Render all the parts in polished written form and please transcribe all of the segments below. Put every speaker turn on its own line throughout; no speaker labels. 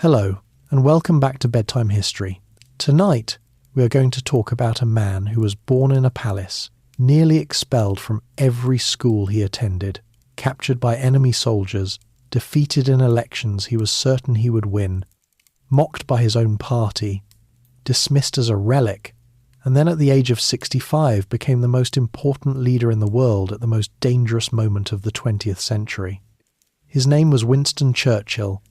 Hello, and welcome back to Bedtime History. Tonight, we are going to talk about a man who was born in a palace, nearly expelled from every school he attended, captured by enemy soldiers, defeated in elections he was certain he would win, mocked by his own party, dismissed as a relic, and then at the age of 65 became the most important leader in the world at the most dangerous moment of the 20th century. His name was Winston Churchill,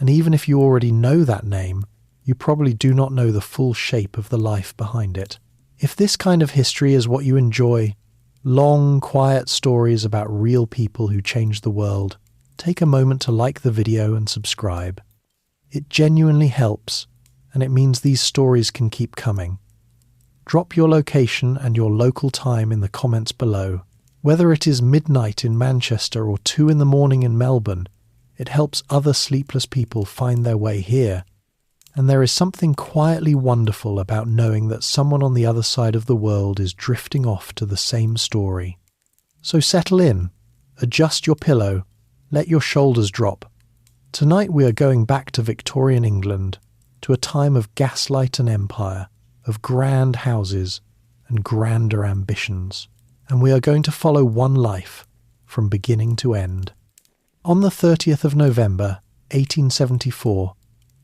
and even if you already know that name, you probably do not know the full shape of the life behind it. If this kind of history is what you enjoy, long, quiet stories about real people who changed the world, take a moment to like the video and subscribe. It genuinely helps, and it means these stories can keep coming. Drop your location and your local time in the comments below. Whether it is midnight in Manchester or 2 a.m. in Melbourne, it helps other sleepless people find their way here. And there is something quietly wonderful about knowing that someone on the other side of the world is drifting off to the same story. So settle in, adjust your pillow, let your shoulders drop. Tonight we are going back to Victorian England, to a time of gaslight and empire, of grand houses and grander ambitions. And we are going to follow one life, from beginning to end. On the 30th of November, 1874,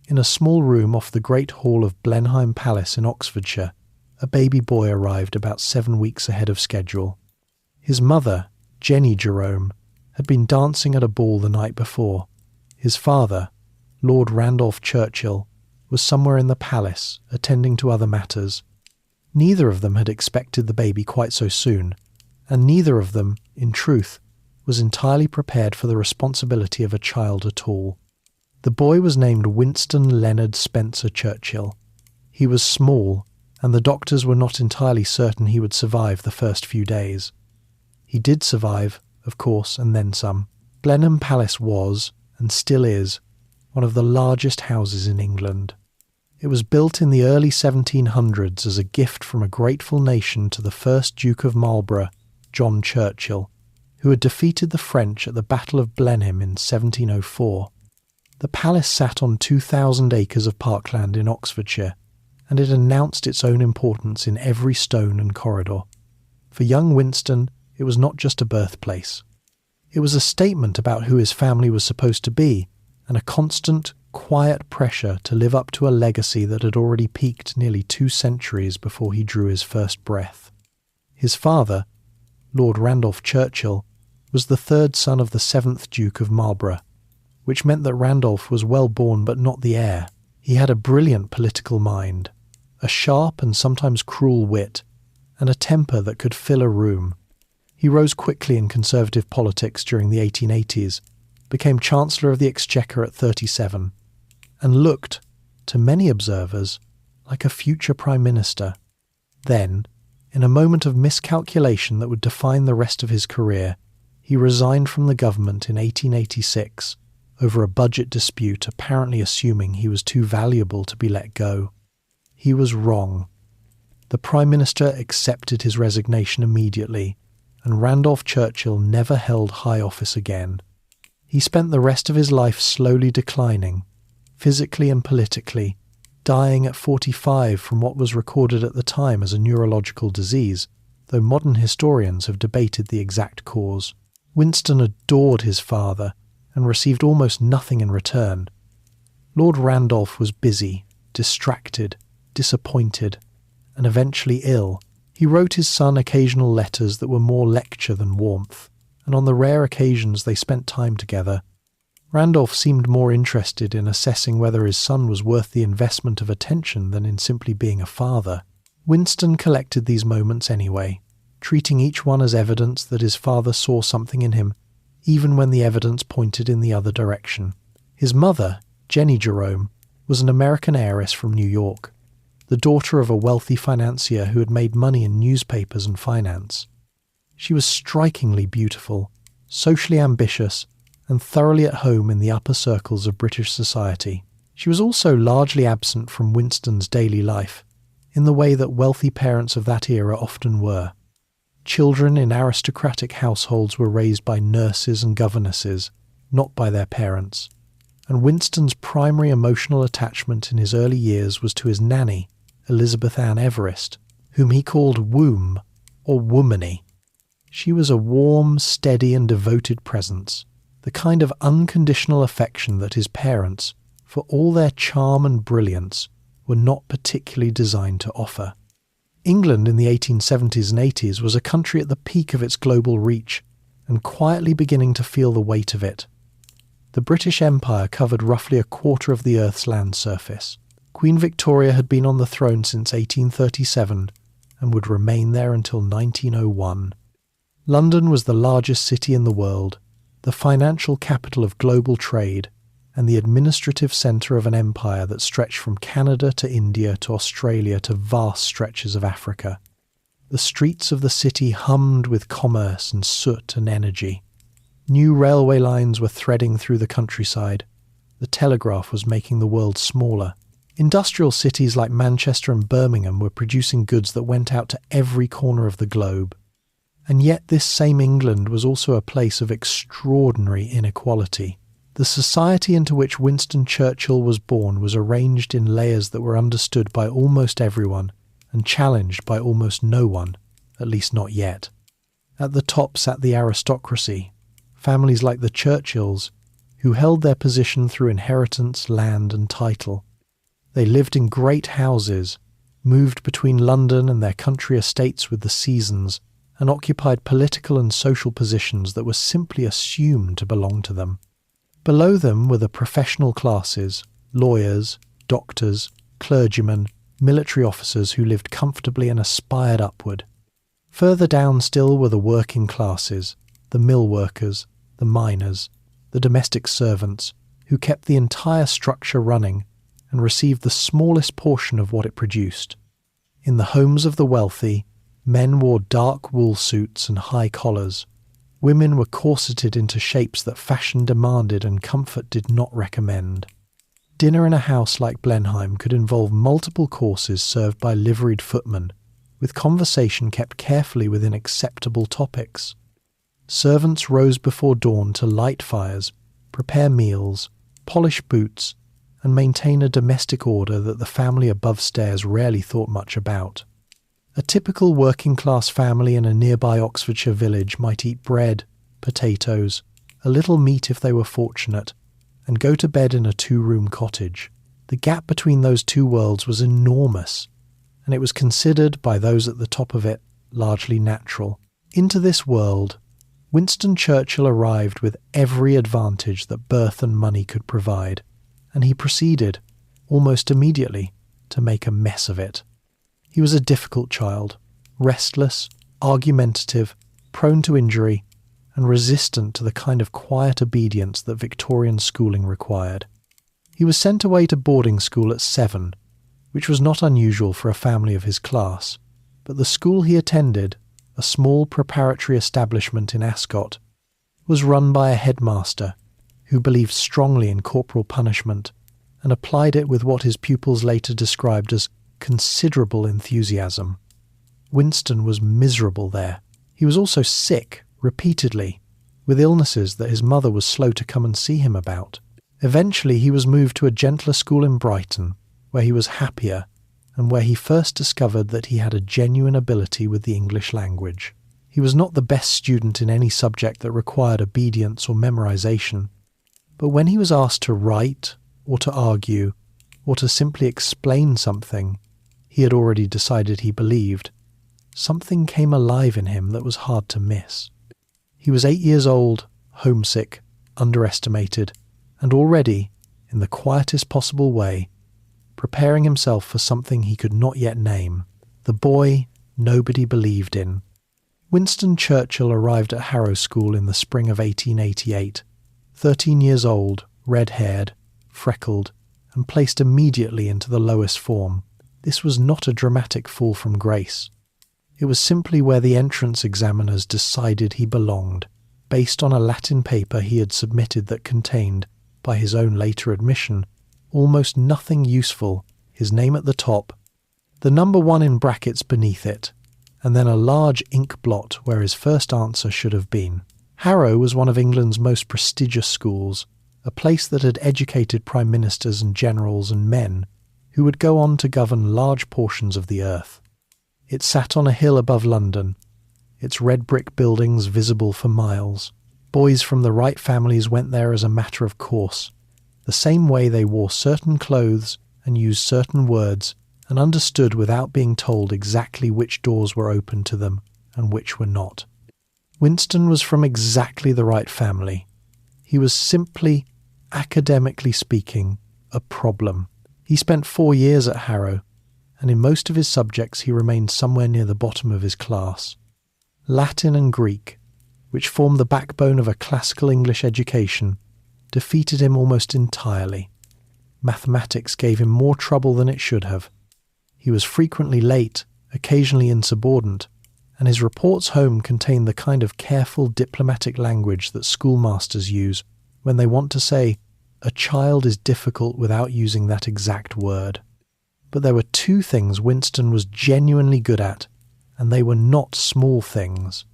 in a small room off the Great Hall of Blenheim Palace in Oxfordshire, a baby boy arrived about 7 weeks ahead of schedule. His mother, Jenny Jerome, had been dancing at a ball the night before. His father, Lord Randolph Churchill, was somewhere in the palace, attending to other matters. Neither of them had expected the baby quite so soon, and neither of them, in truth, was entirely prepared for the responsibility of a child at all. The boy was named Winston Leonard Spencer Churchill. He was small, and the doctors were not entirely certain he would survive the first few days. He did survive, of course, and then some. Blenheim Palace was, and still is, one of the largest houses in England. It was built in the early 1700s as a gift from a grateful nation to the first Duke of Marlborough, John Churchill, who had defeated the French at the Battle of Blenheim in 1704. The palace sat on 2,000 acres of parkland in Oxfordshire, and it announced its own importance in every stone and corridor. For young Winston, it was not just a birthplace. It was a statement about who his family was supposed to be, and a constant, quiet pressure to live up to a legacy that had already peaked nearly 2 centuries before he drew his first breath. His father, Lord Randolph Churchill, was the 3rd son of the 7th Duke of Marlborough, which meant that Randolph was well born but not the heir. He had a brilliant political mind, a sharp and sometimes cruel wit, and a temper that could fill a room. He rose quickly in Conservative politics during the 1880s, became Chancellor of the Exchequer at 37, and looked, to many observers, like a future Prime Minister. Then, in a moment of miscalculation that would define the rest of his career, he resigned from the government in 1886 over a budget dispute, apparently assuming he was too valuable to be let go. He was wrong. The Prime Minister accepted his resignation immediately, and Randolph Churchill never held high office again. He spent the rest of his life slowly declining, physically and politically, dying at 45 from what was recorded at the time as a neurological disease, though modern historians have debated the exact cause. Winston adored his father and received almost nothing in return. Lord Randolph was busy, distracted, disappointed, and eventually ill. He wrote his son occasional letters that were more lecture than warmth, and on the rare occasions they spent time together, Randolph seemed more interested in assessing whether his son was worth the investment of attention than in simply being a father. Winston collected these moments anyway, treating each one as evidence that his father saw something in him, even when the evidence pointed in the other direction. His mother, Jenny Jerome, was an American heiress from New York, the daughter of a wealthy financier who had made money in newspapers and finance. She was strikingly beautiful, socially ambitious, and thoroughly at home in the upper circles of British society. She was also largely absent from Winston's daily life, in the way that wealthy parents of that era often were. Children in aristocratic households were raised by nurses and governesses, not by their parents, and Winston's primary emotional attachment in his early years was to his nanny, Elizabeth Ann Everest, whom he called Womb, or Womany. She was a warm, steady and devoted presence, the kind of unconditional affection that his parents, for all their charm and brilliance, were not particularly designed to offer. England in the 1870s and 80s was a country at the peak of its global reach and quietly beginning to feel the weight of it. The British Empire covered roughly a quarter of the Earth's land surface. Queen Victoria had been on the throne since 1837 and would remain there until 1901. London was the largest city in the world, the financial capital of global trade, and the administrative centre of an empire that stretched from Canada to India to Australia to vast stretches of Africa. The streets of the city hummed with commerce and soot and energy. New railway lines were threading through the countryside. The telegraph was making the world smaller. Industrial cities like Manchester and Birmingham were producing goods that went out to every corner of the globe. And yet this same England was also a place of extraordinary inequality. The society into which Winston Churchill was born was arranged in layers that were understood by almost everyone and challenged by almost no one, at least not yet. At the top sat the aristocracy, families like the Churchills, who held their position through inheritance, land and title. They lived in great houses, moved between London and their country estates with the seasons, and occupied political and social positions that were simply assumed to belong to them. Below them were the professional classes, lawyers, doctors, clergymen, military officers who lived comfortably and aspired upward. Further down still were the working classes, the mill workers, the miners, the domestic servants, who kept the entire structure running and received the smallest portion of what it produced. In the homes of the wealthy, men wore dark wool suits and high collars. Women were corseted into shapes that fashion demanded and comfort did not recommend. Dinner in a house like Blenheim could involve multiple courses served by liveried footmen, with conversation kept carefully within acceptable topics. Servants rose before dawn to light fires, prepare meals, polish boots, and maintain a domestic order that the family above stairs rarely thought much about. A typical working-class family in a nearby Oxfordshire village might eat bread, potatoes, a little meat if they were fortunate, and go to bed in a two-room cottage. The gap between those two worlds was enormous, and it was considered by those at the top of it largely natural. Into this world, Winston Churchill arrived with every advantage that birth and money could provide, and he proceeded, almost immediately, to make a mess of it. He was a difficult child, restless, argumentative, prone to injury, and resistant to the kind of quiet obedience that Victorian schooling required. He was sent away to boarding school at 7, which was not unusual for a family of his class, but the school he attended, a small preparatory establishment in Ascot, was run by a headmaster who believed strongly in corporal punishment and applied it with what his pupils later described as considerable enthusiasm. Winston was miserable there. He was also sick, repeatedly, with illnesses that his mother was slow to come and see him about. Eventually he was moved to a gentler school in Brighton, where he was happier, and where he first discovered that he had a genuine ability with the English language. He was not the best student in any subject that required obedience or memorization, but when he was asked to write, or to argue, or to simply explain something he had already decided he believed, something came alive in him that was hard to miss. He was 8 years old, homesick, underestimated, and already, in the quietest possible way, preparing himself for something he could not yet name, the boy nobody believed in. Winston Churchill arrived at Harrow School in the spring of 1888, 13 years old, red-haired, freckled, and placed immediately into the lowest form. This was not a dramatic fall from grace. It was simply where the entrance examiners decided he belonged, based on a Latin paper he had submitted that contained, by his own later admission, almost nothing useful, his name at the top, the number 1 in brackets beneath it, and then a large ink blot where his first answer should have been. Harrow was one of England's most prestigious schools, a place that had educated prime ministers and generals and men who would go on to govern large portions of the earth. It sat on a hill above London, its red brick buildings visible for miles. Boys from the right families went there as a matter of course, the same way they wore certain clothes and used certain words and understood without being told exactly which doors were open to them and which were not. Winston was from exactly the right family. He was simply, academically speaking, a problem. He spent 4 years at Harrow, and in most of his subjects he remained somewhere near the bottom of his class. Latin and Greek, which formed the backbone of a classical English education, defeated him almost entirely. Mathematics gave him more trouble than it should have. He was frequently late, occasionally insubordinate, and his reports home contained the kind of careful diplomatic language that schoolmasters use when they want to say, "A child is difficult," without using that exact word. But there were 2 things Winston was genuinely good at, and they were not small things.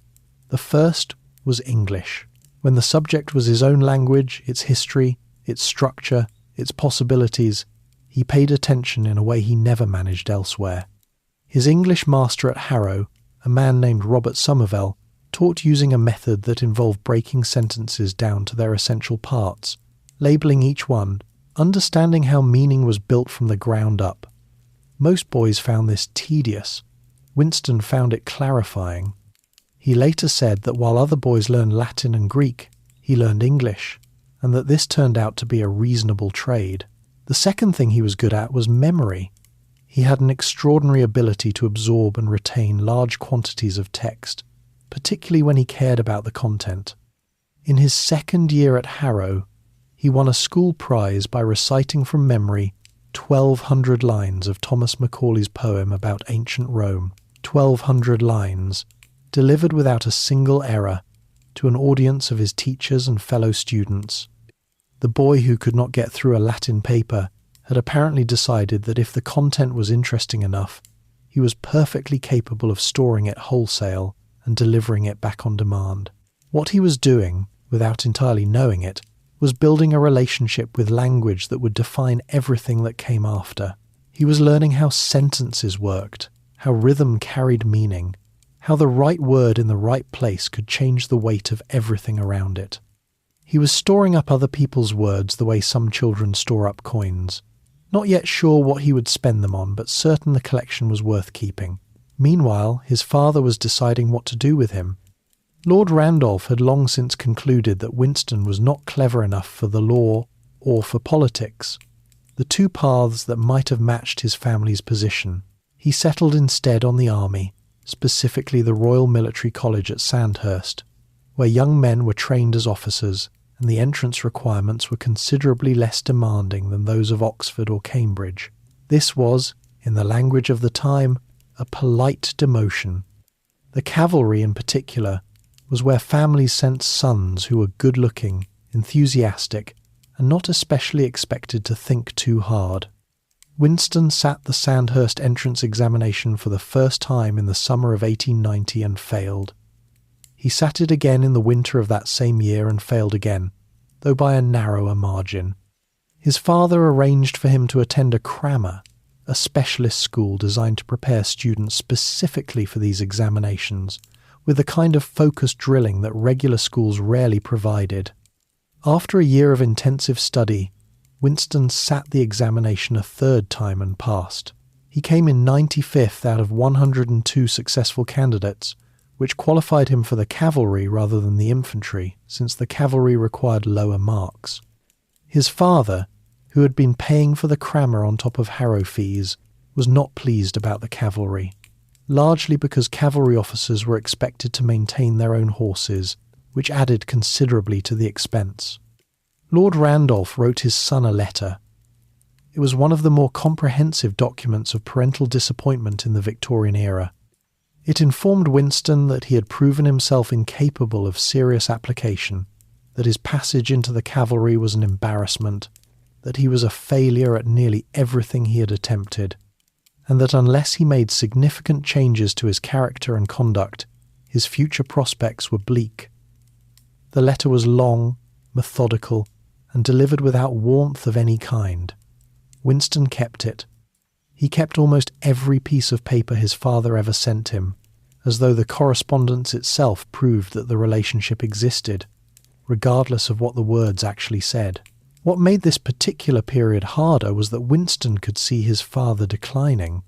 The first was English. When the subject was his own language, its history, its structure, its possibilities, he paid attention in a way he never managed elsewhere. His English master at Harrow, a man named Robert Somervell, taught using a method that involved breaking sentences down to their essential parts, labelling each one, understanding how meaning was built from the ground up. Most boys found this tedious. Winston found it clarifying. He later said that while other boys learned Latin and Greek, he learned English, and that this turned out to be a reasonable trade. The second thing he was good at was memory. He had an extraordinary ability to absorb and retain large quantities of text, particularly when he cared about the content. In his second year at Harrow, he won a school prize by reciting from memory 1,200 lines of Thomas Macaulay's poem about ancient Rome. 1,200 lines, delivered without a single error, to an audience of his teachers and fellow students. The boy who could not get through a Latin paper had apparently decided that if the content was interesting enough, he was perfectly capable of storing it wholesale and delivering it back on demand. What he was doing, without entirely knowing it, was building a relationship with language that would define everything that came after. He was learning how sentences worked, how rhythm carried meaning, how the right word in the right place could change the weight of everything around it. He was storing up other people's words the way some children store up coins. Not yet sure what he would spend them on, but certain the collection was worth keeping. Meanwhile, his father was deciding what to do with him. Lord Randolph had long since concluded that Winston was not clever enough for the law or for politics, the 2 paths that might have matched his family's position. He settled instead on the army, specifically the Royal Military College at Sandhurst, where young men were trained as officers, and the entrance requirements were considerably less demanding than those of Oxford or Cambridge. This was, in the language of the time, a polite demotion. The cavalry in particular was where families sent sons who were good-looking, enthusiastic, and not especially expected to think too hard. Winston sat the Sandhurst entrance examination for the first time in the summer of 1890 and failed. He sat it again in the winter of that same year and failed again, though by a narrower margin. His father arranged for him to attend a crammer, a specialist school designed to prepare students specifically for these examinations, with the kind of focused drilling that regular schools rarely provided. After a year of intensive study, Winston sat the examination a 3rd time and passed. He came in 95th out of 102 successful candidates, which qualified him for the cavalry rather than the infantry, since the cavalry required lower marks. His father, who had been paying for the crammer on top of Harrow fees, was not pleased about the cavalry, largely because cavalry officers were expected to maintain their own horses, which added considerably to the expense. Lord Randolph wrote his son a letter. It was one of the more comprehensive documents of parental disappointment in the Victorian era. It informed Winston that he had proven himself incapable of serious application, that his passage into the cavalry was an embarrassment, that he was a failure at nearly everything he had attempted, and that unless he made significant changes to his character and conduct, his future prospects were bleak. The letter was long, methodical, and delivered without warmth of any kind. Winston kept it. He kept almost every piece of paper his father ever sent him, as though the correspondence itself proved that the relationship existed, regardless of what the words actually said. What made this particular period harder was that Winston could see his father declining.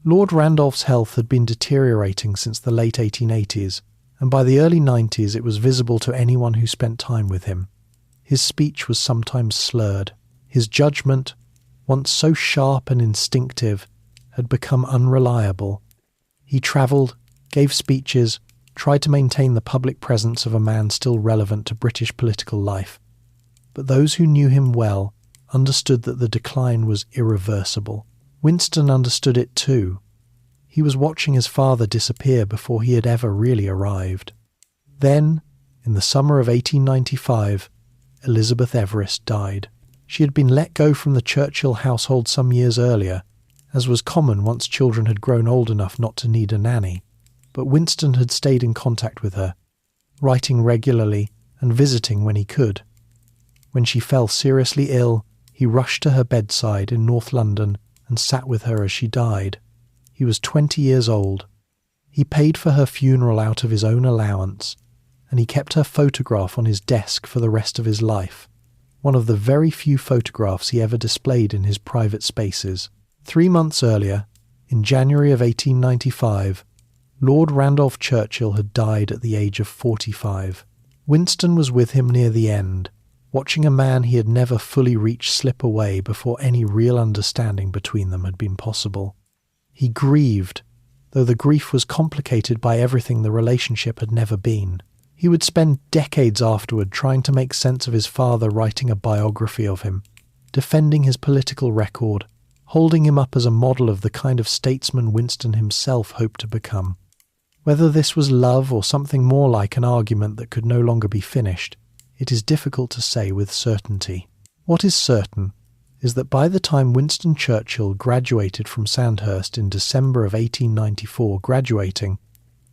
Lord Randolph's health had been deteriorating since the late 1880s, and by the early 90s it was visible to anyone who spent time with him. His speech was sometimes slurred. His judgment, once so sharp and instinctive, had become unreliable. He travelled, gave speeches, tried to maintain the public presence of a man still relevant to British political life. But those who knew him well understood that the decline was irreversible. Winston understood it too. He was watching his father disappear before he had ever really arrived. Then, in the summer of 1895, Elizabeth Everest died. She had been let go from the Churchill household some years earlier, as was common once children had grown old enough not to need a nanny. But Winston had stayed in contact with her, writing regularly and visiting when he could. When she fell seriously ill, he rushed to her bedside in North London and sat with her as she died. He was 20 years old. He paid for her funeral out of his own allowance, and he kept her photograph on his desk for the rest of his life, one of the very few photographs he ever displayed in his private spaces. 3 months earlier, in January of 1895, Lord Randolph Churchill had died at the age of 45. Winston was with him near the end, watching a man he had never fully reached slip away before any real understanding between them had been possible. He grieved, though the grief was complicated by everything the relationship had never been. He would spend decades afterward trying to make sense of his father writing a biography of him, defending his political record, holding him up as a model of the kind of statesman Winston himself hoped to become. Whether this was love or something more like an argument that could no longer be finished, it is difficult to say with certainty. What is certain is that by the time Winston Churchill graduated from Sandhurst in December of 1894, graduating,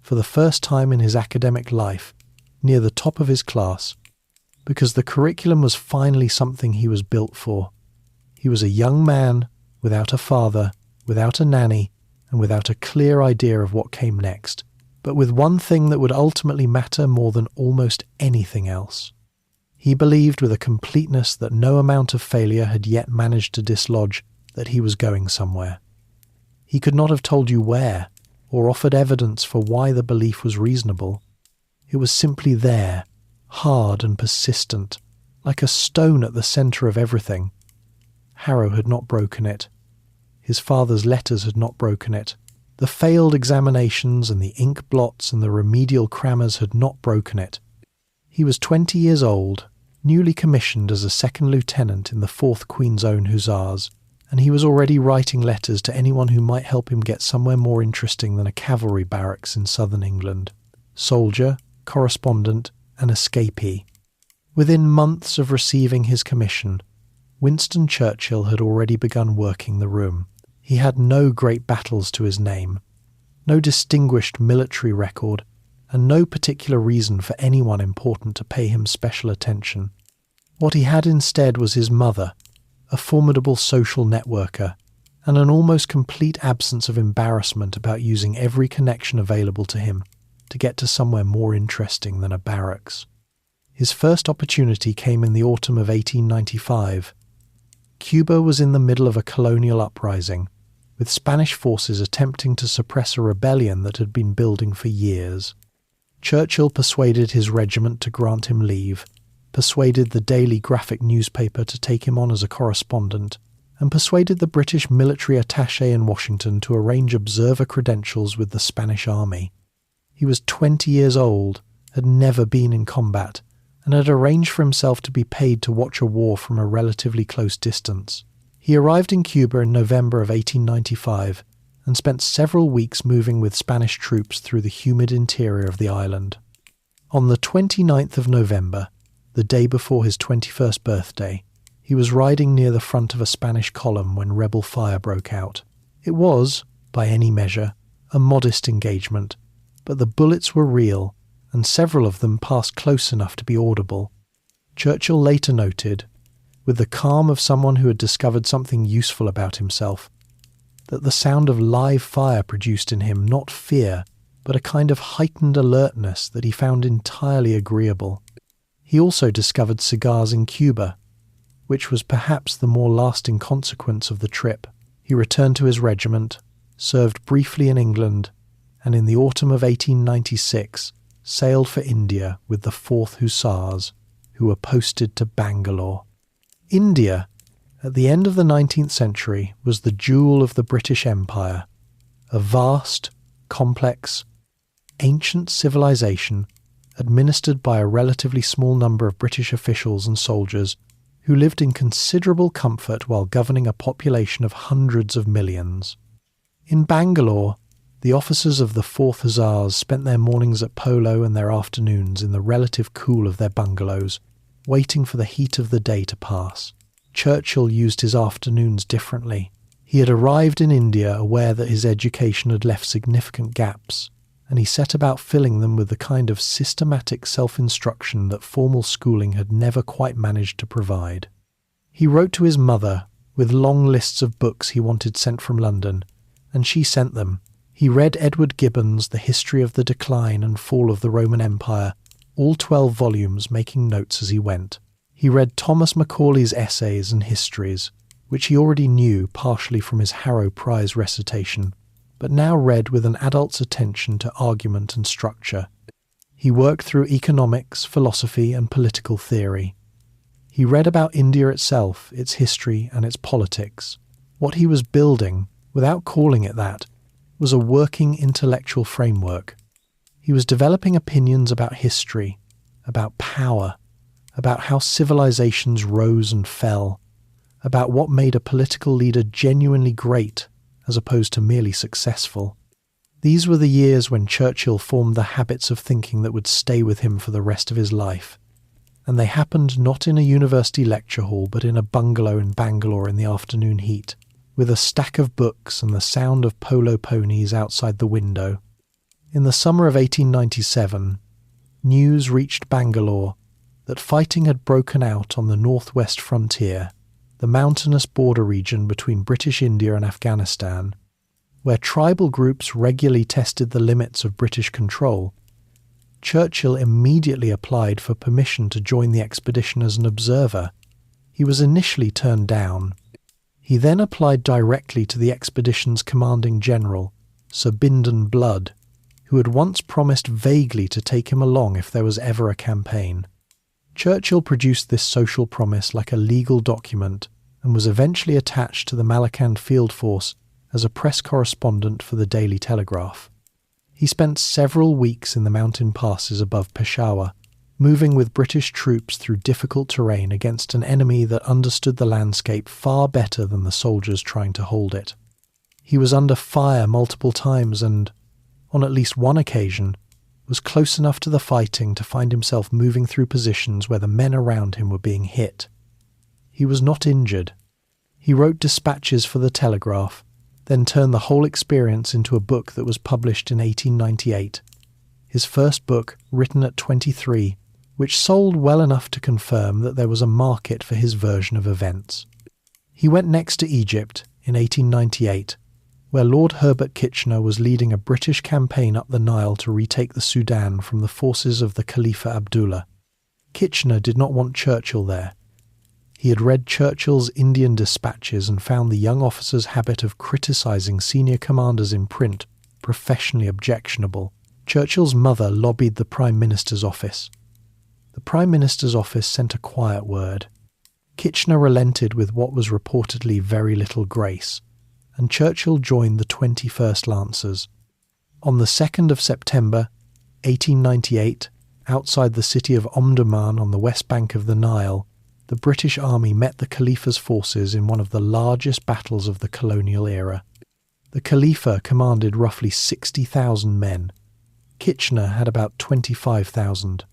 for the first time in his academic life, near the top of his class, because the curriculum was finally something he was built for. He was a young man, without a father, without a nanny, and without a clear idea of what came next, but with one thing that would ultimately matter more than almost anything else. He believed with a completeness that no amount of failure had yet managed to dislodge that he was going somewhere. He could not have told you where, or offered evidence for why the belief was reasonable. It was simply there, hard and persistent, like a stone at the centre of everything. Harrow had not broken it. His father's letters had not broken it. The failed examinations and the ink blots and the remedial crammers had not broken it. He was 20 years old, newly commissioned as a second lieutenant in the 4th Queen's Own Hussars, and he was already writing letters to anyone who might help him get somewhere more interesting than a cavalry barracks in southern England. Soldier, correspondent, and escapee. Within months of receiving his commission, Winston Churchill had already begun working the room. He had no great battles to his name, no distinguished military record, and no particular reason for anyone important to pay him special attention. What he had instead was his mother, a formidable social networker, and an almost complete absence of embarrassment about using every connection available to him to get to somewhere more interesting than a barracks. His first opportunity came in the autumn of 1895. Cuba was in the middle of a colonial uprising, with Spanish forces attempting to suppress a rebellion that had been building for years. Churchill persuaded his regiment to grant him leave, persuaded the daily graphic newspaper to take him on as a correspondent, and persuaded the British military attaché in Washington to arrange observer credentials with the Spanish army. He was 20 years old, had never been in combat, and had arranged for himself to be paid to watch a war from a relatively close distance. He arrived in Cuba in November of 1895 and spent several weeks moving with Spanish troops through the humid interior of the island. On the 29th of November, the day before his 21st birthday, he was riding near the front of a Spanish column when rebel fire broke out. It was, by any measure, a modest engagement, but the bullets were real, and several of them passed close enough to be audible. Churchill later noted, with the calm of someone who had discovered something useful about himself, that the sound of live fire produced in him not fear, but a kind of heightened alertness that he found entirely agreeable. He also discovered cigars in Cuba, which was perhaps the more lasting consequence of the trip. He returned to his regiment, served briefly in England, and in the autumn of 1896 sailed for India with the 4th Hussars, who were posted to Bangalore. India, at the end of the 19th century, was the jewel of the British Empire, a vast, complex, ancient civilization administered by a relatively small number of British officials and soldiers who lived in considerable comfort while governing a population of hundreds of millions. In Bangalore, the officers of the 4th Hussars spent their mornings at polo and their afternoons in the relative cool of their bungalows, waiting for the heat of the day to pass. Churchill used his afternoons differently. He had arrived in India aware that his education had left significant gaps, and he set about filling them with the kind of systematic self-instruction that formal schooling had never quite managed to provide. He wrote to his mother with long lists of books he wanted sent from London, and she sent them. He read Edward Gibbon's The History of the Decline and Fall of the Roman Empire, all 12 volumes, making notes as he went. He read Thomas Macaulay's essays and histories, which he already knew partially from his Harrow Prize recitation, but now read with an adult's attention to argument and structure. He worked through economics, philosophy, and political theory. He read about India itself, its history, and its politics. What he was building, without calling it that, was a working intellectual framework. He was developing opinions about history, about power, about how civilizations rose and fell, about what made a political leader genuinely great as opposed to merely successful. These were the years when Churchill formed the habits of thinking that would stay with him for the rest of his life, and they happened not in a university lecture hall but in a bungalow in Bangalore in the afternoon heat, with a stack of books and the sound of polo ponies outside the window. In the summer of 1897, news reached Bangalore that fighting had broken out on the northwest frontier, the mountainous border region between British India and Afghanistan, where tribal groups regularly tested the limits of British control. Churchill immediately applied for permission to join the expedition as an observer. He was initially turned down. He then applied directly to the expedition's commanding general, Sir Bindon Blood, who had once promised vaguely to take him along if there was ever a campaign. Churchill produced this social promise like a legal document and was eventually attached to the Malakand field force as a press correspondent for the Daily Telegraph. He spent several weeks in the mountain passes above Peshawar, moving with British troops through difficult terrain against an enemy that understood the landscape far better than the soldiers trying to hold it. He was under fire multiple times and, on at least one occasion, was close enough to the fighting to find himself moving through positions where the men around him were being hit. He was not injured. He wrote dispatches for the Telegraph, then turned the whole experience into a book that was published in 1898, his first book written at 23, which sold well enough to confirm that there was a market for his version of events. He went next to Egypt in 1898, where Lord Herbert Kitchener was leading a British campaign up the Nile to retake the Sudan from the forces of the Khalifa Abdullah. Kitchener did not want Churchill there. He had read Churchill's Indian dispatches and found the young officer's habit of criticising senior commanders in print professionally objectionable. Churchill's mother lobbied the Prime Minister's office. The Prime Minister's office sent a quiet word. Kitchener relented with what was reportedly very little grace, and Churchill joined the 21st Lancers. On the 2nd of September, 1898, outside the city of Omdurman on the west bank of the Nile, the British Army met the Khalifa's forces in one of the largest battles of the colonial era. The Khalifa commanded roughly 60,000 men. Kitchener had about 25,000.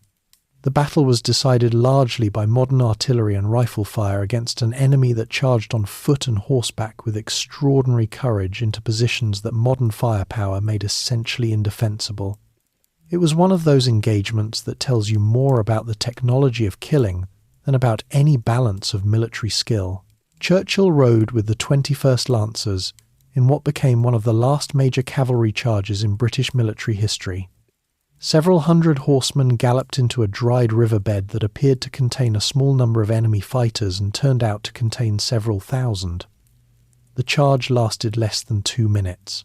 The battle was decided largely by modern artillery and rifle fire against an enemy that charged on foot and horseback with extraordinary courage into positions that modern firepower made essentially indefensible. It was one of those engagements that tells you more about the technology of killing than about any balance of military skill. Churchill rode with the 21st Lancers in what became one of the last major cavalry charges in British military history. Several hundred horsemen galloped into a dried riverbed that appeared to contain a small number of enemy fighters and turned out to contain several thousand. The charge lasted less than 2 minutes.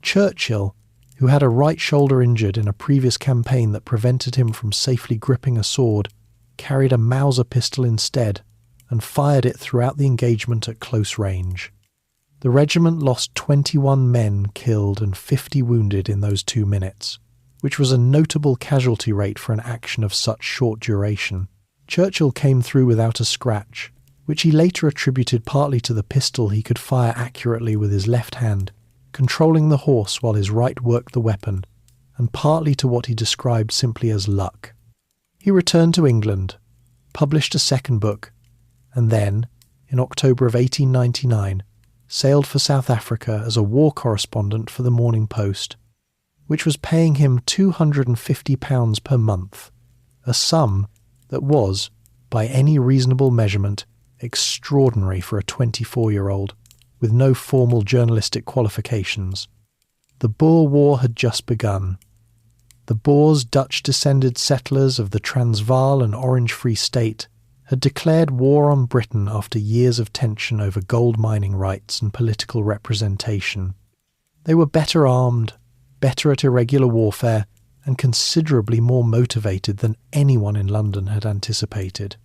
Churchill, who had a right shoulder injured in a previous campaign that prevented him from safely gripping a sword, carried a Mauser pistol instead and fired it throughout the engagement at close range. The regiment lost 21 men killed and 50 wounded in those 2 minutes, which was a notable casualty rate for an action of such short duration. Churchill came through without a scratch, which he later attributed partly to the pistol he could fire accurately with his left hand, controlling the horse while his right worked the weapon, and partly to what he described simply as luck. He returned to England, published a second book, and then, in October of 1899, sailed for South Africa as a war correspondent for the Morning Post, which was paying him £250 per month, a sum that was, by any reasonable measurement, extraordinary for a 24-year-old with no formal journalistic qualifications. The Boer War had just begun. The Boers, Dutch-descended settlers of the Transvaal and Orange Free State, had declared war on Britain after years of tension over gold mining rights and political representation. They were better armed, better at irregular warfare, and considerably more motivated than anyone in London had anticipated.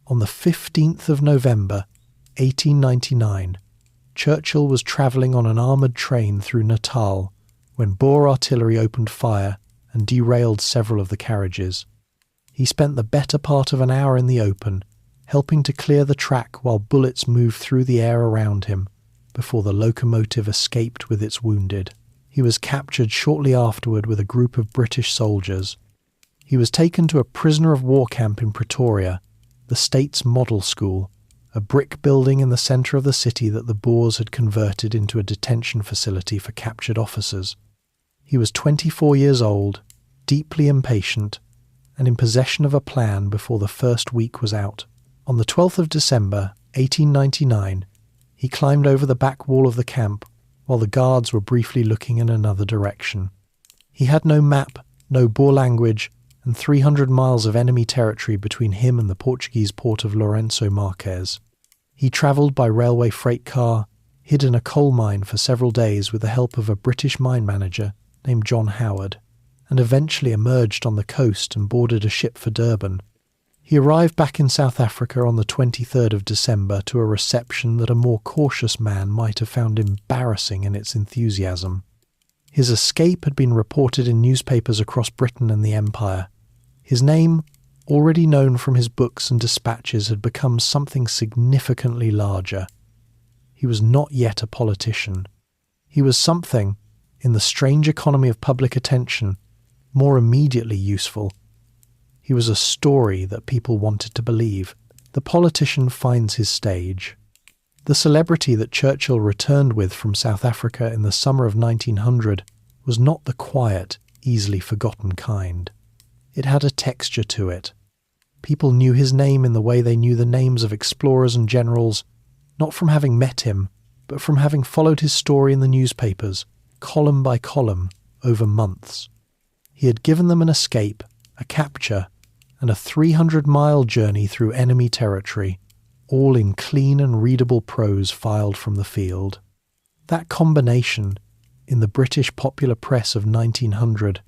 On the 15th of November, 1899, Churchill was travelling on an armoured train through Natal when Boer artillery opened fire and derailed several of the carriages. He spent the better part of an hour in the open, helping to clear the track while bullets moved through the air around him, before the locomotive escaped with its wounded. He was captured shortly afterward with a group of British soldiers. He was taken to a prisoner of war camp in Pretoria, the state's model school, a brick building in the centre of the city that the Boers had converted into a detention facility for captured officers. He was 24 years old, deeply impatient, and in possession of a plan before the first week was out. On the 12th of December, 1899, he climbed over the back wall of the camp while the guards were briefly looking in another direction. He had no map, no Boer language, and 300 miles of enemy territory between him and the Portuguese port of Lourenço Marques. He travelled by railway freight car, hid in a coal mine for several days with the help of a British mine manager named John Howard, and eventually emerged on the coast and boarded a ship for Durban. He arrived back in South Africa on the 23rd of December to a reception that a more cautious man might have found embarrassing in its enthusiasm. His escape had been reported in newspapers across Britain and the Empire. His name, already known from his books and dispatches, had become something significantly larger. He was not yet a politician. He was something, in the strange economy of public attention, more immediately useful. He was a story that people wanted to believe. The politician finds his stage. The celebrity that Churchill returned with from South Africa in the summer of 1900 was not the quiet, easily forgotten kind. It had a texture to it. People knew his name in the way they knew the names of explorers and generals, not from having met him, but from having followed his story in the newspapers, column by column, over months. He had given them an escape, a capture, and a 300-mile journey through enemy territory, all in clean and readable prose filed from the field. That combination, in the British popular press of 1900,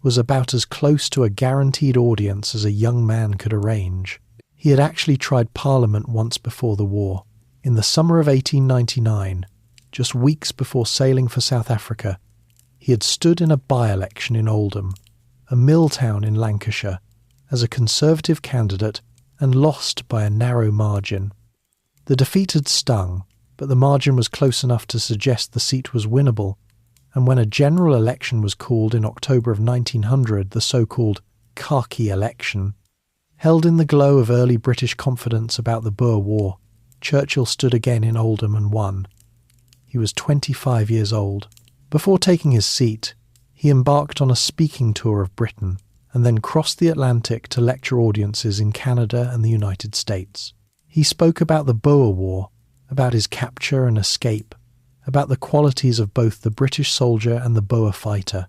was about as close to a guaranteed audience as a young man could arrange. He had actually tried Parliament once before the war. In the summer of 1899, just weeks before sailing for South Africa, he had stood in a by-election in Oldham, a mill town in Lancashire, as a Conservative candidate and lost by a narrow margin. The defeat had stung, but the margin was close enough to suggest the seat was winnable, and when a general election was called in October of 1900, the so-called khaki election, held in the glow of early British confidence about the Boer War, Churchill stood again in Oldham and won. He was 25 years old. Before taking his seat, he embarked on a speaking tour of Britain, and then crossed the Atlantic to lecture audiences in Canada and the United States. He spoke about the Boer War, about his capture and escape, about the qualities of both the British soldier and the Boer fighter.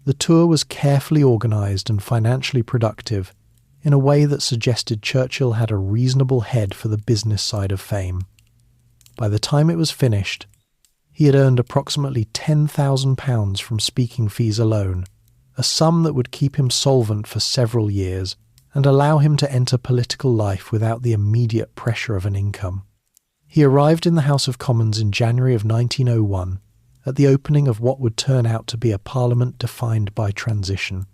The tour was carefully organised and financially productive in a way that suggested Churchill had a reasonable head for the business side of fame. By the time it was finished, he had earned approximately £10,000 from speaking fees alone, a sum that would keep him solvent for several years and allow him to enter political life without the immediate pressure of an income. He arrived in the House of Commons in January of 1901, at the opening of what would turn out to be a parliament defined by transition.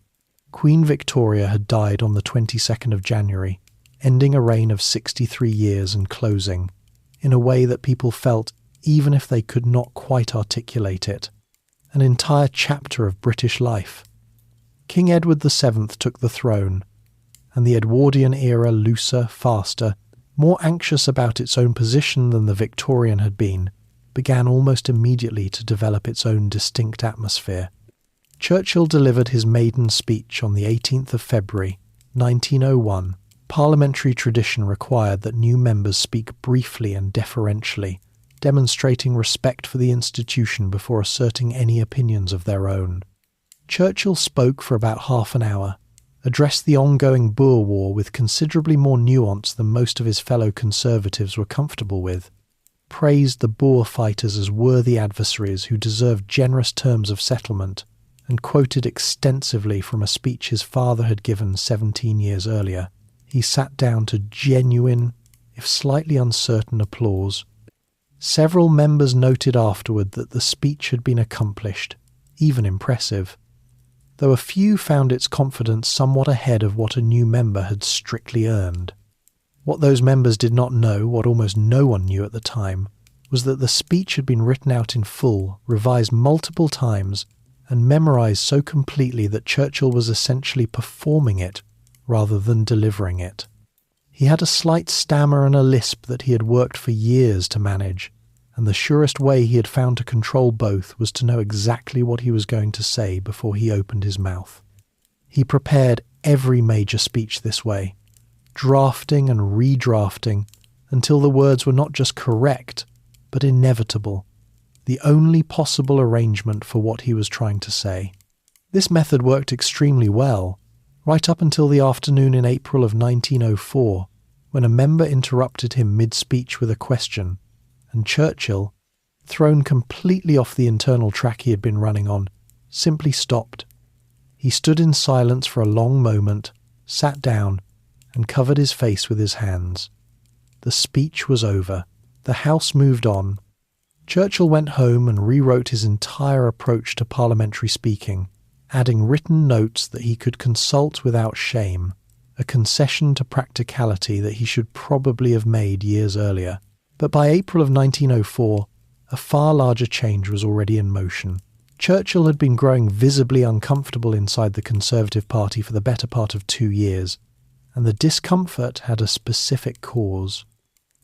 Queen Victoria had died on the 22nd of January, ending a reign of 63 years and closing, in a way that people felt even if they could not quite articulate it, an entire chapter of British life. King Edward VII took the throne, and the Edwardian era, looser, faster, more anxious about its own position than the Victorian had been, began almost immediately to develop its own distinct atmosphere. Churchill delivered his maiden speech on the 18th of February, 1901. Parliamentary tradition required that new members speak briefly and deferentially, demonstrating respect for the institution before asserting any opinions of their own. Churchill spoke for about half an hour, addressed the ongoing Boer War with considerably more nuance than most of his fellow Conservatives were comfortable with, praised the Boer fighters as worthy adversaries who deserved generous terms of settlement, and quoted extensively from a speech his father had given 17 years earlier. He sat down to genuine, if slightly uncertain, applause. Several members noted afterward that the speech had been accomplished, even impressive, though a few found its confidence somewhat ahead of what a new member had strictly earned. What those members did not know, what almost no one knew at the time, was that the speech had been written out in full, revised multiple times, and memorised so completely that Churchill was essentially performing it rather than delivering it. He had a slight stammer and a lisp that he had worked for years to manage, and the surest way he had found to control both was to know exactly what he was going to say before he opened his mouth. He prepared every major speech this way, drafting and redrafting until the words were not just correct, but inevitable, the only possible arrangement for what he was trying to say. This method worked extremely well, right up until the afternoon in April of 1904, when a member interrupted him mid-speech with a question, and Churchill, thrown completely off the internal track he had been running on, simply stopped. He stood in silence for a long moment, sat down, and covered his face with his hands. The speech was over. The House moved on. Churchill went home and rewrote his entire approach to parliamentary speaking, adding written notes that he could consult without shame, a concession to practicality that he should probably have made years earlier. But by April of 1904, a far larger change was already in motion. Churchill had been growing visibly uncomfortable inside the Conservative Party for the better part of 2 years, and the discomfort had a specific cause.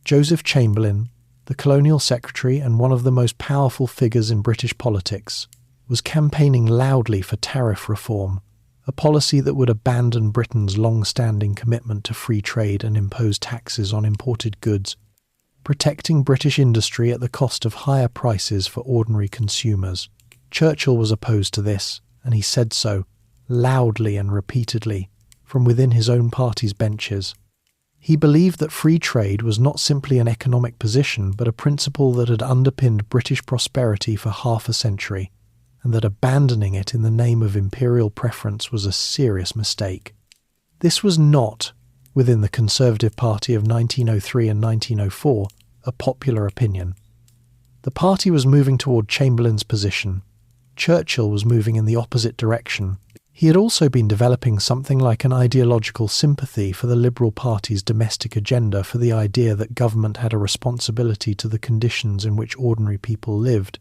Joseph Chamberlain, the colonial secretary and one of the most powerful figures in British politics, was campaigning loudly for tariff reform, a policy that would abandon Britain's long-standing commitment to free trade and impose taxes on imported goods, protecting British industry at the cost of higher prices for ordinary consumers. Churchill was opposed to this, and he said so, loudly and repeatedly, from within his own party's benches. He believed that free trade was not simply an economic position, but a principle that had underpinned British prosperity for half a century, and that abandoning it in the name of imperial preference was a serious mistake. This was not, within the Conservative Party of 1903 and 1904, a popular opinion. The party was moving toward Chamberlain's position. Churchill was moving in the opposite direction. He had also been developing something like an ideological sympathy for the Liberal Party's domestic agenda for the idea that government had a responsibility to the conditions in which ordinary people lived,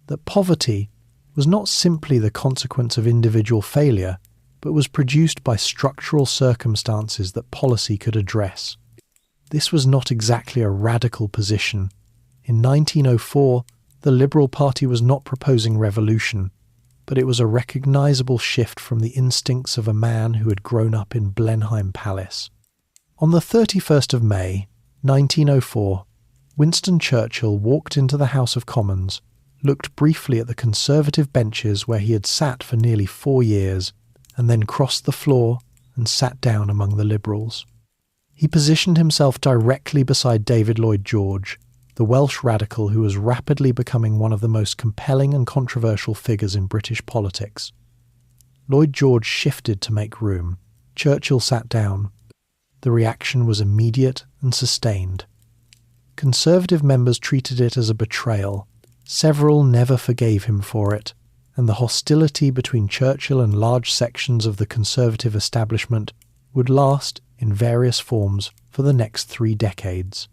that poverty was not simply the consequence of individual failure, but was produced by structural circumstances that policy could address. This was not exactly a radical position. In 1904, the Liberal Party was not proposing revolution, but it was a recognisable shift from the instincts of a man who had grown up in Blenheim Palace. On the 31st of May, 1904, Winston Churchill walked into the House of Commons, looked briefly at the Conservative benches where he had sat for nearly 4 years, and then crossed the floor and sat down among the Liberals. He positioned himself directly beside David Lloyd George, the Welsh radical who was rapidly becoming one of the most compelling and controversial figures in British politics. Lloyd George shifted to make room. Churchill sat down. The reaction was immediate and sustained. Conservative members treated it as a betrayal. Several never forgave him for it, and the hostility between Churchill and large sections of the Conservative establishment would last, in various forms, for the next 3 decades.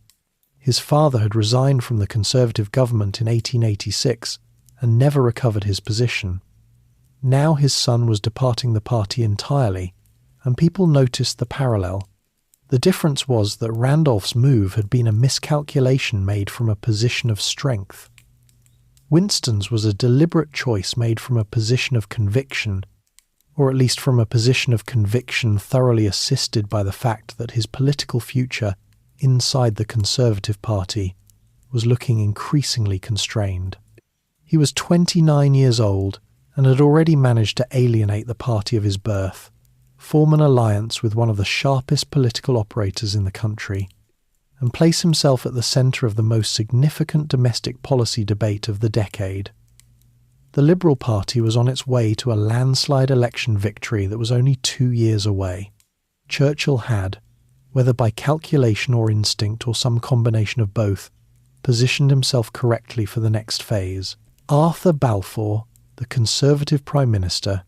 His father had resigned from the Conservative government in 1886 and never recovered his position. Now his son was departing the party entirely, and people noticed the parallel. The difference was that Randolph's move had been a miscalculation made from a position of strength. Winston's was a deliberate choice made from a position of conviction, or at least from a position of conviction thoroughly assisted by the fact that his political future inside the Conservative Party was looking increasingly constrained. He was 29 years old and had already managed to alienate the party of his birth, form an alliance with one of the sharpest political operators in the country, and place himself at the centre of the most significant domestic policy debate of the decade. The Liberal Party was on its way to a landslide election victory that was only 2 years away. Churchill had, whether by calculation or instinct or some combination of both, positioned himself correctly for the next phase. Arthur Balfour, the Conservative Prime Minister,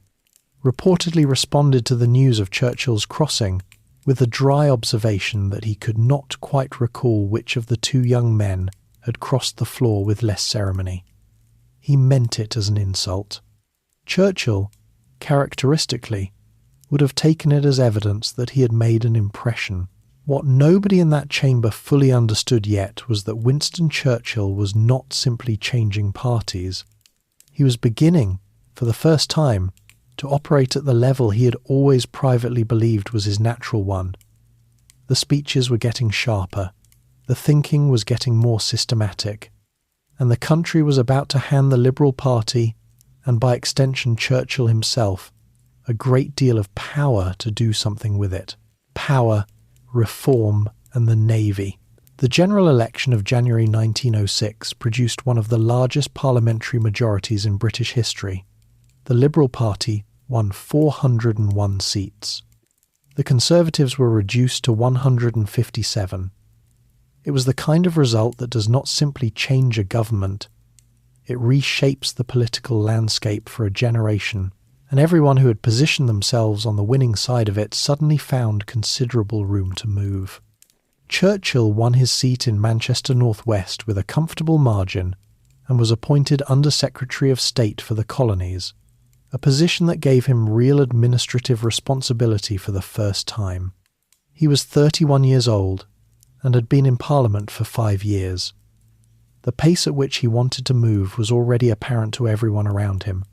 reportedly responded to the news of Churchill's crossing with the dry observation that he could not quite recall which of the 2 young men had crossed the floor with less ceremony. He meant it as an insult. Churchill, characteristically, would have taken it as evidence that he had made an impression. What nobody in that chamber fully understood yet was that Winston Churchill was not simply changing parties. He was beginning, for the first time, to operate at the level he had always privately believed was his natural one. The speeches were getting sharper, the thinking was getting more systematic, and the country was about to hand the Liberal Party, and by extension Churchill himself, a great deal of power to do something with it. Power, reform, and the Navy. The general election of January 1906 produced one of the largest parliamentary majorities in British history. The Liberal Party won 401 seats. The Conservatives were reduced to 157. It was the kind of result that does not simply change a government, it reshapes the political landscape for a generation, and everyone who had positioned themselves on the winning side of it suddenly found considerable room to move. Churchill won his seat in Manchester North West with a comfortable margin and was appointed Under-Secretary of State for the Colonies, a position that gave him real administrative responsibility for the first time. He was 31 years old and had been in Parliament for 5 years. The pace at which he wanted to move was already apparent to everyone around him,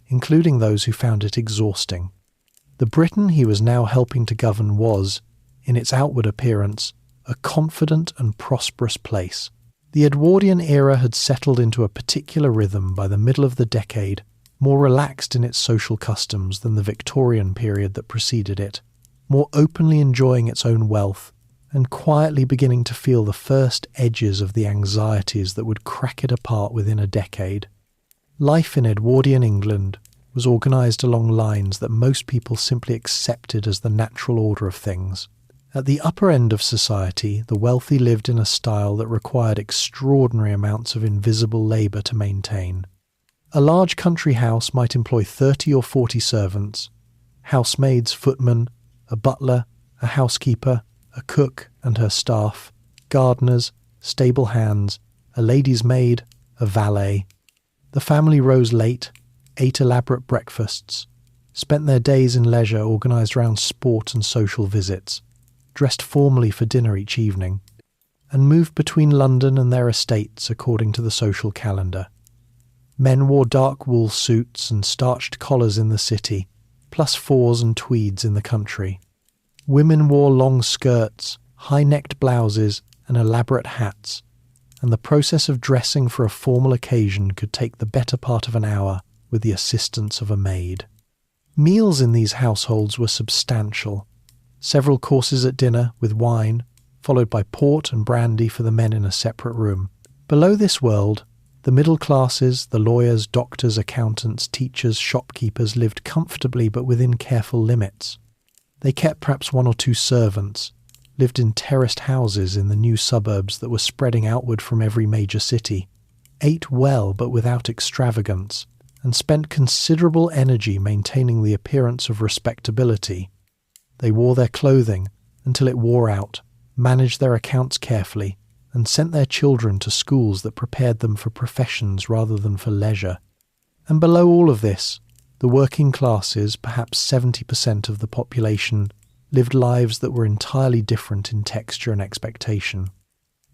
including those who found it exhausting. The Britain he was now helping to govern was, in its outward appearance, a confident and prosperous place. The Edwardian era had settled into a particular rhythm by the middle of the decade, more relaxed in its social customs than the Victorian period that preceded it, more openly enjoying its own wealth, and quietly beginning to feel the first edges of the anxieties that would crack it apart within a decade. Life in Edwardian England was organised along lines that most people simply accepted as the natural order of things. At the upper end of society, the wealthy lived in a style that required extraordinary amounts of invisible labour to maintain. A large country house might employ 30 or 40 servants, housemaids, footmen, a butler, a housekeeper, a cook and her staff, gardeners, stable hands, a lady's maid, a valet. The family rose late, ate elaborate breakfasts, spent their days in leisure organised around sport and social visits, dressed formally for dinner each evening, and moved between London and their estates according to the social calendar. Men wore dark wool suits and starched collars in the city, plus fours and tweeds in the country. Women wore long skirts, high-necked blouses, and elaborate hats, and the process of dressing for a formal occasion could take the better part of an hour with the assistance of a maid. Meals in these households were substantial. Several courses at dinner with wine, followed by port and brandy for the men in a separate room. Below this world, the middle classes, the lawyers, doctors, accountants, teachers, shopkeepers lived comfortably but within careful limits. They kept perhaps one or two servants, lived in terraced houses in the new suburbs that were spreading outward from every major city, ate well but without extravagance, and spent considerable energy maintaining the appearance of respectability. They wore their clothing until it wore out, managed their accounts carefully, and sent their children to schools that prepared them for professions rather than for leisure. And below all of this, the working classes, perhaps 70% of the population, lived lives that were entirely different in texture and expectation.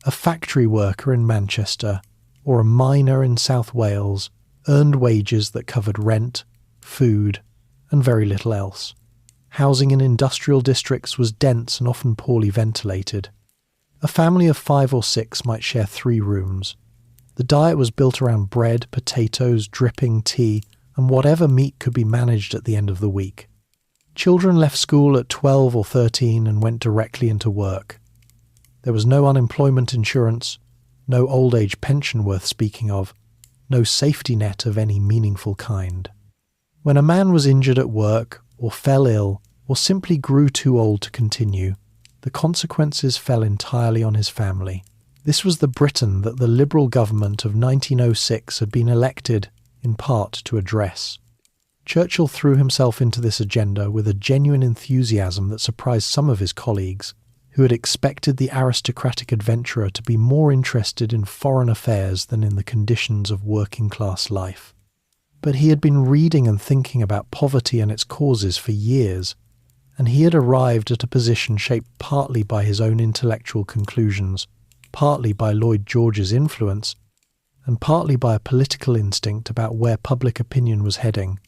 A factory worker in Manchester or a miner in South Wales earned wages that covered rent, food, and very little else. Housing in industrial districts was dense and often poorly ventilated. A family of 5 or 6 might share 3 rooms. The diet was built around bread, potatoes, dripping tea, and whatever meat could be managed at the end of the week. Children left school at 12 or 13 and went directly into work. There was no unemployment insurance, no old age pension worth speaking of, no safety net of any meaningful kind. When a man was injured at work, or fell ill, or simply grew too old to continue, the consequences fell entirely on his family. This was the Britain that the Liberal government of 1906 had been elected, in part, to address. Churchill threw himself into this agenda with a genuine enthusiasm that surprised some of his colleagues, who had expected the aristocratic adventurer to be more interested in foreign affairs than in the conditions of working-class life. But he had been reading and thinking about poverty and its causes for years, and he had arrived at a position shaped partly by his own intellectual conclusions, partly by Lloyd George's influence, and partly by a political instinct about where public opinion was heading,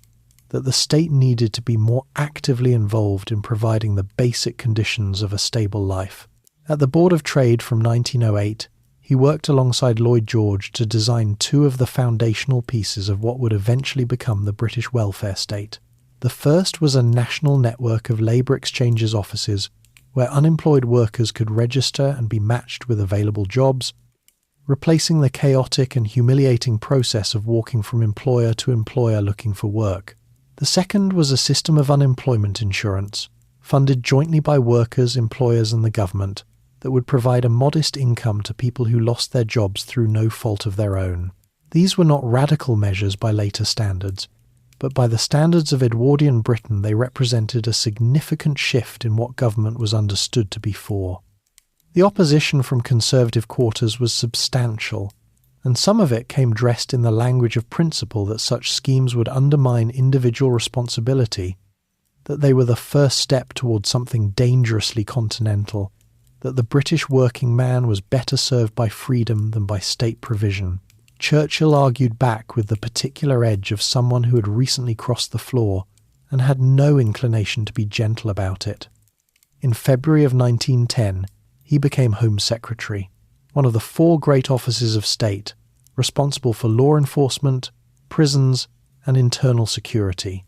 that the state needed to be more actively involved in providing the basic conditions of a stable life. At the Board of Trade from 1908, he worked alongside Lloyd George to design 2 of the foundational pieces of what would eventually become the British welfare state. The first was a national network of labour exchanges offices where unemployed workers could register and be matched with available jobs, replacing the chaotic and humiliating process of walking from employer to employer looking for work. The second was a system of unemployment insurance, funded jointly by workers, employers and the government, that would provide a modest income to people who lost their jobs through no fault of their own. These were not radical measures by later standards, but by the standards of Edwardian Britain they represented a significant shift in what government was understood to be for. The opposition from conservative quarters was substantial, and some of it came dressed in the language of principle that such schemes would undermine individual responsibility, that they were the first step towards something dangerously continental, that the British working man was better served by freedom than by state provision. Churchill argued back with the particular edge of someone who had recently crossed the floor and had no inclination to be gentle about it. In February of 1910, he became Home Secretary, one of the 4 great offices of state, responsible for law enforcement, prisons, and internal security.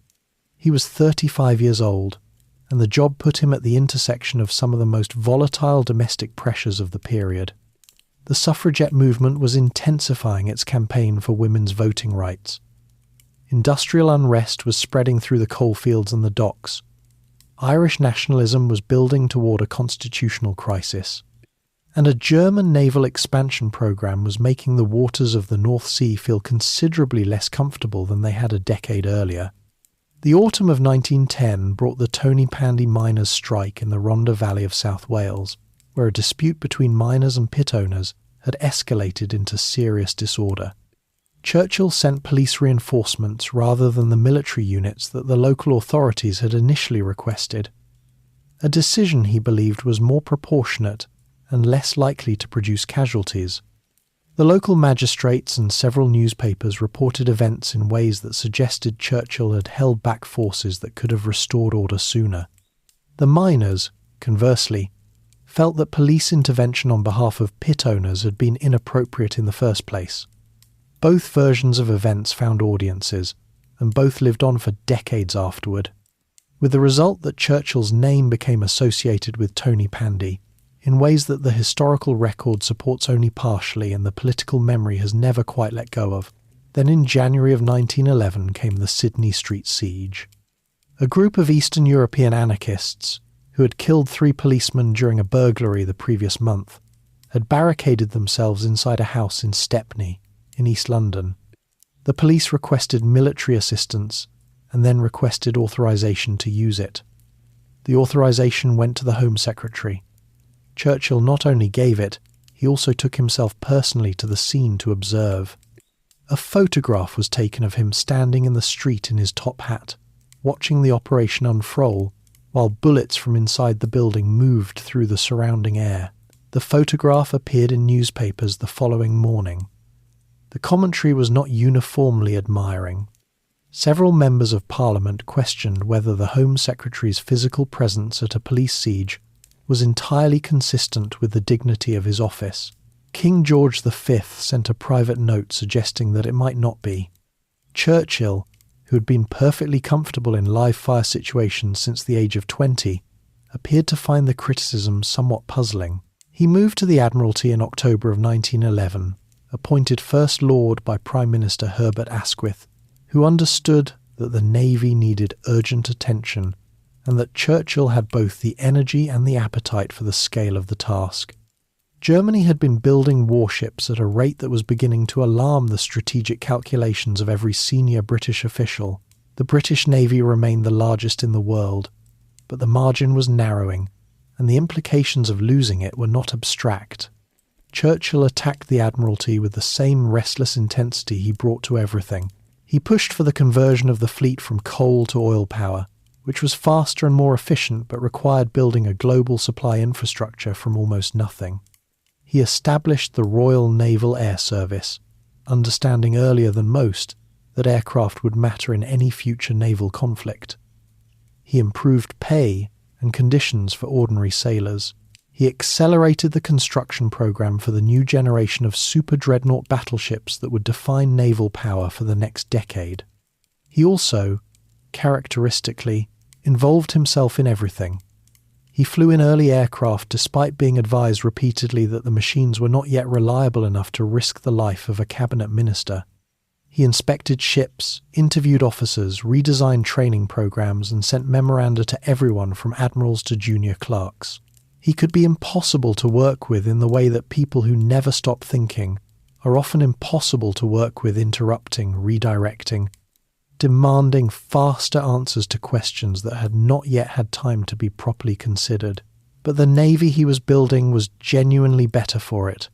He was 35 years old, and the job put him at the intersection of some of the most volatile domestic pressures of the period. The suffragette movement was intensifying its campaign for women's voting rights. Industrial unrest was spreading through the coalfields and the docks. Irish nationalism was building toward a constitutional crisis. And a German naval expansion program was making the waters of the North Sea feel considerably less comfortable than they had a decade earlier. The autumn of 1910 brought the Tony Pandy miners' strike in the Rhondda Valley of South Wales, where a dispute between miners and pit owners had escalated into serious disorder. Churchill sent police reinforcements rather than the military units that the local authorities had initially requested, a decision he believed was more proportionate and less likely to produce casualties. The local magistrates and several newspapers reported events in ways that suggested Churchill had held back forces that could have restored order sooner. The miners, conversely, felt that police intervention on behalf of pit owners had been inappropriate in the first place. Both versions of events found audiences, and both lived on for decades afterward, with the result that Churchill's name became associated with Tony Pandy in ways that the historical record supports only partially and the political memory has never quite let go of. Then in January of 1911 came the Sydney Street Siege. A group of Eastern European anarchists, who had killed 3 policemen during a burglary the previous month, had barricaded themselves inside a house in Stepney, in East London. The police requested military assistance and then requested authorisation to use it. The authorisation went to the Home Secretary. Churchill not only gave it, he also took himself personally to the scene to observe. A photograph was taken of him standing in the street in his top hat, watching the operation unfurl, while bullets from inside the building moved through the surrounding air. The photograph appeared in newspapers the following morning. The commentary was not uniformly admiring. Several members of Parliament questioned whether the Home Secretary's physical presence at a police siege was entirely consistent with the dignity of his office. King George V sent a private note suggesting that it might not be. Churchill, who had been perfectly comfortable in live-fire situations since the age of 20, appeared to find the criticism somewhat puzzling. He moved to the Admiralty in October of 1911, appointed First Lord by Prime Minister Herbert Asquith, who understood that the Navy needed urgent attention and that Churchill had both the energy and the appetite for the scale of the task. Germany had been building warships at a rate that was beginning to alarm the strategic calculations of every senior British official. The British Navy remained the largest in the world, but the margin was narrowing, and the implications of losing it were not abstract. Churchill attacked the Admiralty with the same restless intensity he brought to everything. He pushed for the conversion of the fleet from coal to oil power, which was faster and more efficient but required building a global supply infrastructure from almost nothing. He established the Royal Naval Air Service, understanding earlier than most that aircraft would matter in any future naval conflict. He improved pay and conditions for ordinary sailors. He accelerated the construction program for the new generation of super-dreadnought battleships that would define naval power for the next decade. He also, characteristically, involved himself in everything. He flew in early aircraft despite being advised repeatedly that the machines were not yet reliable enough to risk the life of a cabinet minister. He inspected ships, interviewed officers, redesigned training programs, and sent memoranda to everyone from admirals to junior clerks. He could be impossible to work with in the way that people who never stop thinking are often impossible to work with, interrupting, redirecting, demanding faster answers to questions that had not yet had time to be properly considered. But the navy he was building was genuinely better for it.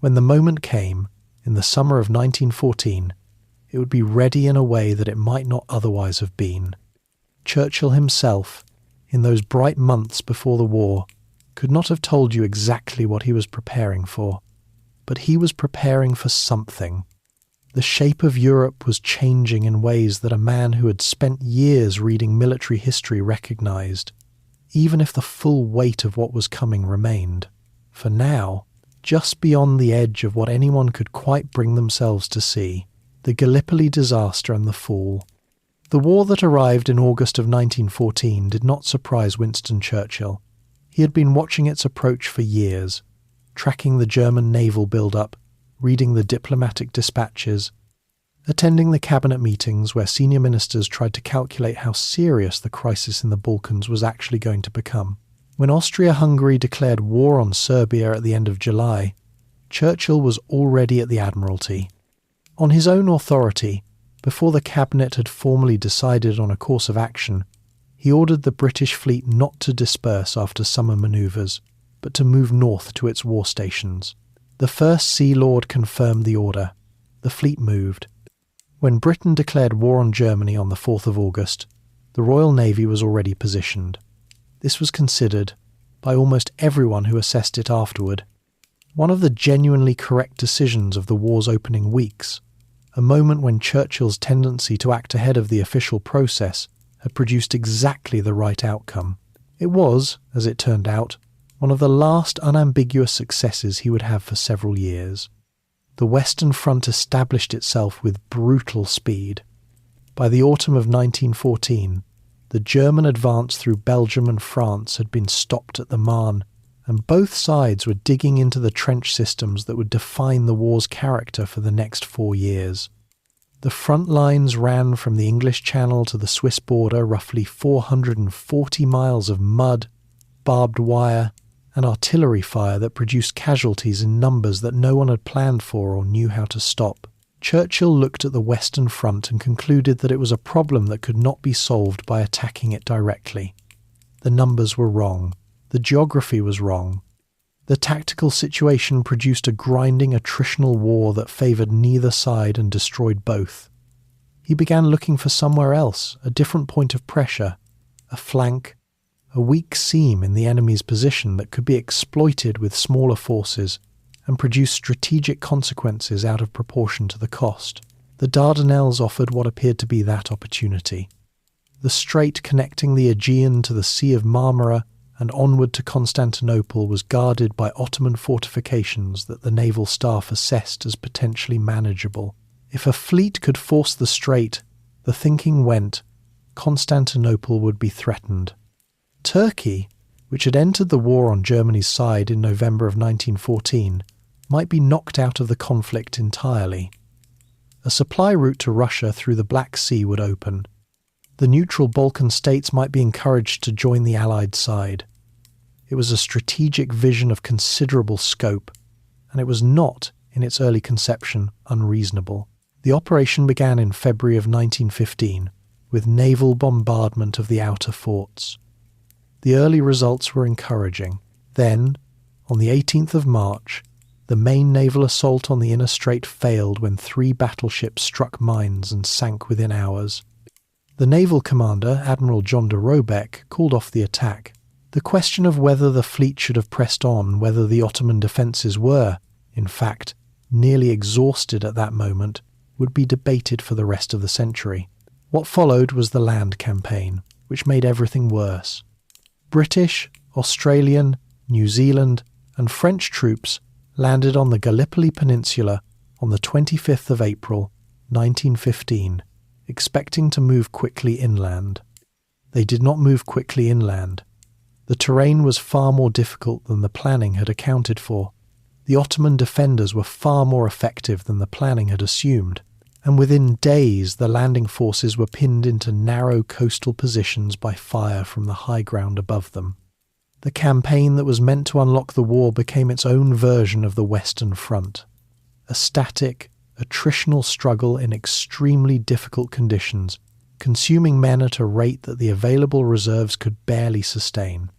When the moment came, in the summer of 1914, it would be ready in a way that it might not otherwise have been. Churchill himself, in those bright months before the war, could not have told you exactly what he was preparing for, but he was preparing for something. The shape of Europe was changing in ways that a man who had spent years reading military history recognized, even if the full weight of what was coming remained. For now, just beyond the edge of what anyone could quite bring themselves to see, the Gallipoli disaster and the fall. The war that arrived in August of 1914 did not surprise Winston Churchill. He had been watching its approach for years, tracking the German naval build-up, reading the diplomatic dispatches, attending the cabinet meetings where senior ministers tried to calculate how serious the crisis in the Balkans was actually going to become. When Austria-Hungary declared war on Serbia at the end of July, Churchill was already at the Admiralty. On his own authority, before the cabinet had formally decided on a course of action, he ordered the British fleet not to disperse after summer manoeuvres, but to move north to its war stations. The First Sea Lord confirmed the order. The fleet moved. When Britain declared war on Germany on the 4th of August, the Royal Navy was already positioned. This was considered, by almost everyone who assessed it afterward, one of the genuinely correct decisions of the war's opening weeks, a moment when Churchill's tendency to act ahead of the official process had produced exactly the right outcome. It was, as it turned out, one of the last unambiguous successes he would have for several years. The Western Front established itself with brutal speed. By the autumn of 1914, the German advance through Belgium and France had been stopped at the Marne, and both sides were digging into the trench systems that would define the war's character for the next 4 years. The front lines ran from the English Channel to the Swiss border, roughly 440 miles of mud, barbed wire, and artillery fire that produced casualties in numbers that no one had planned for or knew how to stop. Churchill looked at the Western Front and concluded that it was a problem that could not be solved by attacking it directly. The numbers were wrong. The geography was wrong. The tactical situation produced a grinding attritional war that favoured neither side and destroyed both. He began looking for somewhere else, a different point of pressure, a flank, a weak seam in the enemy's position that could be exploited with smaller forces and produce strategic consequences out of proportion to the cost. The Dardanelles offered what appeared to be that opportunity. The strait connecting the Aegean to the Sea of Marmara and onward to Constantinople was guarded by Ottoman fortifications that the naval staff assessed as potentially manageable. If a fleet could force the strait, the thinking went, Constantinople would be threatened. Turkey, which had entered the war on Germany's side in November of 1914, might be knocked out of the conflict entirely. A supply route to Russia through the Black Sea would open. The neutral Balkan states might be encouraged to join the Allied side. It was a strategic vision of considerable scope, and it was not, in its early conception, unreasonable. The operation began in February of 1915, with naval bombardment of the outer forts. The early results were encouraging. Then, on the 18th of March, the main naval assault on the inner strait failed when 3 battleships struck mines and sank within hours. The naval commander, Admiral John de Robeck, called off the attack. The question of whether the fleet should have pressed on, whether the Ottoman defences were, in fact, nearly exhausted at that moment, would be debated for the rest of the century. What followed was the land campaign, which made everything worse. British, Australian, New Zealand, and French troops landed on the Gallipoli Peninsula on the 25th of April, 1915, expecting to move quickly inland. They did not move quickly inland. The terrain was far more difficult than the planning had accounted for. The Ottoman defenders were far more effective than the planning had assumed, and within days the landing forces were pinned into narrow coastal positions by fire from the high ground above them. The campaign that was meant to unlock the war became its own version of the Western Front, a static, attritional struggle in extremely difficult conditions, consuming men at a rate that the available reserves could barely sustain.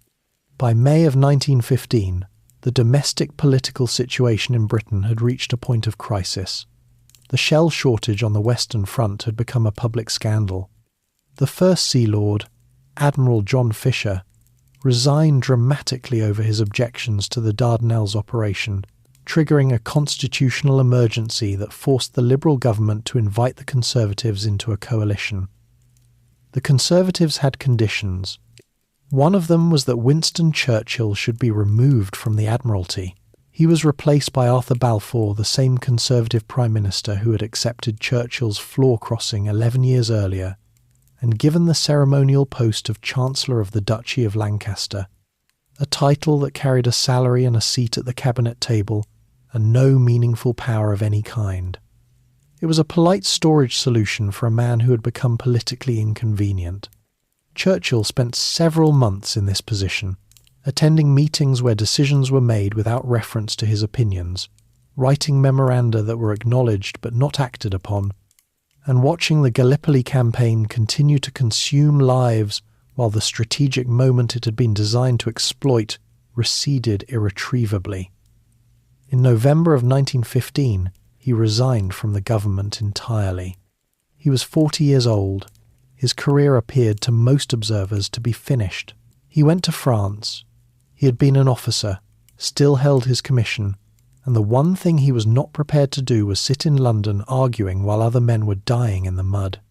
By May of 1915, the domestic political situation in Britain had reached a point of crisis. The shell shortage on the Western Front had become a public scandal. The First Sea Lord, Admiral John Fisher, resigned dramatically over his objections to the Dardanelles operation, triggering a constitutional emergency that forced the Liberal government to invite the Conservatives into a coalition. The Conservatives had conditions. One of them was that Winston Churchill should be removed from the Admiralty. He was replaced by Arthur Balfour, the same Conservative Prime Minister who had accepted Churchill's floor crossing 11 years earlier, and given the ceremonial post of Chancellor of the Duchy of Lancaster, a title that carried a salary and a seat at the cabinet table, and no meaningful power of any kind. It was a polite storage solution for a man who had become politically inconvenient. Churchill spent several months in this position, attending meetings where decisions were made without reference to his opinions, writing memoranda that were acknowledged but not acted upon, and watching the Gallipoli campaign continue to consume lives while the strategic moment it had been designed to exploit receded irretrievably. In November of 1915, he resigned from the government entirely. He was 40 years old. His career appeared to most observers to be finished. He went to France. He had been an officer, still held his commission, and the one thing he was not prepared to do was sit in London arguing while other men were dying in the mud.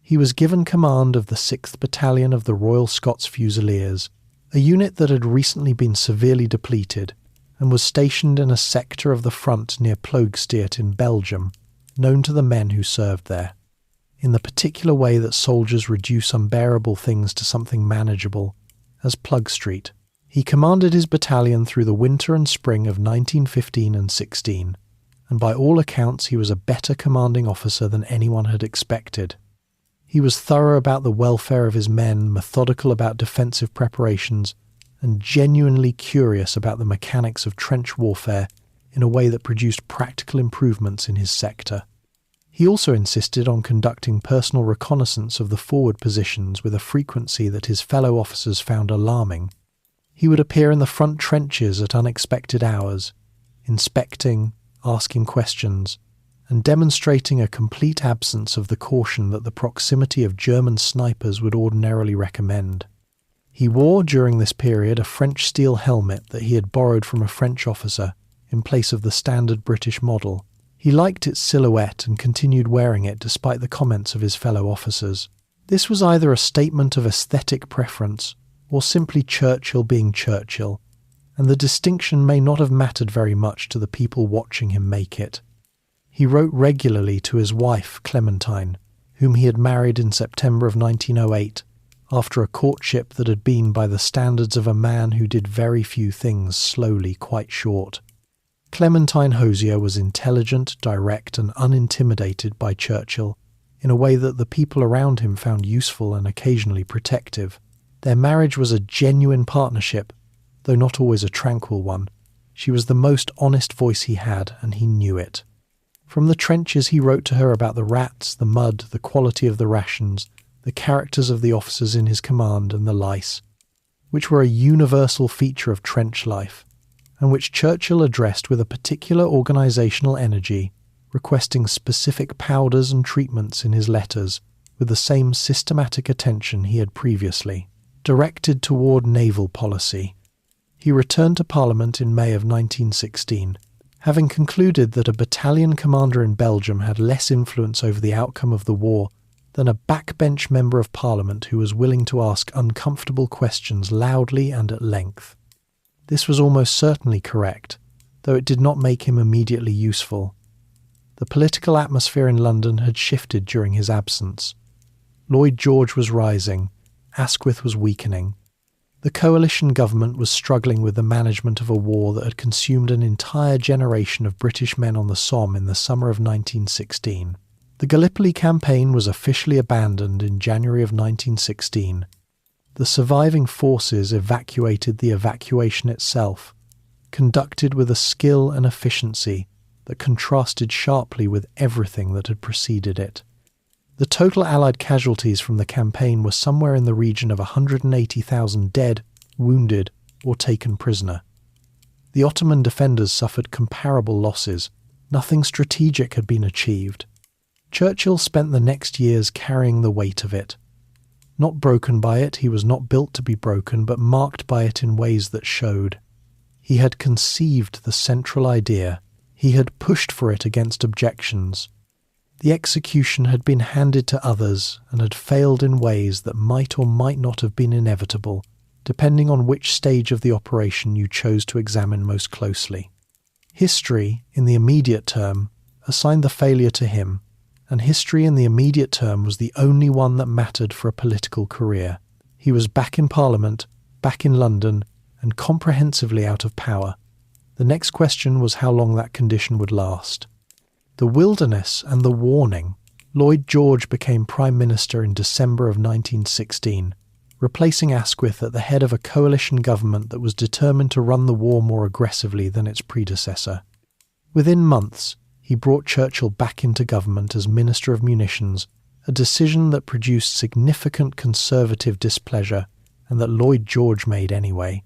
He was given command of the 6th Battalion of the Royal Scots Fusiliers, a unit that had recently been severely depleted and was stationed in a sector of the front near Ploegsteert in Belgium, known to the men who served there. In the particular way that soldiers reduce unbearable things to something manageable, as Plug Street. He commanded his battalion through the winter and spring of 1915 and 16, and by all accounts he was a better commanding officer than anyone had expected. He was thorough about the welfare of his men, methodical about defensive preparations, and genuinely curious about the mechanics of trench warfare in a way that produced practical improvements in his sector. He also insisted on conducting personal reconnaissance of the forward positions with a frequency that his fellow officers found alarming. He would appear in the front trenches at unexpected hours, inspecting, asking questions, and demonstrating a complete absence of the caution that the proximity of German snipers would ordinarily recommend. He wore during this period a French steel helmet that he had borrowed from a French officer in place of the standard British model. He liked its silhouette and continued wearing it despite the comments of his fellow officers. This was either a statement of aesthetic preference or simply Churchill being Churchill, and the distinction may not have mattered very much to the people watching him make it. He wrote regularly to his wife, Clementine, whom he had married in September of 1908, after a courtship that had been, by the standards of a man who did very few things slowly, quite short. Clementine Hosier was intelligent, direct, and unintimidated by Churchill in a way that the people around him found useful and occasionally protective. Their marriage was a genuine partnership, though not always a tranquil one. She was the most honest voice he had, and he knew it. From the trenches he wrote to her about the rats, the mud, the quality of the rations, the characters of the officers in his command, and the lice, which were a universal feature of trench life, and which Churchill addressed with a particular organisational energy, requesting specific powders and treatments in his letters with the same systematic attention he had previously directed toward naval policy. He returned to Parliament in May of 1916, having concluded that a battalion commander in Belgium had less influence over the outcome of the war than a backbench member of Parliament who was willing to ask uncomfortable questions loudly and at length. This was almost certainly correct, though it did not make him immediately useful. The political atmosphere in London had shifted during his absence. Lloyd George was rising, Asquith was weakening. The coalition government was struggling with the management of a war that had consumed an entire generation of British men on the Somme in the summer of 1916. The Gallipoli campaign was officially abandoned in January of 1916. The surviving forces evacuated the evacuation itself, conducted with a skill and efficiency that contrasted sharply with everything that had preceded it. The total Allied casualties from the campaign were somewhere in the region of 180,000 dead, wounded, or taken prisoner. The Ottoman defenders suffered comparable losses. Nothing strategic had been achieved. Churchill spent the next years carrying the weight of it. Not broken by it, he was not built to be broken, but marked by it in ways that showed. He had conceived the central idea. He had pushed for it against objections. The execution had been handed to others and had failed in ways that might or might not have been inevitable, depending on which stage of the operation you chose to examine most closely. History, in the immediate term, assigned the failure to him, and history in the immediate term was the only one that mattered for a political career. He was back in Parliament, back in London, and comprehensively out of power. The next question was how long that condition would last. The wilderness and the warning. Lloyd George became Prime Minister in December of 1916, replacing Asquith at the head of a coalition government that was determined to run the war more aggressively than its predecessor. Within months, he brought Churchill back into government as Minister of Munitions, a decision that produced significant conservative displeasure and that Lloyd George made anyway,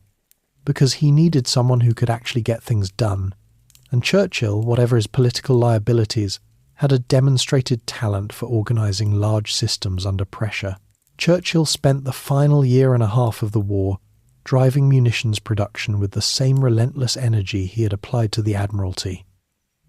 because he needed someone who could actually get things done. And Churchill, whatever his political liabilities, had a demonstrated talent for organising large systems under pressure. Churchill spent the final year and a half of the war driving munitions production with the same relentless energy he had applied to the Admiralty.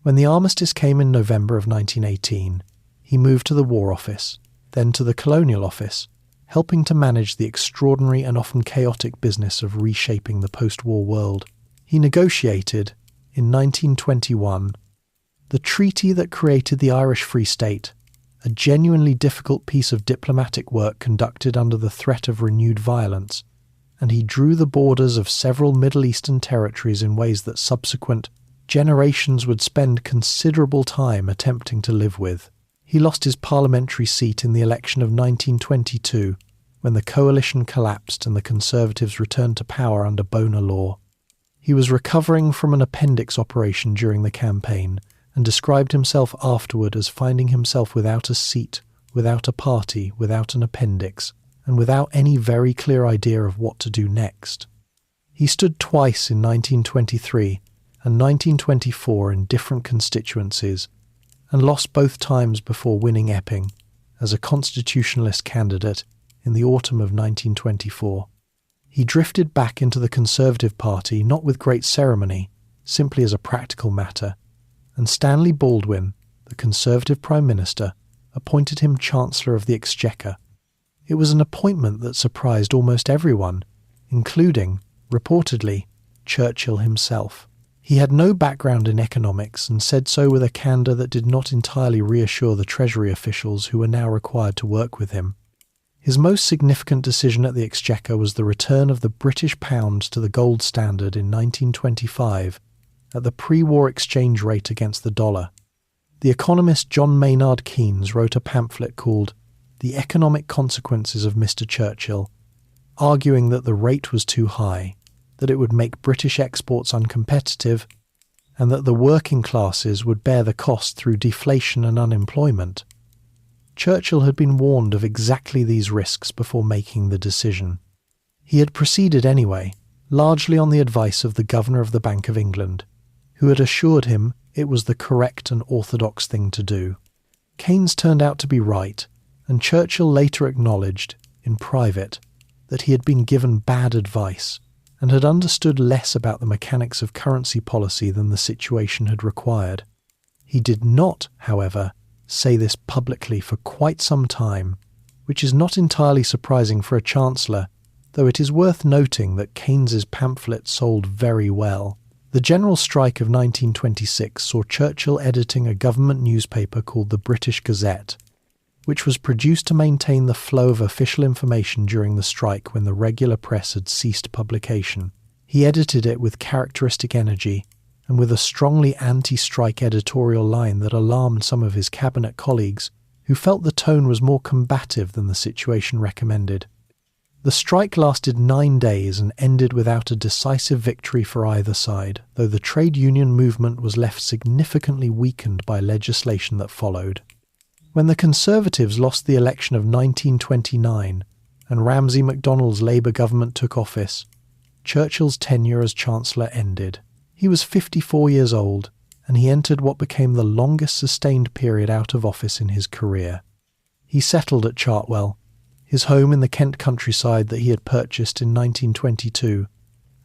When the armistice came in November of 1918, he moved to the War Office, then to the Colonial Office, helping to manage the extraordinary and often chaotic business of reshaping the post-war world. He negotiated, in 1921, the treaty that created the Irish Free State, a genuinely difficult piece of diplomatic work conducted under the threat of renewed violence, and he drew the borders of several Middle Eastern territories in ways that subsequent generations would spend considerable time attempting to live with. He lost his parliamentary seat in the election of 1922, when the coalition collapsed and the Conservatives returned to power under Bonar Law. He was recovering from an appendix operation during the campaign, and described himself afterward as finding himself without a seat, without a party, without an appendix, and without any very clear idea of what to do next. He stood twice in 1923 and 1924 in different constituencies, and lost both times before winning Epping as a constitutionalist candidate in the autumn of 1924. He drifted back into the Conservative Party not with great ceremony, simply as a practical matter, and Stanley Baldwin, the Conservative Prime Minister, appointed him Chancellor of the Exchequer. It was an appointment that surprised almost everyone, including, reportedly, Churchill himself. He had no background in economics and said so with a candour that did not entirely reassure the Treasury officials who were now required to work with him. His most significant decision at the Exchequer was the return of the British pound to the gold standard in 1925 at the pre-war exchange rate against the dollar. The economist John Maynard Keynes wrote a pamphlet called The Economic Consequences of Mr. Churchill, arguing that the rate was too high, that it would make British exports uncompetitive, and that the working classes would bear the cost through deflation and unemployment. Churchill had been warned of exactly these risks before making the decision. He had proceeded anyway, largely on the advice of the Governor of the Bank of England, who had assured him it was the correct and orthodox thing to do. Keynes turned out to be right, and Churchill later acknowledged, in private, that he had been given bad advice and had understood less about the mechanics of currency policy than the situation had required. He did not, however, say this publicly for quite some time, which is not entirely surprising for a chancellor, though it is worth noting that Keynes's pamphlet sold very well. The general strike of 1926 saw Churchill editing a government newspaper called the British Gazette, which was produced to maintain the flow of official information during the strike when the regular press had ceased publication. He edited it with characteristic energy and with a strongly anti-strike editorial line that alarmed some of his cabinet colleagues, who felt the tone was more combative than the situation recommended. The strike lasted 9 days and ended without a decisive victory for either side, though the trade union movement was left significantly weakened by legislation that followed. When the Conservatives lost the election of 1929 and Ramsay MacDonald's Labour government took office, Churchill's tenure as Chancellor ended. He was 54 years old, and he entered what became the longest sustained period out of office in his career. He settled at Chartwell, his home in the Kent countryside that he had purchased in 1922,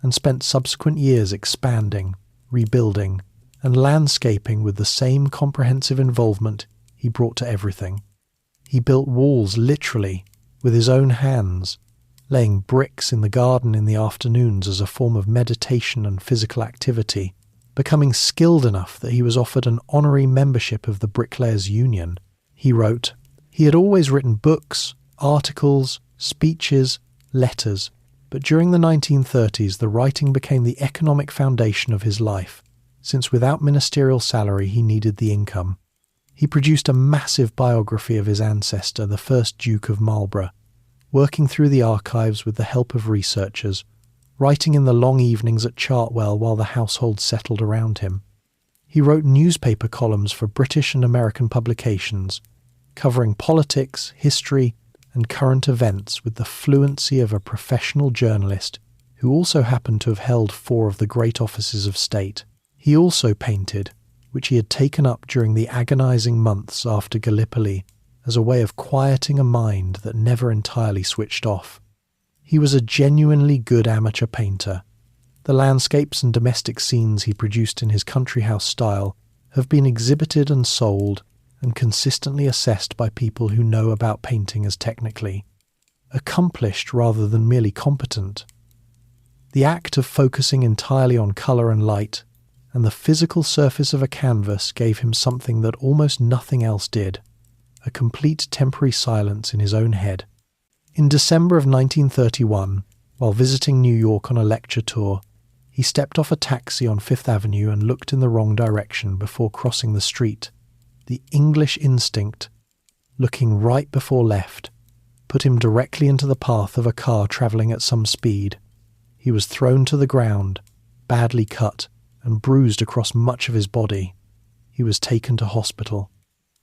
and spent subsequent years expanding, rebuilding, and landscaping with the same comprehensive involvement he brought to everything. He built walls literally, with his own hands, laying bricks in the garden in the afternoons as a form of meditation and physical activity, becoming skilled enough that he was offered an honorary membership of the Bricklayers' Union. He wrote, he had always written books, articles, speeches, letters, but during the 1930s the writing became the economic foundation of his life, since without ministerial salary he needed the income. He produced a massive biography of his ancestor, the first Duke of Marlborough, working through the archives with the help of researchers, writing in the long evenings at Chartwell while the household settled around him. He wrote newspaper columns for British and American publications, covering politics, history, and current events with the fluency of a professional journalist who also happened to have held 4 of the great offices of state. He also painted, which he had taken up during the agonizing months after Gallipoli as a way of quieting a mind that never entirely switched off. He was a genuinely good amateur painter. The landscapes and domestic scenes he produced in his country house style have been exhibited and sold and consistently assessed by people who know about painting as technically accomplished rather than merely competent. The act of focusing entirely on colour and light and the physical surface of a canvas gave him something that almost nothing else did, a complete temporary silence in his own head. In December of 1931, while visiting New York on a lecture tour, he stepped off a taxi on Fifth Avenue and looked in the wrong direction before crossing the street. The English instinct, looking right before left, put him directly into the path of a car travelling at some speed. He was thrown to the ground, badly cut, and bruised across much of his body. He was taken to hospital.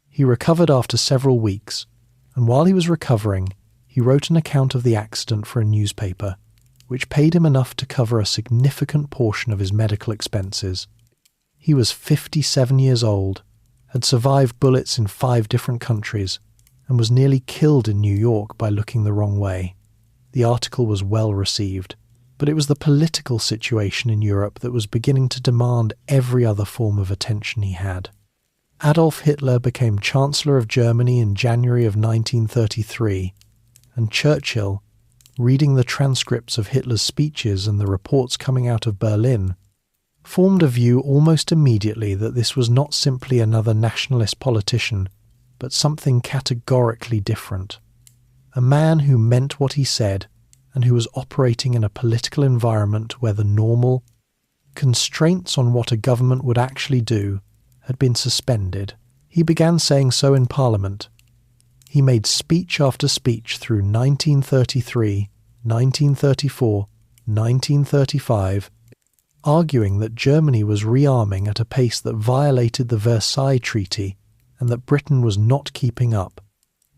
He recovered after several weeks, and while he was recovering, he wrote an account of the accident for a newspaper, which paid him enough to cover a significant portion of his medical expenses. He was 57 years old, had survived bullets in 5 different countries, and was nearly killed in New York by looking the wrong way. The article was well received, but it was the political situation in Europe that was beginning to demand every other form of attention he had. Adolf Hitler became Chancellor of Germany in January of 1933, and Churchill, reading the transcripts of Hitler's speeches and the reports coming out of Berlin, formed a view almost immediately that this was not simply another nationalist politician, but something categorically different. A man who meant what he said and who was operating in a political environment where the normal constraints on what a government would actually do had been suspended. He began saying so in Parliament. He made speech after speech through 1933, 1934, 1935, arguing that Germany was rearming at a pace that violated the Versailles Treaty and that Britain was not keeping up,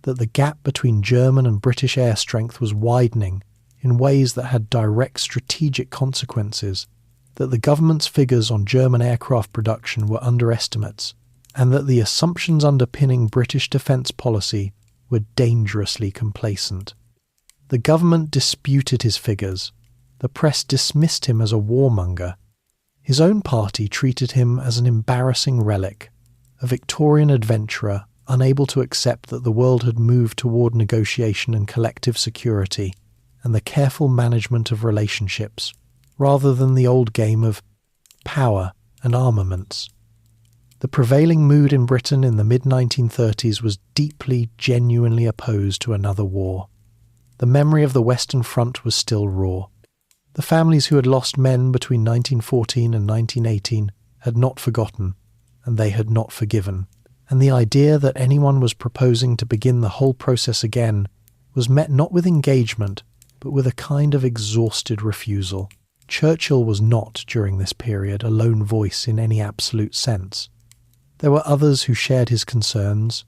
that the gap between German and British air strength was widening in ways that had direct strategic consequences, that the government's figures on German aircraft production were underestimates, and that the assumptions underpinning British defence policy were dangerously complacent. The government disputed his figures. The press dismissed him as a warmonger. His own party treated him as an embarrassing relic, a Victorian adventurer unable to accept that the world had moved toward negotiation and collective security and the careful management of relationships, rather than the old game of power and armaments. The prevailing mood in Britain in the mid-1930s was deeply, genuinely opposed to another war. The memory of the Western Front was still raw. The families who had lost men between 1914 and 1918 had not forgotten, and they had not forgiven, and the idea that anyone was proposing to begin the whole process again was met not with engagement, but with a kind of exhausted refusal. Churchill was not, during this period, a lone voice in any absolute sense. There were others who shared his concerns,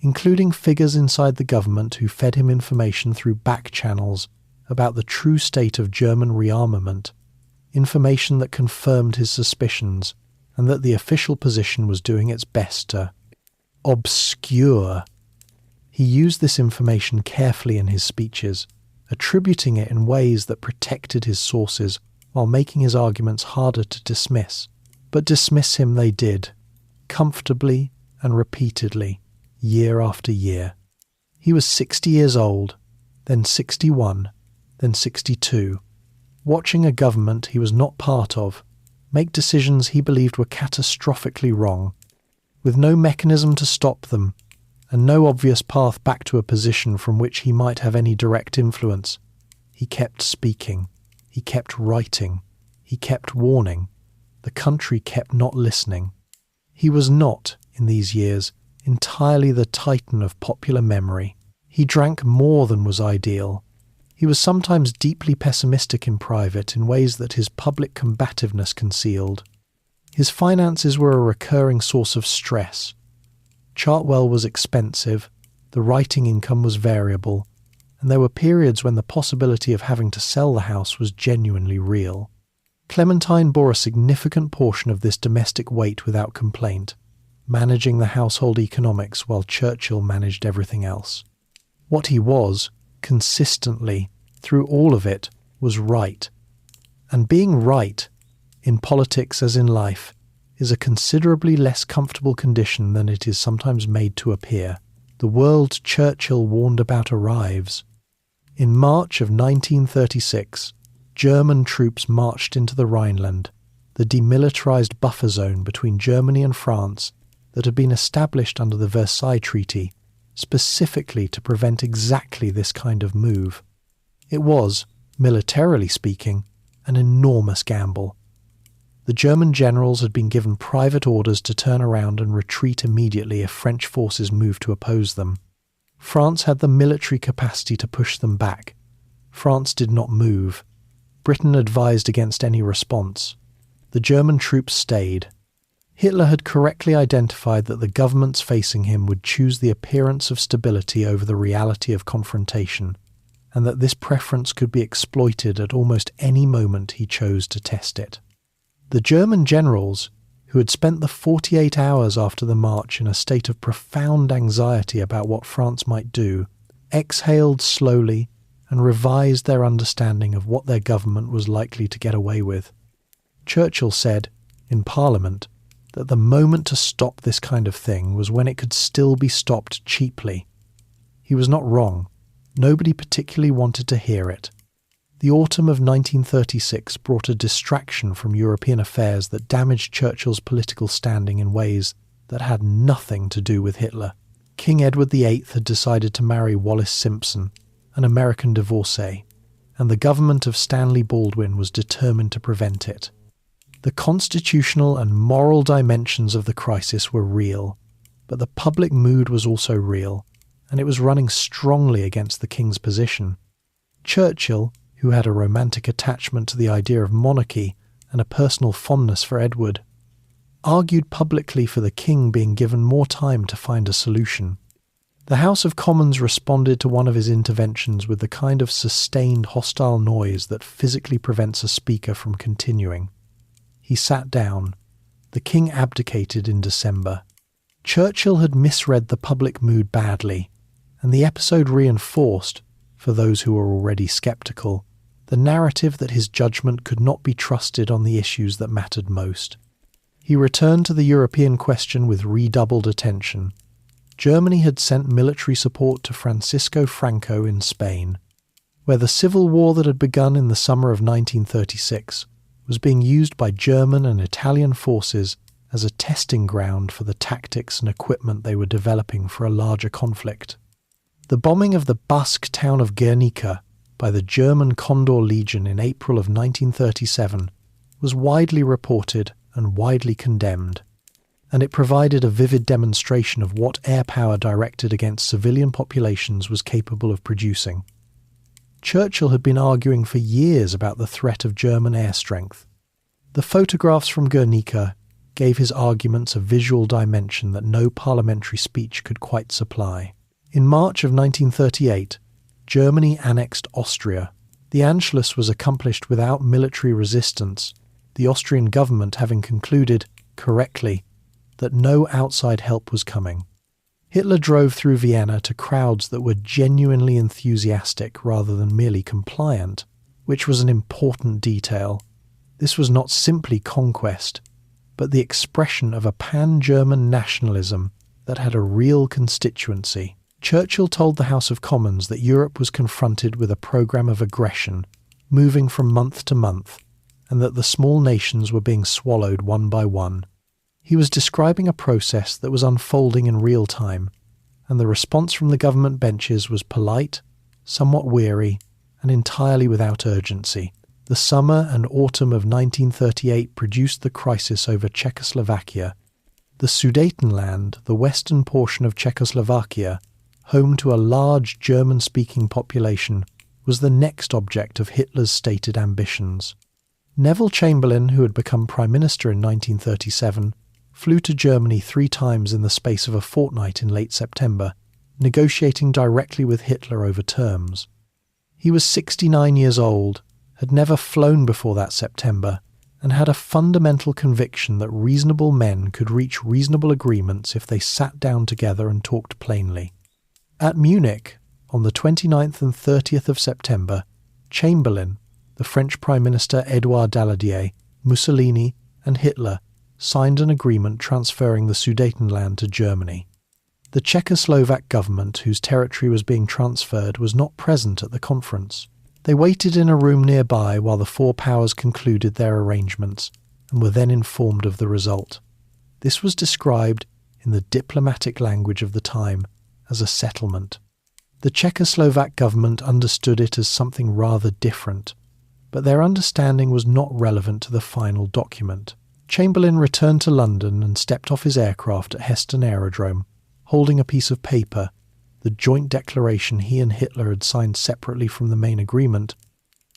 including figures inside the government who fed him information through back channels about the true state of German rearmament, information that confirmed his suspicions, and that the official position was doing its best to obscure. He used this information carefully in his speeches, attributing it in ways that protected his sources while making his arguments harder to dismiss. But dismiss him they did, comfortably and repeatedly, year after year. He was 60 years old, then 61, then 62, watching a government he was not part of make decisions he believed were catastrophically wrong, with no mechanism to stop them and no obvious path back to a position from which he might have any direct influence. He kept speaking, he kept writing, he kept warning. The country kept not listening. He was not, in these years, entirely the titan of popular memory. He drank more than was ideal. He was sometimes deeply pessimistic in private in ways that his public combativeness concealed. His finances were a recurring source of stress. Chartwell was expensive, the writing income was variable, and there were periods when the possibility of having to sell the house was genuinely real. Clementine bore a significant portion of this domestic weight without complaint, managing the household economics while Churchill managed everything else. What he was, consistently, through all of it, was right. And being right, in politics as in life, is a considerably less comfortable condition than it is sometimes made to appear. The world Churchill warned about arrives. In March of 1936, German troops marched into the Rhineland, the demilitarized buffer zone between Germany and France that had been established under the Versailles Treaty, specifically to prevent exactly this kind of move. It was, militarily speaking, an enormous gamble. The German generals had been given private orders to turn around and retreat immediately if French forces moved to oppose them. France had the military capacity to push them back. France did not move. Britain advised against any response. The German troops stayed. Hitler had correctly identified that the governments facing him would choose the appearance of stability over the reality of confrontation, and that this preference could be exploited at almost any moment he chose to test it. The German generals, who had spent the 48 hours after the march in a state of profound anxiety about what France might do, exhaled slowly and revised their understanding of what their government was likely to get away with. Churchill said, in Parliament, that the moment to stop this kind of thing was when it could still be stopped cheaply. He was not wrong. Nobody particularly wanted to hear it. The autumn of 1936 brought a distraction from European affairs that damaged Churchill's political standing in ways that had nothing to do with Hitler. King Edward VIII had decided to marry Wallis Simpson, an American divorcee, and the government of Stanley Baldwin was determined to prevent it. The constitutional and moral dimensions of the crisis were real, but the public mood was also real, and it was running strongly against the king's position. Churchill, who had a romantic attachment to the idea of monarchy and a personal fondness for Edward, argued publicly for the king being given more time to find a solution. The House of Commons responded to one of his interventions with the kind of sustained hostile noise that physically prevents a speaker from continuing. He sat down. The king abdicated in December. Churchill had misread the public mood badly, and the episode reinforced, for those who were already sceptical, the narrative that his judgment could not be trusted on the issues that mattered most. He returned to the European question with redoubled attention. Germany had sent military support to Francisco Franco in Spain, where the civil war that had begun in the summer of 1936 was being used by German and Italian forces as a testing ground for the tactics and equipment they were developing for a larger conflict. The bombing of the Basque town of Guernica by the German Condor Legion in April of 1937 was widely reported and widely condemned, and it provided a vivid demonstration of what air power directed against civilian populations was capable of producing. Churchill had been arguing for years about the threat of German air strength. The photographs from Guernica gave his arguments a visual dimension that no parliamentary speech could quite supply. In March of 1938, Germany annexed Austria. The Anschluss was accomplished without military resistance, the Austrian government having concluded, correctly, that no outside help was coming. Hitler drove through Vienna to crowds that were genuinely enthusiastic rather than merely compliant, which was an important detail. This was not simply conquest, but the expression of a pan-German nationalism that had a real constituency. Churchill told the House of Commons that Europe was confronted with a programme of aggression, moving from month to month, and that the small nations were being swallowed one by one. He was describing a process that was unfolding in real time, and the response from the government benches was polite, somewhat weary, and entirely without urgency. The summer and autumn of 1938 produced the crisis over Czechoslovakia. The Sudetenland, the western portion of Czechoslovakia, home to a large German-speaking population, was the next object of Hitler's stated ambitions. Neville Chamberlain, who had become Prime Minister in 1937, flew to Germany 3 times in the space of a fortnight in late September, negotiating directly with Hitler over terms. He was 69 years old, had never flown before that September, and had a fundamental conviction that reasonable men could reach reasonable agreements if they sat down together and talked plainly. At Munich, on the 29th and 30th of September, Chamberlain, the French Prime Minister Édouard Daladier, Mussolini, and Hitler signed an agreement transferring the Sudetenland to Germany. The Czechoslovak government, whose territory was being transferred, was not present at the conference. They waited in a room nearby while the four powers concluded their arrangements and were then informed of the result. This was described, in the diplomatic language of the time, as a settlement. The Czechoslovak government understood it as something rather different, but their understanding was not relevant to the final document. Chamberlain returned to London and stepped off his aircraft at Heston Aerodrome, holding a piece of paper, the joint declaration he and Hitler had signed separately from the main agreement,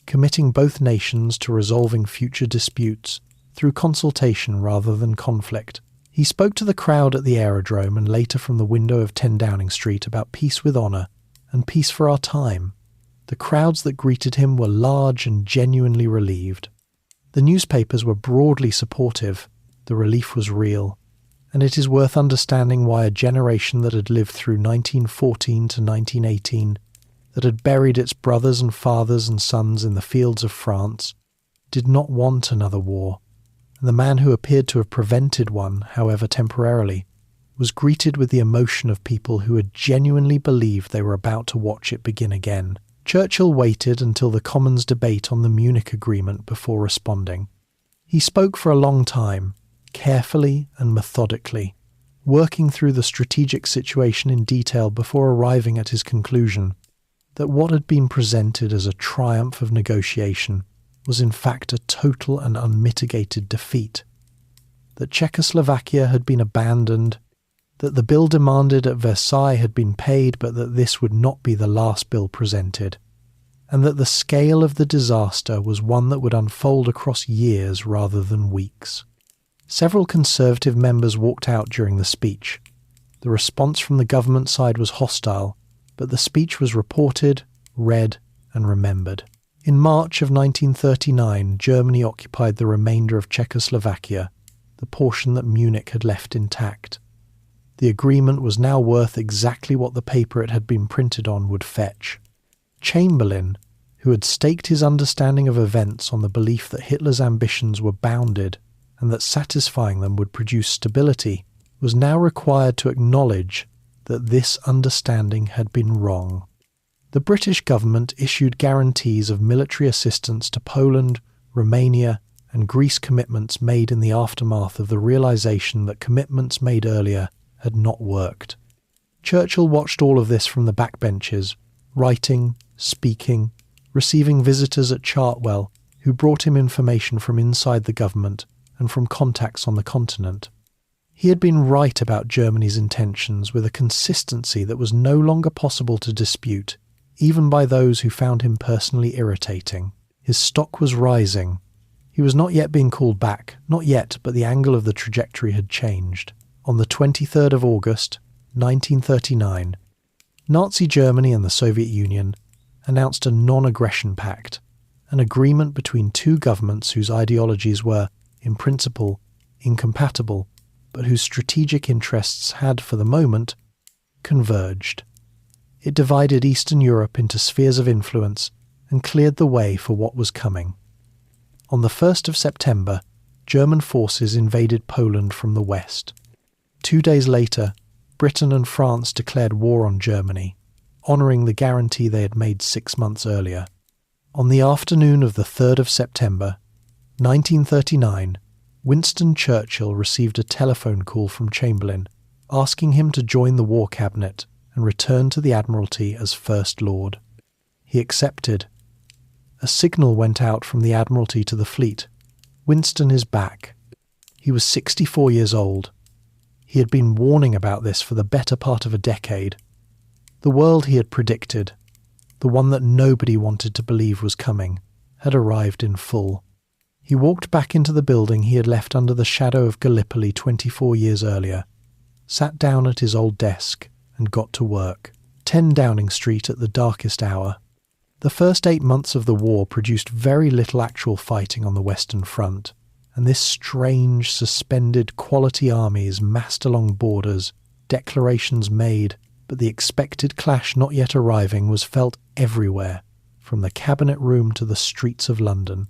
committing both nations to resolving future disputes through consultation rather than conflict. He spoke to the crowd at the aerodrome and later from the window of 10 Downing Street about peace with honour and peace for our time. The crowds that greeted him were large and genuinely relieved. The newspapers were broadly supportive. The relief was real. And it is worth understanding why a generation that had lived through 1914 to 1918, that had buried its brothers and fathers and sons in the fields of France, did not want another war, and the man who appeared to have prevented one, however temporarily, was greeted with the emotion of people who had genuinely believed they were about to watch it begin again. Churchill waited until the Commons' debate on the Munich Agreement before responding. He spoke for a long time, carefully and methodically, working through the strategic situation in detail before arriving at his conclusion that what had been presented as a triumph of negotiation was in fact a total and unmitigated defeat, that Czechoslovakia had been abandoned, that the bill demanded at Versailles had been paid but that this would not be the last bill presented, and that the scale of the disaster was one that would unfold across years rather than weeks. Several Conservative members walked out during the speech. The response from the government side was hostile, but the speech was reported, read, and remembered. In March of 1939, Germany occupied the remainder of Czechoslovakia, the portion that Munich had left intact. The agreement was now worth exactly what the paper it had been printed on would fetch. Chamberlain, who had staked his understanding of events on the belief that Hitler's ambitions were bounded and that satisfying them would produce stability, was now required to acknowledge that this understanding had been wrong. The British government issued guarantees of military assistance to Poland, Romania, and Greece, commitments made in the aftermath of the realization that commitments made earlier had not worked. Churchill watched all of this from the backbenches, writing, speaking, receiving visitors at Chartwell who brought him information from inside the government and from contacts on the continent. He had been right about Germany's intentions with a consistency that was no longer possible to dispute, even by those who found him personally irritating. His stock was rising. He was not yet being called back, not yet, but the angle of the trajectory had changed. On the 23rd of August, 1939, Nazi Germany and the Soviet Union announced a non-aggression pact, an agreement between two governments whose ideologies were, in principle, incompatible, but whose strategic interests had, for the moment, converged. It divided Eastern Europe into spheres of influence and cleared the way for what was coming. On the 1st of September, German forces invaded Poland from the west. 2 days later, Britain and France declared war on Germany, honouring the guarantee they had made 6 months earlier. On the afternoon of the 3rd of September, 1939, Winston Churchill received a telephone call from Chamberlain, asking him to join the War Cabinet and return to the Admiralty as First Lord. He accepted. A signal went out from the Admiralty to the fleet. Winston is back. He was 64 years old. He had been warning about this for the better part of a decade. The world he had predicted, the one that nobody wanted to believe was coming, had arrived in full. He walked back into the building he had left under the shadow of Gallipoli 24 years earlier, sat down at his old desk, and got to work. 10 Downing Street at the darkest hour. The first 8 months of the war produced very little actual fighting on the Western Front, and this strange, suspended quality armies massed along borders, declarations made, but the expected clash not yet arriving was felt everywhere, from the cabinet room to the streets of London.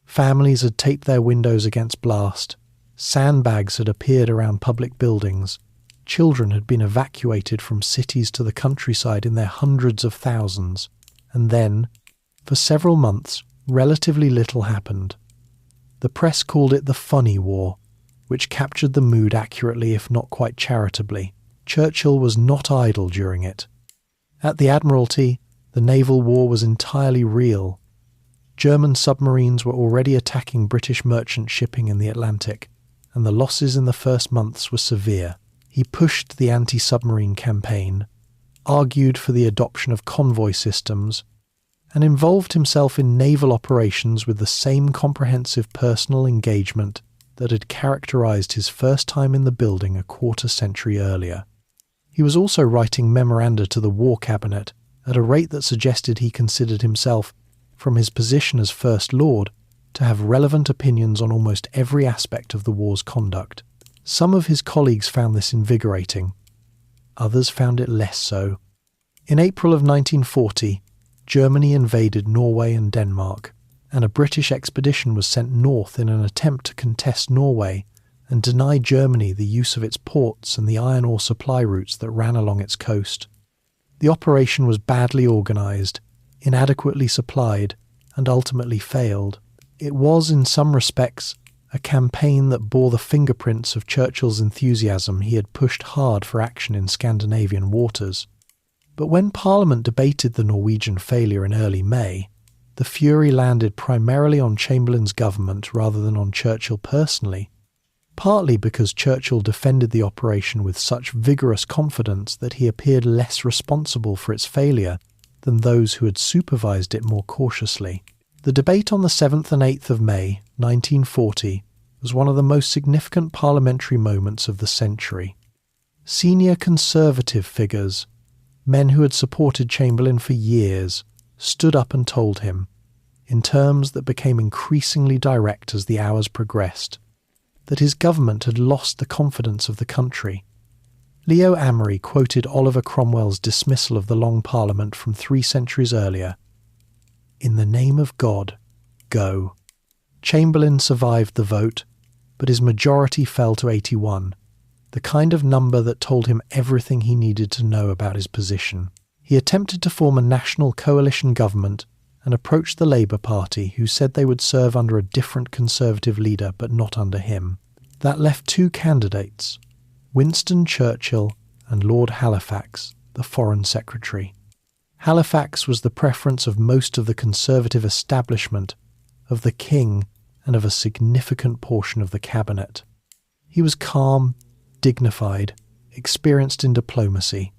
Families had taped their windows against blast. Sandbags had appeared around public buildings. Children had been evacuated from cities to the countryside in their hundreds of thousands. And then, for several months, relatively little happened. The press called it the funny war, which captured the mood accurately if not quite charitably. Churchill was not idle during it. At the Admiralty, the naval war was entirely real. German submarines were already attacking British merchant shipping in the Atlantic, and the losses in the first months were severe. He pushed the anti-submarine campaign, argued for the adoption of convoy systems, and involved himself in naval operations with the same comprehensive personal engagement that had characterized his first time in the building a quarter-century earlier. He was also writing memoranda to the War Cabinet at a rate that suggested he considered himself, from his position as First Lord, to have relevant opinions on almost every aspect of the war's conduct. Some of his colleagues found this invigorating. Others found it less so. In April of 1940, Germany invaded Norway and Denmark, and a British expedition was sent north in an attempt to contest Norway and deny Germany the use of its ports and the iron ore supply routes that ran along its coast. The operation was badly organised, inadequately supplied, and ultimately failed. It was, in some respects, a campaign that bore the fingerprints of Churchill's enthusiasm he had pushed hard for action in Scandinavian waters. But when Parliament debated the Norwegian failure in early May, the fury landed primarily on Chamberlain's government rather than on Churchill personally, partly because Churchill defended the operation with such vigorous confidence that he appeared less responsible for its failure than those who had supervised it more cautiously. The debate on the 7th and 8th of May, 1940, was one of the most significant parliamentary moments of the century. Senior Conservative figures, men who had supported Chamberlain for years, stood up and told him, in terms that became increasingly direct as the hours progressed, that his government had lost the confidence of the country. Leo Amory quoted Oliver Cromwell's dismissal of the Long Parliament from 3 centuries earlier. "In the name of God, go." Chamberlain survived the vote, but his majority fell to 81, the kind of number that told him everything he needed to know about his position. He attempted to form a national coalition government and approached the Labour Party, who said they would serve under a different Conservative leader but not under him. That left 2 candidates, Winston Churchill and Lord Halifax, the Foreign Secretary. Halifax was the preference of most of the Conservative establishment, of the King, and of a significant portion of the Cabinet. He was calm, dignified, experienced in diplomacy,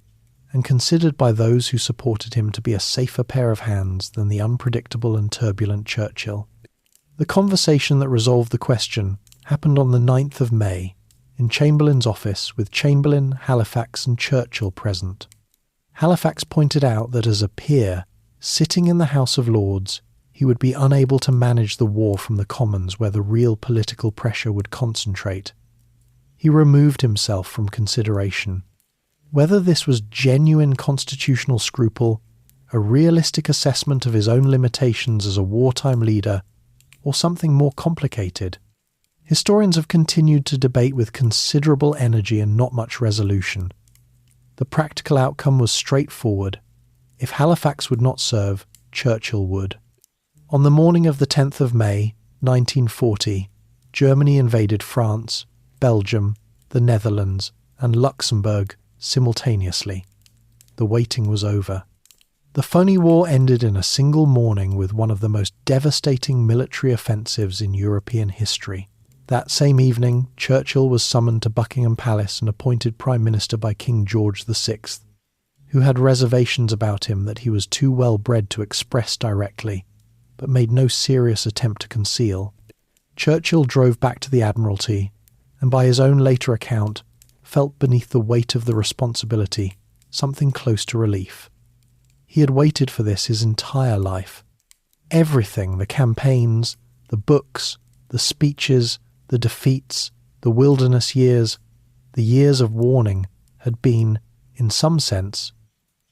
and considered by those who supported him to be a safer pair of hands than the unpredictable and turbulent Churchill. The conversation that resolved the question happened on the 9th of May, in Chamberlain's office with Chamberlain, Halifax and Churchill present. Halifax pointed out that as a peer, sitting in the House of Lords, he would be unable to manage the war from the Commons where the real political pressure would concentrate. He removed himself from consideration. Whether this was genuine constitutional scruple, a realistic assessment of his own limitations as a wartime leader, or something more complicated, historians have continued to debate with considerable energy and not much resolution. The practical outcome was straightforward. If Halifax would not serve, Churchill would. On the morning of the 10th of May, 1940, Germany invaded France, Belgium, the Netherlands, and Luxembourg simultaneously. The waiting was over. The phony war ended in a single morning with one of the most devastating military offensives in European history. That same evening, Churchill was summoned to Buckingham Palace and appointed Prime Minister by King George VI, who had reservations about him that he was too well bred to express directly, but made no serious attempt to conceal. Churchill drove back to the Admiralty, and by his own later account, felt beneath the weight of the responsibility something close to relief. He had waited for this his entire life. Everything, the campaigns, the books, the speeches, the defeats, the wilderness years, the years of warning, had been, in some sense,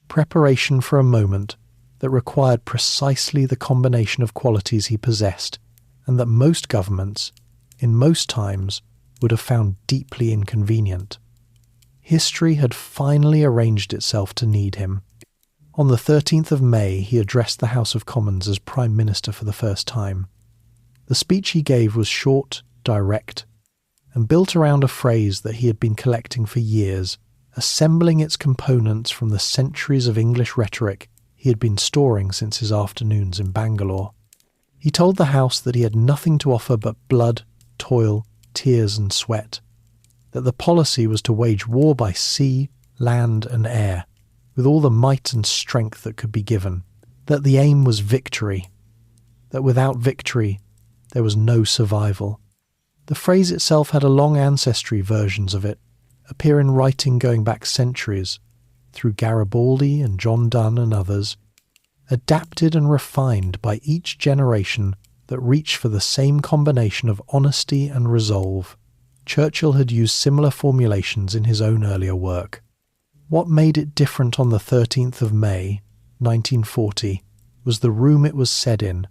preparation for a moment that required precisely the combination of qualities he possessed, and that most governments, in most times, would have found deeply inconvenient. History had finally arranged itself to need him. On the 13th of May, he addressed the House of Commons as Prime Minister for the first time. The speech he gave was short, direct, and built around a phrase that he had been collecting for years, assembling its components from the centuries of English rhetoric he had been storing since his afternoons in Bangalore. He told the House that he had nothing to offer but blood, toil, tears and sweat, that the policy was to wage war by sea, land and air, with all the might and strength that could be given, that the aim was victory, that without victory there was no survival. The phrase itself had a long ancestry. Versions of it appear in writing going back centuries, through Garibaldi and John Donne and others, adapted and refined by each generation that reached for the same combination of honesty and resolve. Churchill had used similar formulations in his own earlier work. What made it different on the 13th of May, 1940, was the room it was said in,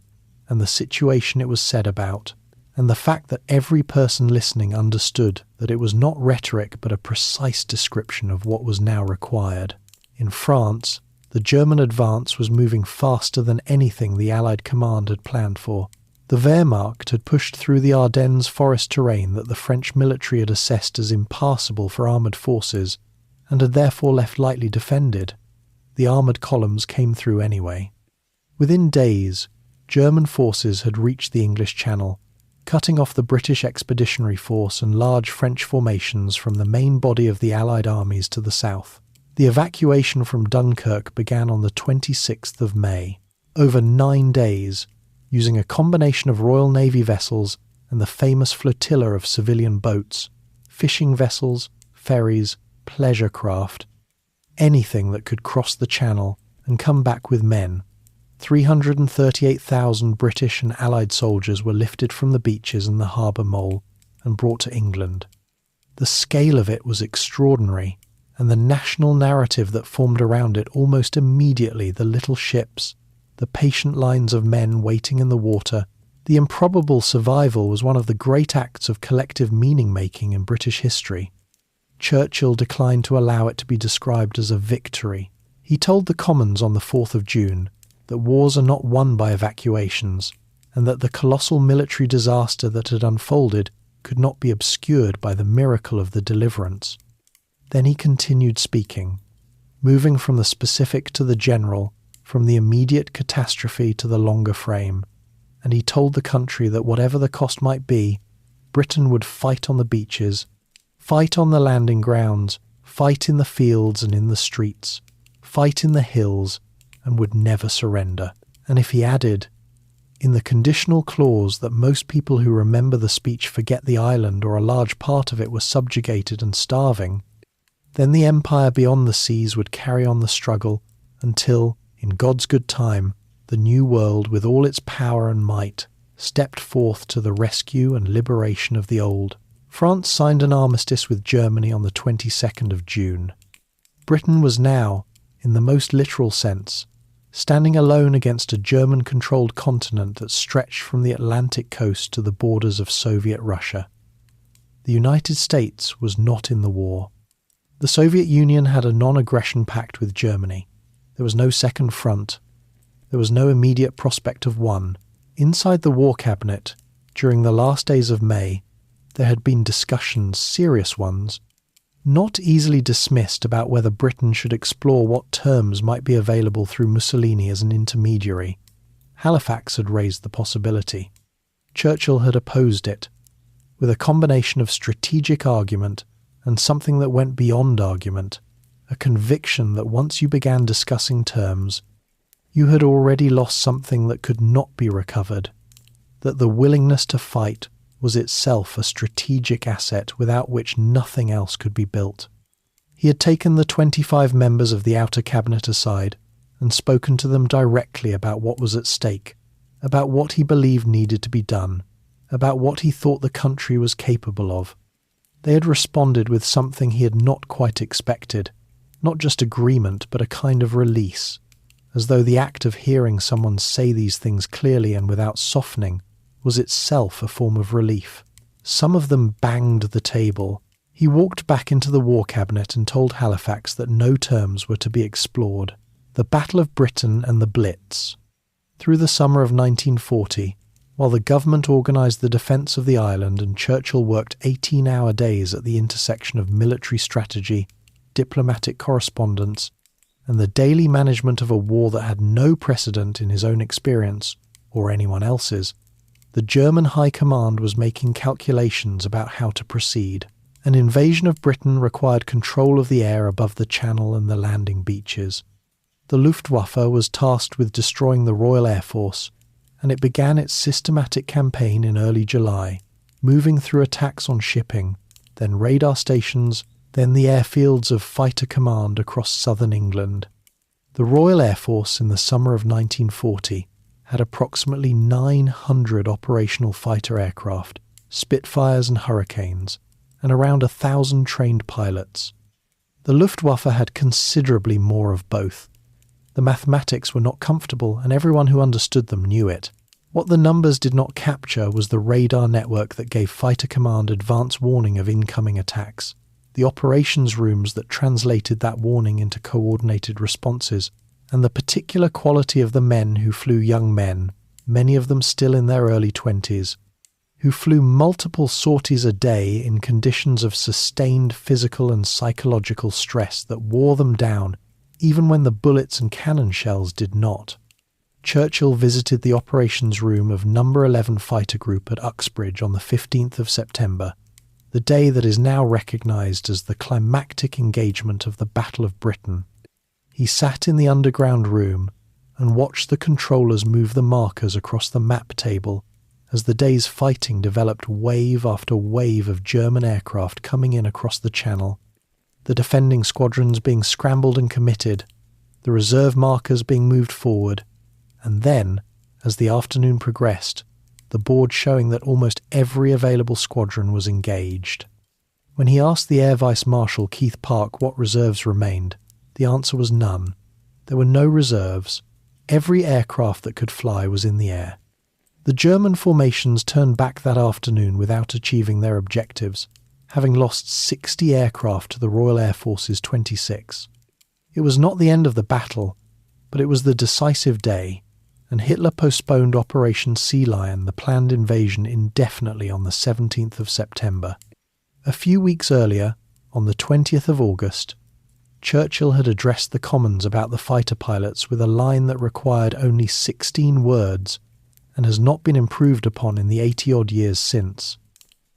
and the situation it was said about, and the fact that every person listening understood that it was not rhetoric but a precise description of what was now required. In France, the German advance was moving faster than anything the Allied command had planned for. The Wehrmacht had pushed through the Ardennes forest terrain that the French military had assessed as impassable for armoured forces, and had therefore left lightly defended. The armoured columns came through anyway. Within days, German forces had reached the English Channel, cutting off the British Expeditionary Force and large French formations from the main body of the Allied armies to the south. The evacuation from Dunkirk began on the 26th of May. Over 9 days, using a combination of Royal Navy vessels and the famous flotilla of civilian boats, fishing vessels, ferries, pleasure craft, anything that could cross the Channel and come back with men. 338,000 British and Allied soldiers were lifted from the beaches and the harbour mole and brought to England. The scale of it was extraordinary, and the national narrative that formed around it almost immediately, the little ships, the patient lines of men waiting in the water, the improbable survival, was one of the great acts of collective meaning-making in British history. Churchill declined to allow it to be described as a victory. He told the Commons on the 4th of June that wars are not won by evacuations, and that the colossal military disaster that had unfolded could not be obscured by the miracle of the deliverance. Then he continued speaking, moving from the specific to the general, from the immediate catastrophe to the longer frame, and he told the country that whatever the cost might be, Britain would fight on the beaches, fight on the landing grounds, fight in the fields and in the streets, fight in the hills, and would never surrender. And if he added, in the conditional clause that most people who remember the speech forget the island or a large part of it was subjugated and starving, then the empire beyond the seas would carry on the struggle until, in God's good time, the new world with all its power and might stepped forth to the rescue and liberation of the old. France signed an armistice with Germany on the 22nd of June. Britain was now, in the most literal sense, standing alone against a German-controlled continent that stretched from the Atlantic coast to the borders of Soviet Russia. The United States was not in the war. The Soviet Union had a non-aggression pact with Germany. There was no second front. There was no immediate prospect of one. Inside the War Cabinet, during the last days of May, there had been discussions, serious ones, not easily dismissed, about whether Britain should explore what terms might be available through Mussolini as an intermediary. Halifax had raised the possibility. Churchill had opposed it, with a combination of strategic argument and something that went beyond argument, a conviction that once you began discussing terms, you had already lost something that could not be recovered, that the willingness to fight was itself a strategic asset without which nothing else could be built. He had taken the 25 members of the Outer Cabinet aside and spoken to them directly about what was at stake, about what he believed needed to be done, about what he thought the country was capable of. They had responded with something he had not quite expected, not just agreement but a kind of release. as though the act of hearing someone say these things clearly and without softening was itself a form of relief. Some of them banged the table. He walked back into the War Cabinet and told Halifax that no terms were to be explored. The Battle of Britain and the Blitz. Through the summer of 1940, while the government organised the defence of the island and Churchill worked 18-hour days at the intersection of military strategy, diplomatic correspondence, and the daily management of a war that had no precedent in his own experience, or anyone else's, the German High Command was making calculations about how to proceed. An invasion of Britain required control of the air above the Channel and the landing beaches. The Luftwaffe was tasked with destroying the Royal Air Force, and it began its systematic campaign in early July, moving through attacks on shipping, then radar stations, then the airfields of Fighter Command across southern England. The Royal Air Force in the summer of 1940 had approximately 900 operational fighter aircraft, Spitfires and Hurricanes, and around 1,000 trained pilots. The Luftwaffe had considerably more of both. The mathematics were not comfortable, and everyone who understood them knew it. What the numbers did not capture was the radar network that gave Fighter Command advance warning of incoming attacks, the operations rooms that translated that warning into coordinated responses, and the particular quality of the men who flew young men, many of them still in their early 20s, who flew multiple sorties a day in conditions of sustained physical and psychological stress that wore them down, even when the bullets and cannon shells did not. Churchill visited the operations room of No. 11 Fighter Group at Uxbridge on the 15th of September, the day that is now recognised as the climactic engagement of the Battle of Britain. He sat in the underground room and watched the controllers move the markers across the map table as the day's fighting developed wave after wave of German aircraft coming in across the Channel, the defending squadrons being scrambled and committed, the reserve markers being moved forward, and then, as the afternoon progressed, the board showing that almost every available squadron was engaged. When he asked the Air Vice Marshal Keith Park what reserves remained, the answer was none. There were no reserves. Every aircraft that could fly was in the air. The German formations turned back that afternoon without achieving their objectives, having lost 60 aircraft to the Royal Air Force's 26. It was not the end of the battle, but it was the decisive day, and Hitler postponed Operation Sea Lion, the planned invasion, indefinitely on the 17th of September. A few weeks earlier, on the 20th of August, Churchill had addressed the Commons about the fighter pilots with a line that required only 16 words and has not been improved upon in the 80-odd years since.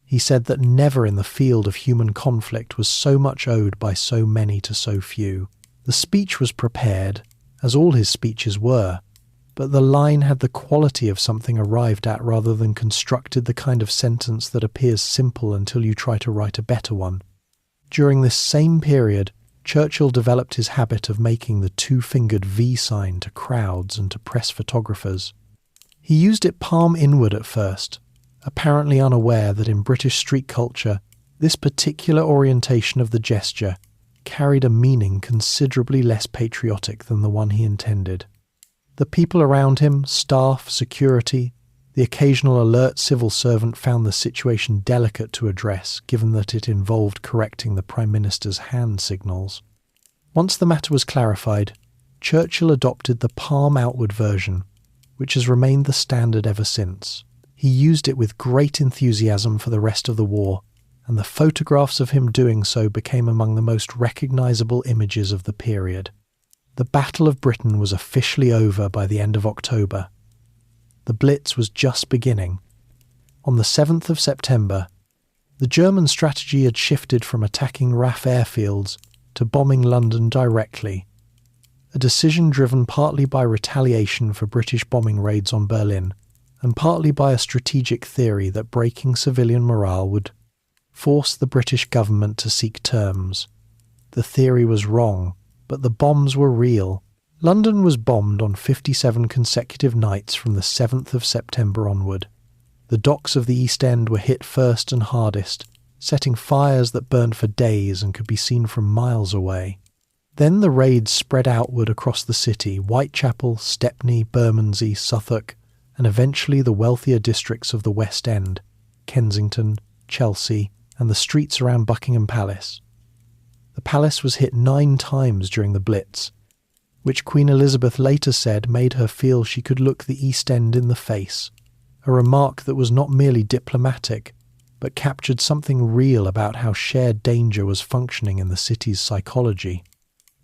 He said that never in the field of human conflict was so much owed by so many to so few. The speech was prepared, as all his speeches were, but the line had the quality of something arrived at rather than constructed, the kind of sentence that appears simple until you try to write a better one. During this same period, Churchill developed his habit of making the two-fingered V sign to crowds and to press photographers. He used it palm inward at first, apparently unaware that in British street culture, this particular orientation of the gesture carried a meaning considerably less patriotic than the one he intended. The people around him, staff, security, the occasional alert civil servant, found the situation delicate to address, given that it involved correcting the Prime Minister's hand signals. Once the matter was clarified, Churchill adopted the palm outward version, which has remained the standard ever since. He used it with great enthusiasm for the rest of the war, and the photographs of him doing so became among the most recognisable images of the period. The Battle of Britain was officially over by the end of October. The Blitz was just beginning. On the 7th of September, the German strategy had shifted from attacking RAF airfields to bombing London directly, a decision driven partly by retaliation for British bombing raids on Berlin, and partly by a strategic theory that breaking civilian morale would force the British government to seek terms. The theory was wrong, but the bombs were real. London was bombed on 57 consecutive nights from the 7th of September onward. The docks of the East End were hit first and hardest, setting fires that burned for days and could be seen from miles away. Then the raids spread outward across the city: Whitechapel, Stepney, Bermondsey, Southwark, and eventually the wealthier districts of the West End, Kensington, Chelsea, and the streets around Buckingham Palace. The palace was hit 9 times during the Blitz, which Queen Elizabeth later said made her feel she could look the East End in the face, a remark that was not merely diplomatic, but captured something real about how shared danger was functioning in the city's psychology.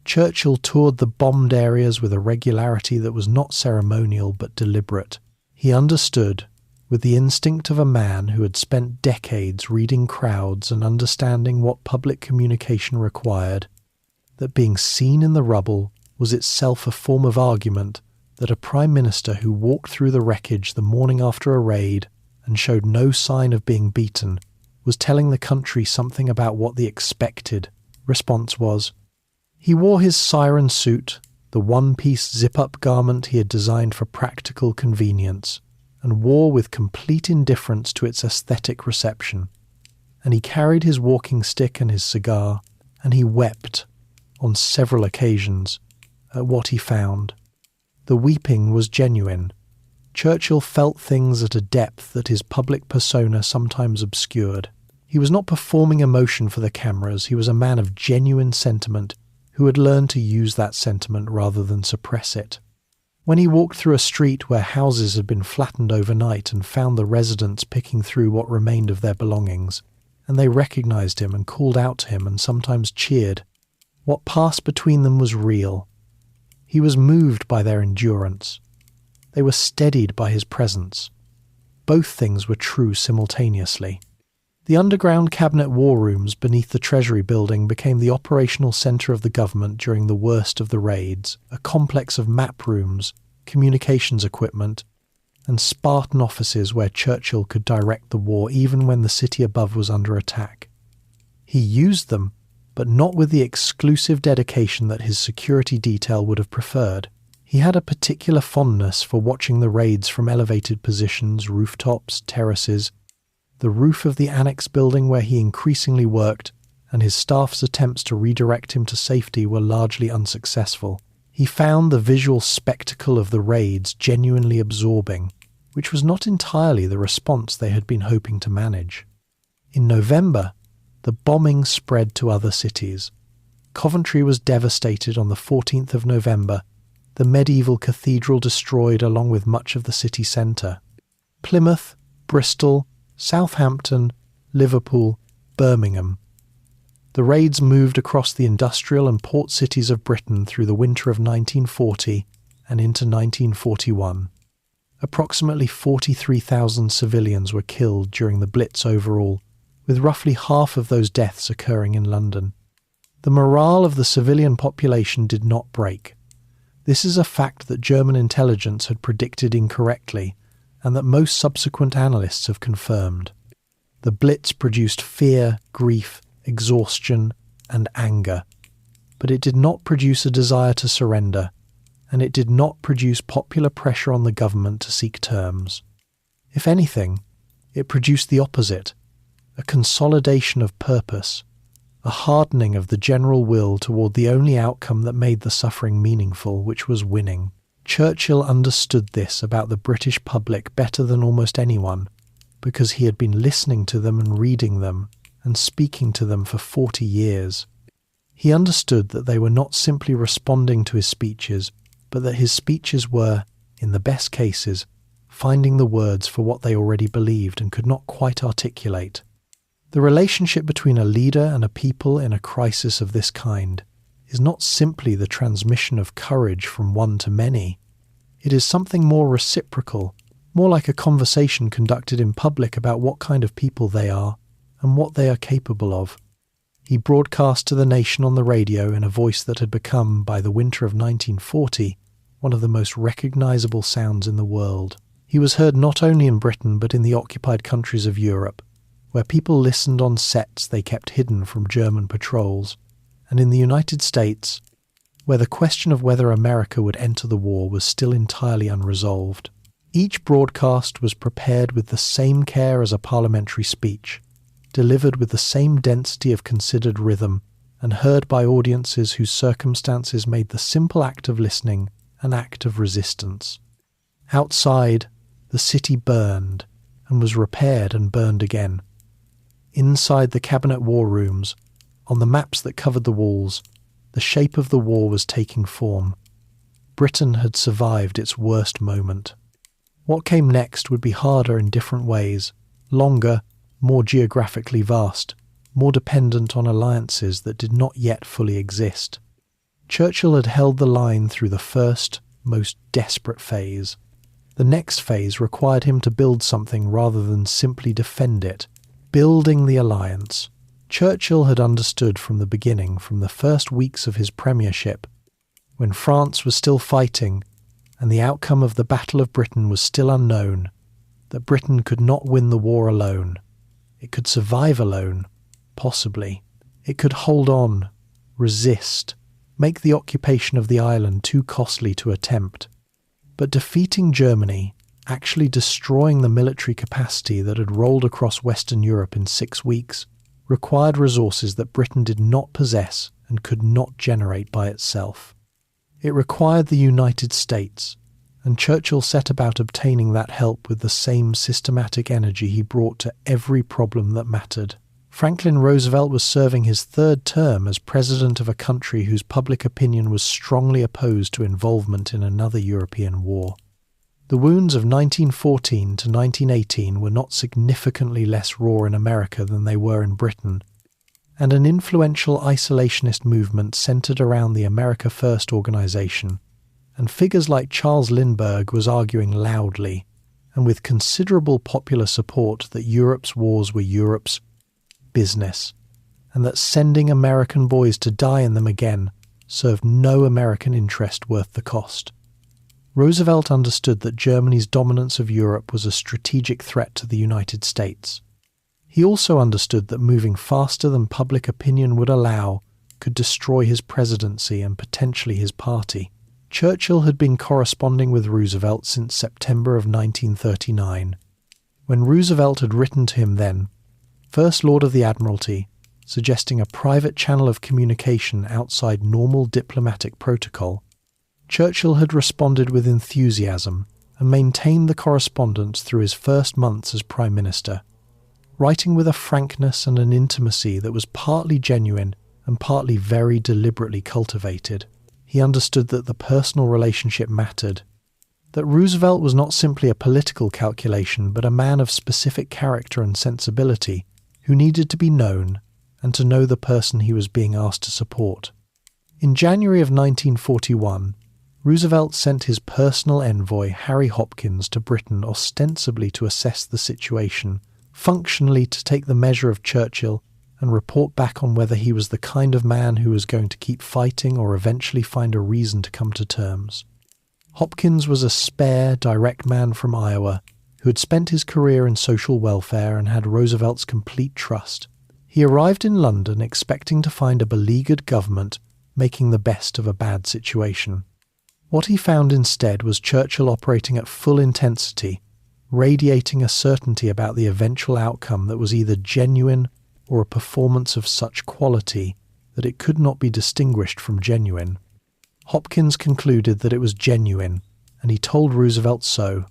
Churchill toured the bombed areas with a regularity that was not ceremonial but deliberate. He understood, with the instinct of a man who had spent decades reading crowds and understanding what public communication required, that being seen in the rubble was itself a form of argument, that a prime minister who walked through the wreckage the morning after a raid and showed no sign of being beaten was telling the country something about what the expected response was. He wore his siren suit, the one-piece zip-up garment he had designed for practical convenience, and wore with complete indifference to its aesthetic reception. And he carried his walking stick and his cigar, and he wept, on several occasions, at what he found. The weeping was genuine. Churchill felt things at a depth that his public persona sometimes obscured. He was not performing emotion for the cameras. He was a man of genuine sentiment who had learned to use that sentiment rather than suppress it. When he walked through a street where houses had been flattened overnight and found the residents picking through what remained of their belongings, and they recognized him and called out to him and sometimes cheered, what passed between them was real. He was moved by their endurance. They were steadied by his presence. Both things were true simultaneously. The underground cabinet war rooms beneath the Treasury building became the operational centre of the government during the worst of the raids, a complex of map rooms, communications equipment, and Spartan offices where Churchill could direct the war even when the city above was under attack. He used them, but not with the exclusive dedication that his security detail would have preferred. He had a particular fondness for watching the raids from elevated positions, rooftops, terraces, the roof of the annex building where he increasingly worked, and his staff's attempts to redirect him to safety were largely unsuccessful. He found the visual spectacle of the raids genuinely absorbing, which was not entirely the response they had been hoping to manage. In November, the bombing spread to other cities. Coventry was devastated on the 14th of November, the medieval cathedral destroyed along with much of the city centre. Plymouth, Bristol, Southampton, Liverpool, Birmingham. The raids moved across the industrial and port cities of Britain through the winter of 1940 and into 1941. Approximately 43,000 civilians were killed during the Blitz overall, with roughly half of those deaths occurring in London. The morale of the civilian population did not break. This is a fact that German intelligence had predicted incorrectly, and that most subsequent analysts have confirmed. The Blitz produced fear, grief, exhaustion, and anger, but it did not produce a desire to surrender, and it did not produce popular pressure on the government to seek terms. If anything, it produced the opposite, a consolidation of purpose, a hardening of the general will toward the only outcome that made the suffering meaningful, which was winning. Churchill understood this about the British public better than almost anyone, because he had been listening to them and reading them and speaking to them for 40 years. He understood that they were not simply responding to his speeches, but that his speeches were, in the best cases, finding the words for what they already believed and could not quite articulate. The relationship between a leader and a people in a crisis of this kind is not simply the transmission of courage from one to many. It is something more reciprocal, more like a conversation conducted in public about what kind of people they are and what they are capable of. He broadcast to the nation on the radio in a voice that had become, by the winter of 1940, one of the most recognizable sounds in the world. He was heard not only in Britain but in the occupied countries of Europe, where people listened on sets they kept hidden from German patrols, and in the United States, where the question of whether America would enter the war was still entirely unresolved. Each broadcast was prepared with the same care as a parliamentary speech, delivered with the same density of considered rhythm, and heard by audiences whose circumstances made the simple act of listening an act of resistance. Outside, the city burned and was repaired and burned again. Inside the cabinet war rooms, on the maps that covered the walls, the shape of the war was taking form. Britain had survived its worst moment. What came next would be harder in different ways, longer, more geographically vast, more dependent on alliances that did not yet fully exist. Churchill had held the line through the first, most desperate phase. The next phase required him to build something rather than simply defend it, building the alliance. Churchill had understood from the beginning, from the first weeks of his premiership, when France was still fighting and the outcome of the Battle of Britain was still unknown, that Britain could not win the war alone. It could survive alone, possibly. It could hold on, resist, make the occupation of the island too costly to attempt. But defeating Germany, actually destroying the military capacity that had rolled across Western Europe in 6 weeks, required resources that Britain did not possess and could not generate by itself. It required the United States, and Churchill set about obtaining that help with the same systematic energy he brought to every problem that mattered. Franklin Roosevelt was serving his 3rd term as president of a country whose public opinion was strongly opposed to involvement in another European war. The wounds of 1914 to 1918 were not significantly less raw in America than they were in Britain, and an influential isolationist movement centered around the America First organization, and figures like Charles Lindbergh was arguing loudly, and with considerable popular support, that Europe's wars were Europe's business, and that sending American boys to die in them again served no American interest worth the cost. Roosevelt understood that Germany's dominance of Europe was a strategic threat to the United States. He also understood that moving faster than public opinion would allow could destroy his presidency and potentially his party. Churchill had been corresponding with Roosevelt since September of 1939. When Roosevelt had written to him then, First Lord of the Admiralty, suggesting a private channel of communication outside normal diplomatic protocol, Churchill had responded with enthusiasm and maintained the correspondence through his first months as Prime Minister, writing with a frankness and an intimacy that was partly genuine and partly very deliberately cultivated. He understood that the personal relationship mattered, that Roosevelt was not simply a political calculation but a man of specific character and sensibility who needed to be known and to know the person he was being asked to support. In January of 1941, Roosevelt sent his personal envoy Harry Hopkins to Britain ostensibly to assess the situation, functionally to take the measure of Churchill and report back on whether he was the kind of man who was going to keep fighting or eventually find a reason to come to terms. Hopkins was a spare, direct man from Iowa who had spent his career in social welfare and had Roosevelt's complete trust. He arrived in London expecting to find a beleaguered government making the best of a bad situation. What he found instead was Churchill operating at full intensity, radiating a certainty about the eventual outcome that was either genuine or a performance of such quality that it could not be distinguished from genuine. Hopkins concluded that it was genuine, and he told Roosevelt so.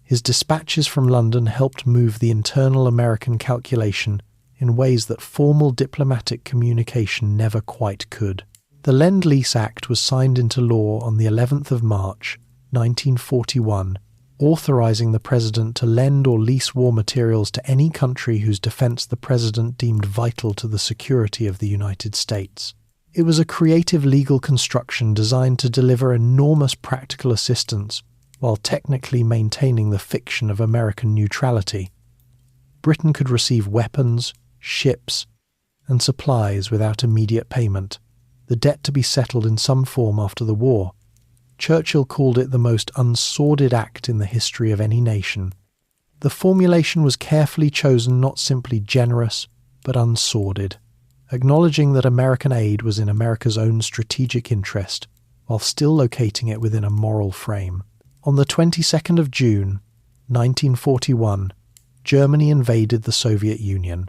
His dispatches from London helped move the internal American calculation in ways that formal diplomatic communication never quite could. The Lend-Lease Act was signed into law on the 11th of March, 1941, authorizing the President to lend or lease war materials to any country whose defense the President deemed vital to the security of the United States. It was a creative legal construction designed to deliver enormous practical assistance while technically maintaining the fiction of American neutrality. Britain could receive weapons, ships, and supplies without immediate payment, the debt to be settled in some form after the war. Churchill called it the most unsordid act in the history of any nation. The formulation was carefully chosen, not simply generous, but unsordid, acknowledging that American aid was in America's own strategic interest, while still locating it within a moral frame. On the 22nd of June, 1941, Germany invaded the Soviet Union.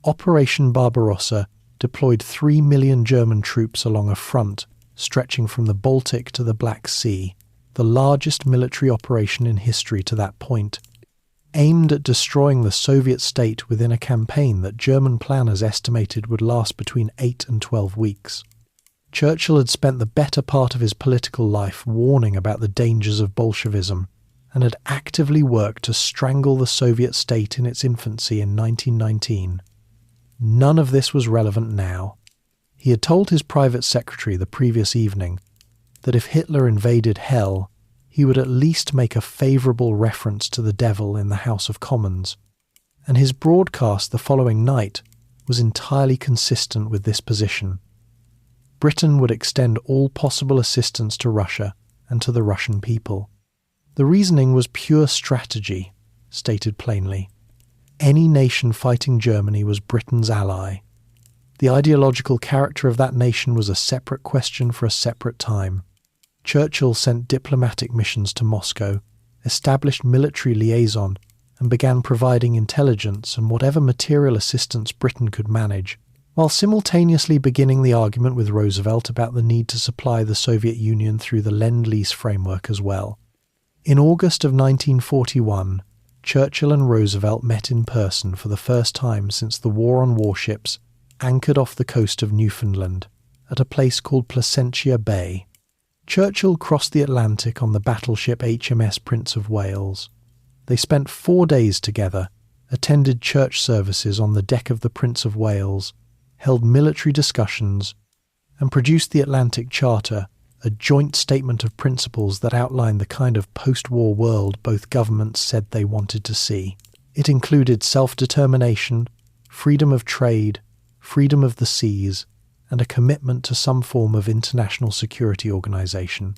Operation Barbarossa deployed 3 million German troops along a front stretching from the Baltic to the Black Sea, the largest military operation in history to that point, aimed at destroying the Soviet state within a campaign that German planners estimated would last between 8 and 12 weeks. Churchill had spent the better part of his political life warning about the dangers of Bolshevism and had actively worked to strangle the Soviet state in its infancy in 1919. None of this was relevant now. He had told his private secretary the previous evening that if Hitler invaded hell, he would at least make a favourable reference to the devil in the House of Commons, and his broadcast the following night was entirely consistent with this position. Britain would extend all possible assistance to Russia and to the Russian people. The reasoning was pure strategy, stated plainly. Any nation fighting Germany was Britain's ally. The ideological character of that nation was a separate question for a separate time. Churchill sent diplomatic missions to Moscow, established military liaison, and began providing intelligence and whatever material assistance Britain could manage, while simultaneously beginning the argument with Roosevelt about the need to supply the Soviet Union through the Lend-Lease framework as well. In August of 1941, Churchill and Roosevelt met in person for the first time since the War on Warships anchored off the coast of Newfoundland, at a place called Placentia Bay. Churchill crossed the Atlantic on the battleship HMS Prince of Wales. They spent 4 days together, attended church services on the deck of the Prince of Wales, held military discussions, and produced the Atlantic Charter, a joint statement of principles that outlined the kind of post-war world both governments said they wanted to see. It included self-determination, freedom of trade, freedom of the seas, and a commitment to some form of international security organization.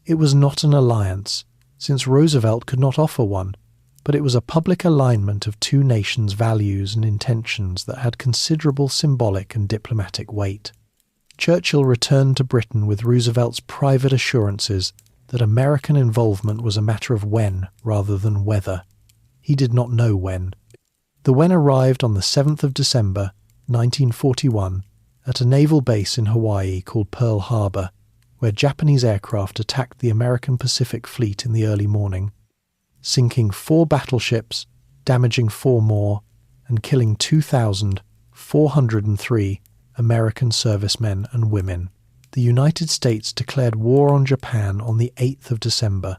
It was not an alliance, since Roosevelt could not offer one, but it was a public alignment of two nations' values and intentions that had considerable symbolic and diplomatic weight. Churchill returned to Britain with Roosevelt's private assurances that American involvement was a matter of when rather than whether. He did not know when. The when arrived on the 7th of December, 1941, at a naval base in Hawaii called Pearl Harbor, where Japanese aircraft attacked the American Pacific Fleet in the early morning, sinking 4 battleships, damaging 4 more, and killing 2,403 American servicemen and women. The United States declared war on Japan on the 8th of December.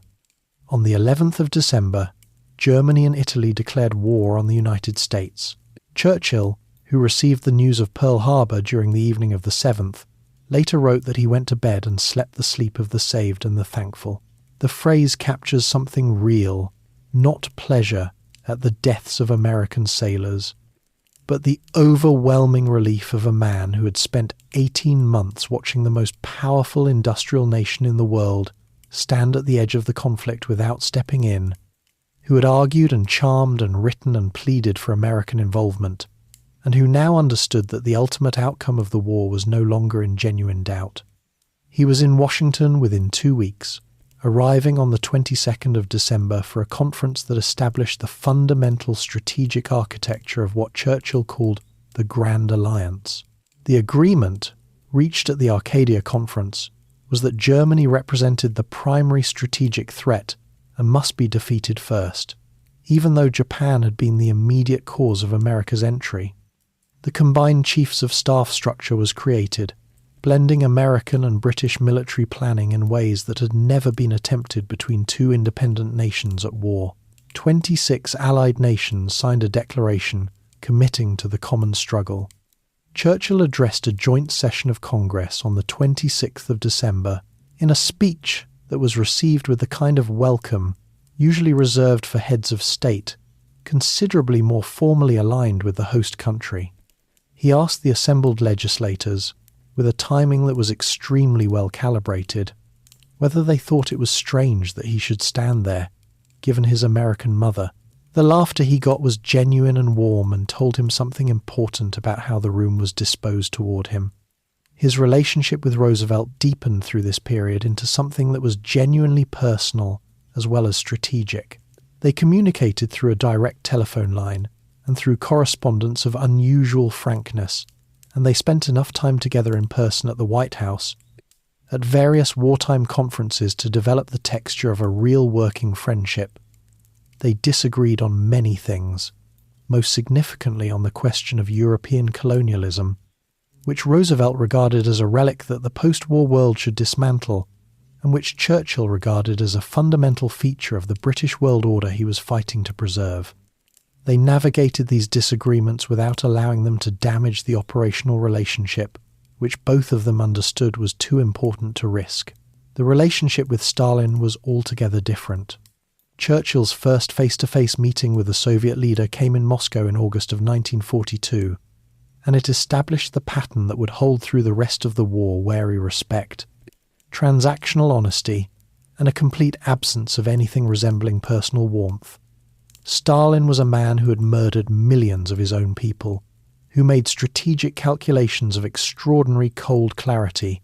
On the 11th of December, Germany and Italy declared war on the United States. Churchill, who received the news of Pearl Harbor during the evening of the 7th, later wrote that he went to bed and slept the sleep of the saved and the thankful. The phrase captures something real, not pleasure at the deaths of American sailors, but the overwhelming relief of a man who had spent 18 months watching the most powerful industrial nation in the world stand at the edge of the conflict without stepping in, who had argued and charmed and written and pleaded for American involvement, and who now understood that the ultimate outcome of the war was no longer in genuine doubt. He was in Washington within 2 weeks, arriving on the 22nd of December for a conference that established the fundamental strategic architecture of what Churchill called the Grand Alliance. The agreement, reached at the Arcadia Conference, was that Germany represented the primary strategic threat and must be defeated first, even though Japan had been the immediate cause of America's entry. The combined Chiefs of Staff structure was created, blending American and British military planning in ways that had never been attempted between two independent nations at war. 26 Allied nations signed a declaration committing to the common struggle. Churchill addressed a joint session of Congress on the 26th of December in a speech that was received with the kind of welcome usually reserved for heads of state, considerably more formally aligned with the host country. He asked the assembled legislators, with a timing that was extremely well calibrated, whether they thought it was strange that he should stand there, given his American mother. The laughter he got was genuine and warm and told him something important about how the room was disposed toward him. His relationship with Roosevelt deepened through this period into something that was genuinely personal as well as strategic. They communicated through a direct telephone line and through correspondence of unusual frankness, and they spent enough time together in person at the White House, at various wartime conferences to develop the texture of a real working friendship. They disagreed on many things, most significantly on the question of European colonialism, which Roosevelt regarded as a relic that the post-war world should dismantle, and which Churchill regarded as a fundamental feature of the British world order he was fighting to preserve. They navigated these disagreements without allowing them to damage the operational relationship, which both of them understood was too important to risk. The relationship with Stalin was altogether different. Churchill's first face-to-face meeting with the Soviet leader came in Moscow in August of 1942, and it established the pattern that would hold through the rest of the war: wary respect, transactional honesty, and a complete absence of anything resembling personal warmth. Stalin was a man who had murdered millions of his own people, who made strategic calculations of extraordinary cold clarity,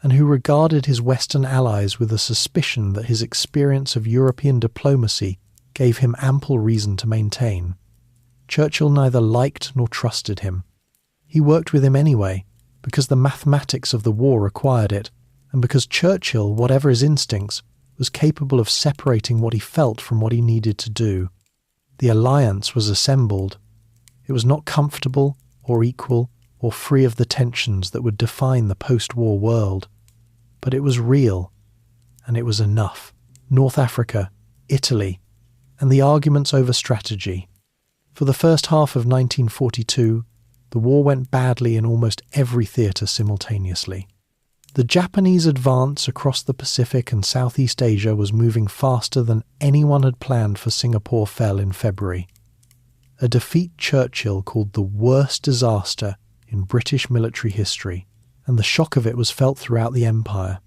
and who regarded his Western allies with a suspicion that his experience of European diplomacy gave him ample reason to maintain. Churchill neither liked nor trusted him. He worked with him anyway, because the mathematics of the war required it, and because Churchill, whatever his instincts, was capable of separating what he felt from what he needed to do. The alliance was assembled. It was not comfortable or equal or free of the tensions that would define the post-war world, but it was real, and it was enough. North Africa, Italy, and the arguments over strategy. For the first half of 1942, the war went badly in almost every theatre simultaneously. The Japanese advance across the Pacific and Southeast Asia was moving faster than anyone had planned for Singapore fell in February. A defeat Churchill called the worst disaster in British military history, and the shock of it was felt throughout the empire.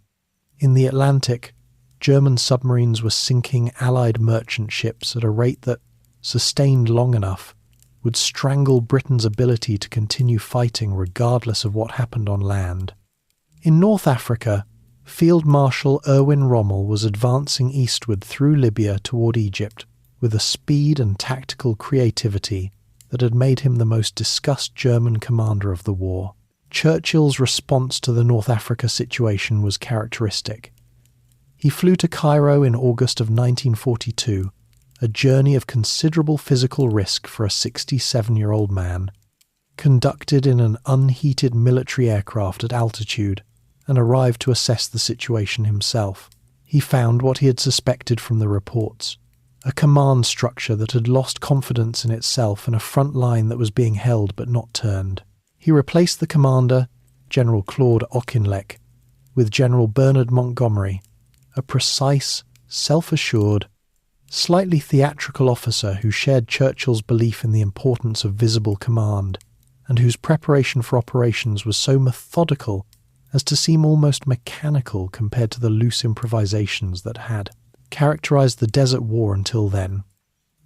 In the Atlantic, German submarines were sinking Allied merchant ships at a rate that, sustained long enough, would strangle Britain's ability to continue fighting regardless of what happened on land. In North Africa, Field Marshal Erwin Rommel was advancing eastward through Libya toward Egypt with a speed and tactical creativity that had made him the most discussed German commander of the war. Churchill's response to the North Africa situation was characteristic. He flew to Cairo in August of 1942, a journey of considerable physical risk for a 67-year-old man, conducted in an unheated military aircraft at altitude, and arrived to assess the situation himself. He found what he had suspected from the reports: a command structure that had lost confidence in itself and a front line that was being held but not turned. He replaced the commander, General Claude Auchinleck, with General Bernard Montgomery, a precise, self-assured, slightly theatrical officer who shared Churchill's belief in the importance of visible command, and whose preparation for operations was so methodical as to seem almost mechanical compared to the loose improvisations that had characterized the Desert War until then.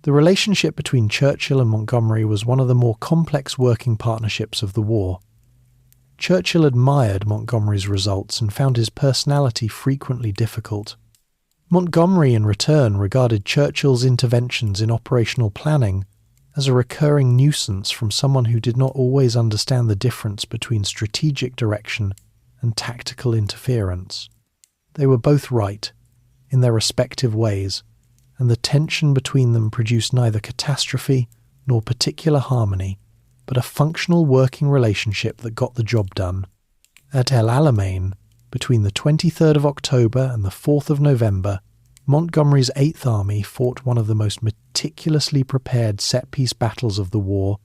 The relationship between Churchill and Montgomery was one of the more complex working partnerships of the war. Churchill admired Montgomery's results and found his personality frequently difficult. Montgomery, in return, regarded Churchill's interventions in operational planning as a recurring nuisance from someone who did not always understand the difference between strategic direction and tactical interference. They were both right, in their respective ways, and the tension between them produced neither catastrophe nor particular harmony, but a functional working relationship that got the job done. At El Alamein, between the 23rd of October and the 4th of November, Montgomery's 8th Army fought one of the most meticulously prepared set-piece battles of the war,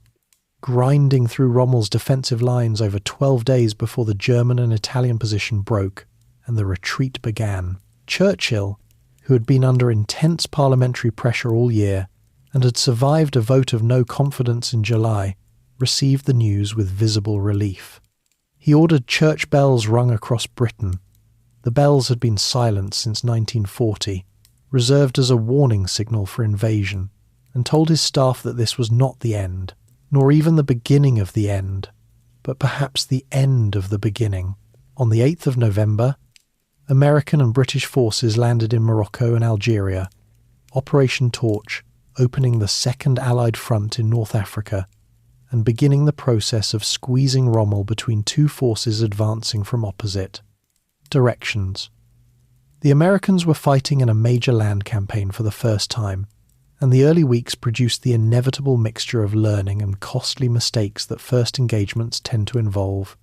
grinding through Rommel's defensive lines over 12 days before the German and Italian position broke and the retreat began. Churchill, who had been under intense parliamentary pressure all year and had survived a vote of no confidence in July, received the news with visible relief. He ordered church bells rung across Britain. The bells had been silent since 1940, reserved as a warning signal for invasion, and told his staff that this was not the end, nor even the beginning of the end, but perhaps the end of the beginning. On the 8th of November, American and British forces landed in Morocco and Algeria, Operation Torch opening the Second Allied Front in North Africa, and beginning the process of squeezing Rommel between two forces advancing from opposite directions. The Americans were fighting in a major land campaign for the first time, and the early weeks produced the inevitable mixture of learning and costly mistakes that first engagements tend to involve.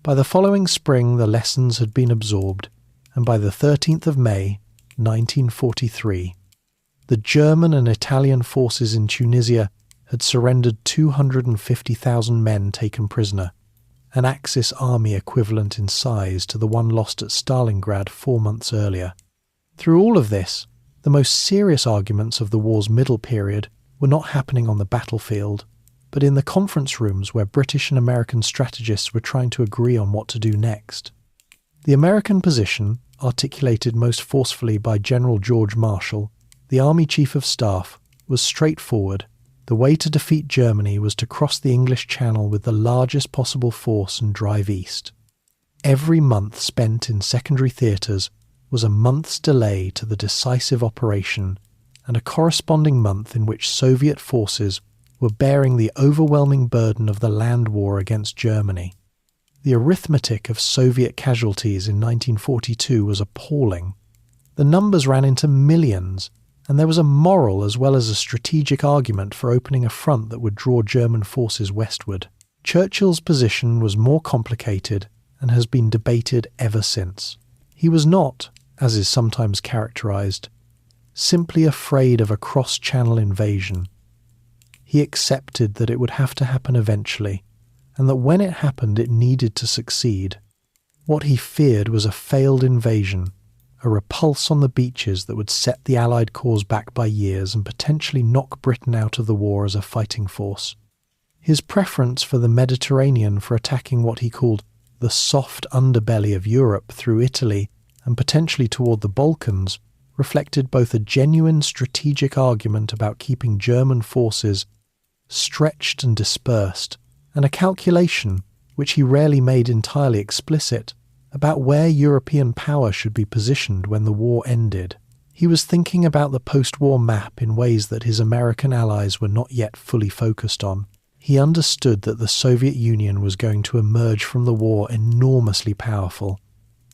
By the following spring, the lessons had been absorbed, and by the 13th of May, 1943, the German and Italian forces in Tunisia had surrendered 250,000 men taken prisoner, an Axis army equivalent in size to the one lost at Stalingrad 4 months earlier. Through all of this, the most serious arguments of the war's middle period were not happening on the battlefield, but in the conference rooms where British and American strategists were trying to agree on what to do next. The American position, articulated most forcefully by General George Marshall, the Army Chief of Staff, was straightforward. The way to defeat Germany was to cross the English Channel with the largest possible force and drive east. Every month spent in secondary theatres was a month's delay to the decisive operation, and a corresponding month in which Soviet forces were bearing the overwhelming burden of the land war against Germany. The arithmetic of Soviet casualties in 1942 was appalling. The numbers ran into millions, and there was a moral as well as a strategic argument for opening a front that would draw German forces westward. Churchill's position was more complicated and has been debated ever since. He was not, as is sometimes characterized, simply afraid of a cross-channel invasion. He accepted that it would have to happen eventually, and that when it happened it needed to succeed. What he feared was a failed invasion, a repulse on the beaches that would set the Allied cause back by years and potentially knock Britain out of the war as a fighting force. His preference for the Mediterranean for attacking what he called the soft underbelly of Europe through Italy and potentially toward the Balkans reflected both a genuine strategic argument about keeping German forces stretched and dispersed, and a calculation, which he rarely made entirely explicit, about where European power should be positioned when the war ended. He was thinking about the post-war map in ways that his American allies were not yet fully focused on. He understood that the Soviet Union was going to emerge from the war enormously powerful,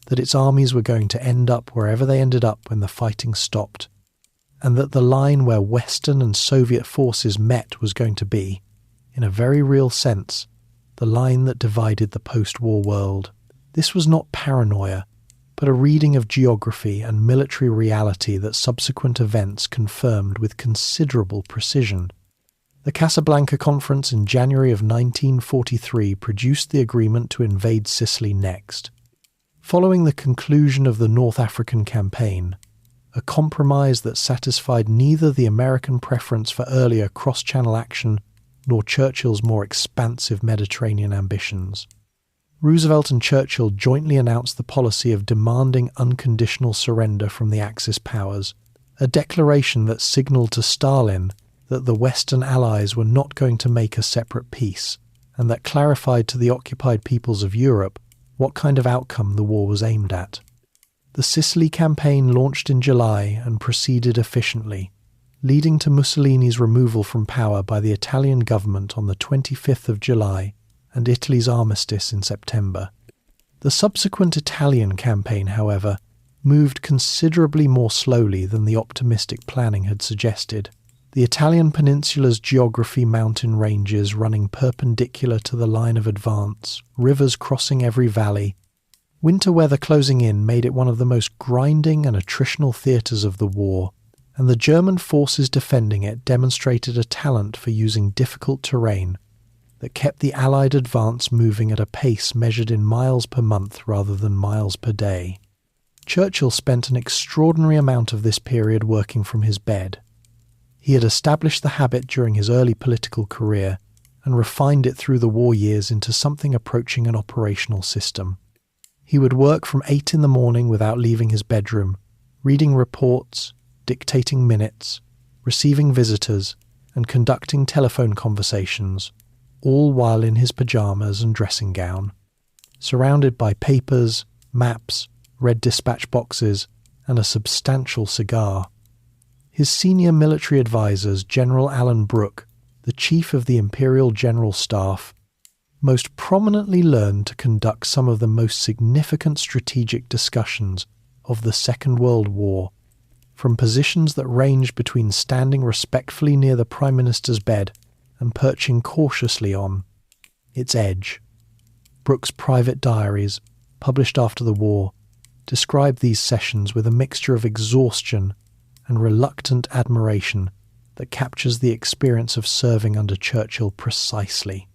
that its armies were going to end up wherever they ended up when the fighting stopped, and that the line where Western and Soviet forces met was going to be, in a very real sense, the line that divided the post-war world. This was not paranoia, but a reading of geography and military reality that subsequent events confirmed with considerable precision. The Casablanca Conference in January of 1943 produced the agreement to invade Sicily next. Following the conclusion of the North African campaign, a compromise that satisfied neither the American preference for earlier cross-channel action nor Churchill's more expansive Mediterranean ambitions. Roosevelt and Churchill jointly announced the policy of demanding unconditional surrender from the Axis powers, a declaration that signalled to Stalin that the Western Allies were not going to make a separate peace, and that clarified to the occupied peoples of Europe what kind of outcome the war was aimed at. The Sicily campaign launched in July and proceeded efficiently, leading to Mussolini's removal from power by the Italian government on the 25th of July and Italy's armistice in September. The subsequent Italian campaign, however, moved considerably more slowly than the optimistic planning had suggested. The Italian peninsula's geography, mountain ranges running perpendicular to the line of advance, rivers crossing every valley. Winter weather closing in made it one of the most grinding and attritional theatres of the war, and the German forces defending it demonstrated a talent for using difficult terrain that kept the Allied advance moving at a pace measured in miles per month rather than miles per day. Churchill spent an extraordinary amount of this period working from his bed. He had established the habit during his early political career and refined it through the war years into something approaching an operational system. He would work from 8 in the morning without leaving his bedroom, reading reports, dictating minutes, receiving visitors, and conducting telephone conversations, all while in his pyjamas and dressing gown, surrounded by papers, maps, red dispatch boxes, and a substantial cigar. His senior military advisers, General Alan Brooke, the chief of the Imperial General Staff, most prominently learned to conduct some of the most significant strategic discussions of the Second World War, from positions that ranged between standing respectfully near the Prime Minister's bed and perching cautiously on its edge. Brooke's private diaries, published after the war, describe these sessions with a mixture of exhaustion and reluctant admiration that captures the experience of serving under Churchill precisely.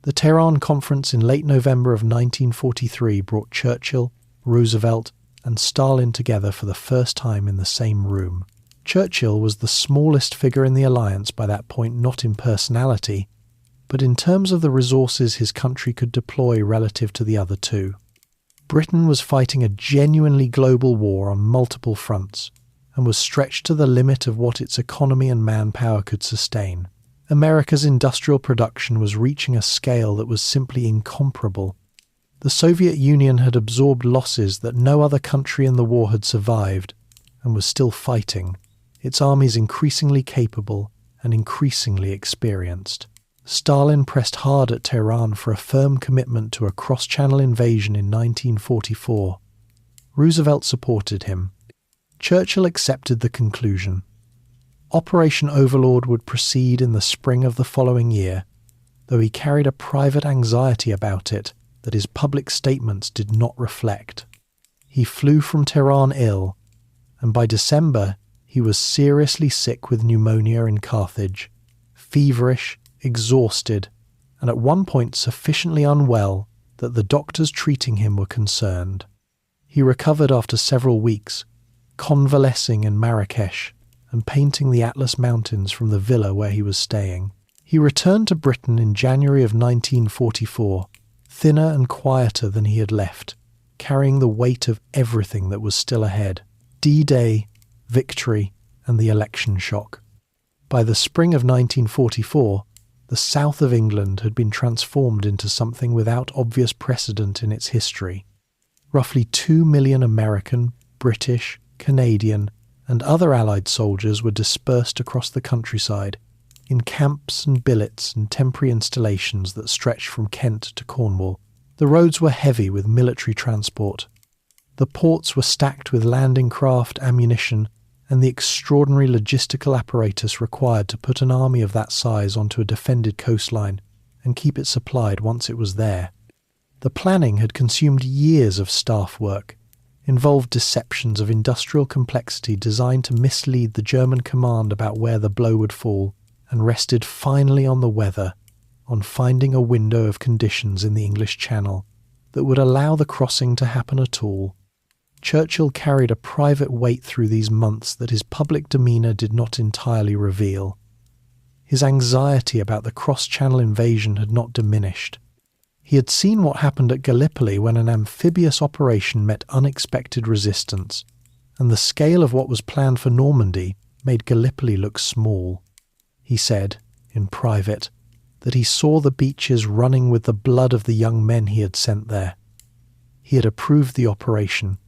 The Tehran Conference in late November of 1943 brought Churchill, Roosevelt, and Stalin together for the first time in the same room. Churchill was the smallest figure in the alliance by that point, not in personality, but in terms of the resources his country could deploy relative to the other two. Britain was fighting a genuinely global war on multiple fronts, and was stretched to the limit of what its economy and manpower could sustain. America's industrial production was reaching a scale that was simply incomparable. The Soviet Union had absorbed losses that no other country in the war had survived, and was still fighting, its armies increasingly capable and increasingly experienced. Stalin pressed hard at Tehran for a firm commitment to a cross-channel invasion in 1944. Roosevelt supported him. Churchill accepted the conclusion. Operation Overlord would proceed in the spring of the following year, though he carried a private anxiety about it that his public statements did not reflect. He flew from Tehran ill, and by December he was seriously sick with pneumonia in Carthage, feverish, exhausted, and at one point sufficiently unwell that the doctors treating him were concerned. He recovered after several weeks, convalescing in Marrakesh and painting the Atlas Mountains from the villa where he was staying. He returned to Britain in January of 1944, thinner and quieter than he had left, carrying the weight of everything that was still ahead: D-Day, victory, and the election shock. By the spring of 1944, the south of England had been transformed into something without obvious precedent in its history. Roughly 2 million American, British, Canadian, and other Allied soldiers were dispersed across the countryside, in camps and billets and temporary installations that stretched from Kent to Cornwall. The roads were heavy with military transport. The ports were stacked with landing craft, ammunition, and the extraordinary logistical apparatus required to put an army of that size onto a defended coastline and keep it supplied once it was there. The planning had consumed years of staff work, involved deceptions of industrial complexity designed to mislead the German command about where the blow would fall, and rested finally on the weather, on finding a window of conditions in the English Channel that would allow the crossing to happen at all. Churchill carried a private weight through these months that his public demeanour did not entirely reveal. His anxiety about the cross-channel invasion had not diminished. He had seen what happened at Gallipoli when an amphibious operation met unexpected resistance, and the scale of what was planned for Normandy made Gallipoli look small. He said, in private, that he saw the beaches running with the blood of the young men he had sent there. He had approved the operation.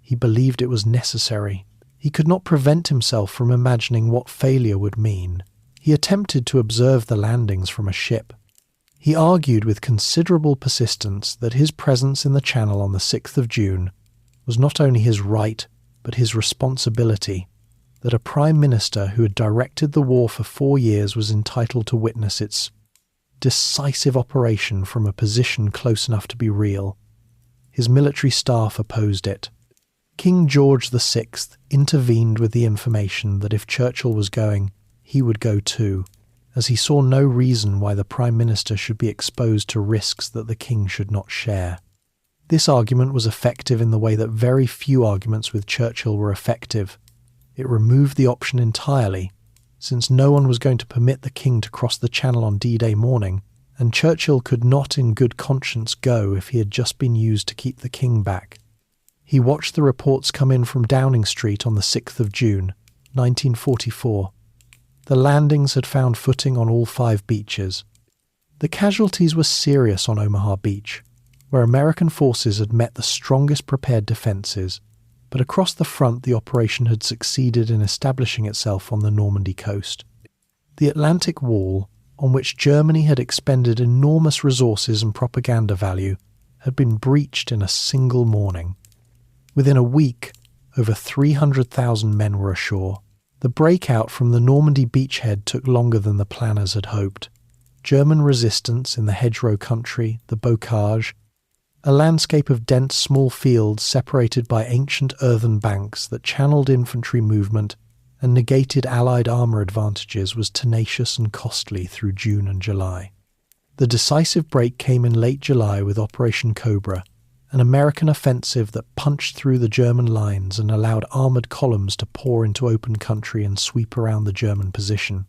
He believed it was necessary. He could not prevent himself from imagining what failure would mean. He attempted to observe the landings from a ship. He argued with considerable persistence that his presence in the Channel on the 6th of June was not only his right, but his responsibility, that a Prime Minister who had directed the war for 4 years was entitled to witness its decisive operation from a position close enough to be real. His military staff opposed it. King George VI intervened with the information that if Churchill was going, he would go too, as he saw no reason why the Prime Minister should be exposed to risks that the King should not share. This argument was effective in the way that very few arguments with Churchill were effective. It removed the option entirely, since no one was going to permit the King to cross the Channel on D-Day morning, and Churchill could not in good conscience go if he had just been used to keep the King back. He watched the reports come in from Downing Street on the 6th of June, 1944. The landings had found footing on all 5 beaches. The casualties were serious on Omaha Beach, where American forces had met the strongest prepared defences, but across the front the operation had succeeded in establishing itself on the Normandy coast. The Atlantic Wall, on which Germany had expended enormous resources and propaganda value, had been breached in a single morning. Within a week, over 300,000 men were ashore. The breakout from the Normandy beachhead took longer than the planners had hoped. German resistance in the hedgerow country, the bocage, a landscape of dense small fields separated by ancient earthen banks that channeled infantry movement and negated Allied armour advantages, was tenacious and costly through June and July. The decisive break came in late July with Operation Cobra, an American offensive that punched through the German lines and allowed armoured columns to pour into open country and sweep around the German position.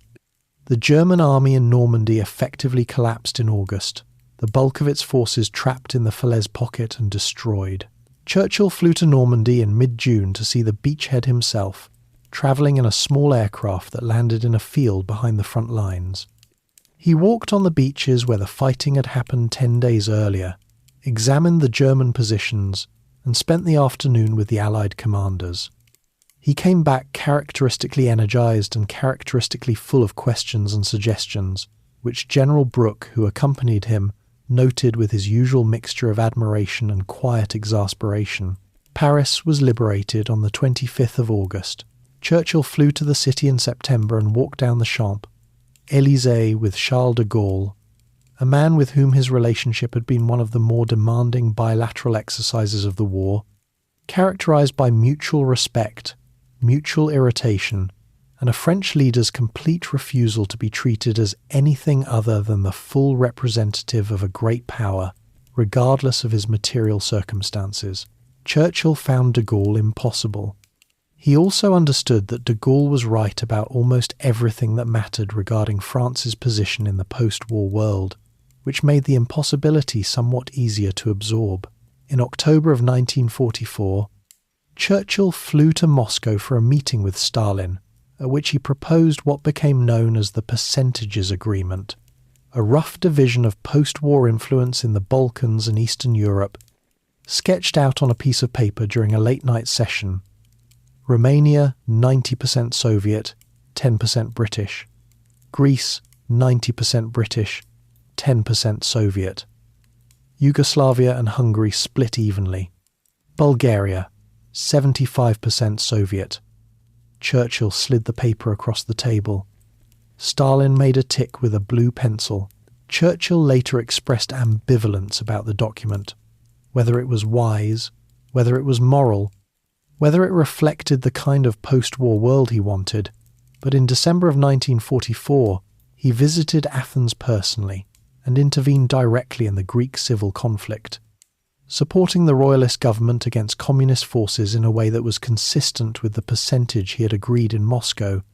The German army in Normandy effectively collapsed in August, the bulk of its forces trapped in the Falaise pocket and destroyed. Churchill flew to Normandy in mid-June to see the beachhead himself, travelling in a small aircraft that landed in a field behind the front lines. He walked on the beaches where the fighting had happened 10 days earlier, examined the German positions, and spent the afternoon with the Allied commanders. He came back characteristically energised and characteristically full of questions and suggestions, which General Brooke, who accompanied him, noted with his usual mixture of admiration and quiet exasperation. Paris was liberated on the 25th of August. Churchill flew to the city in September and walked down the Champs, Élysée with Charles de Gaulle, a man with whom his relationship had been one of the more demanding bilateral exercises of the war, characterised by mutual respect, mutual irritation, and a French leader's complete refusal to be treated as anything other than the full representative of a great power, regardless of his material circumstances. Churchill found de Gaulle impossible. He also understood that de Gaulle was right about almost everything that mattered regarding France's position in the post-war world, which made the impossibility somewhat easier to absorb. In October of 1944, Churchill flew to Moscow for a meeting with Stalin, at which he proposed what became known as the Percentages Agreement, a rough division of post-war influence in the Balkans and Eastern Europe, sketched out on a piece of paper during a late-night session. Romania, 90% Soviet, 10% British. Greece, 90% British, 10% Soviet. Yugoslavia and Hungary split evenly. Bulgaria, 75% Soviet. Churchill slid the paper across the table. Stalin made a tick with a blue pencil. Churchill later expressed ambivalence about the document, whether it was wise, whether it was moral, whether it reflected the kind of post-war world he wanted, but in December of 1944 he visited Athens personally and intervened directly in the Greek civil conflict, supporting the royalist government against communist forces in a way that was consistent with the percentage he had agreed in Moscow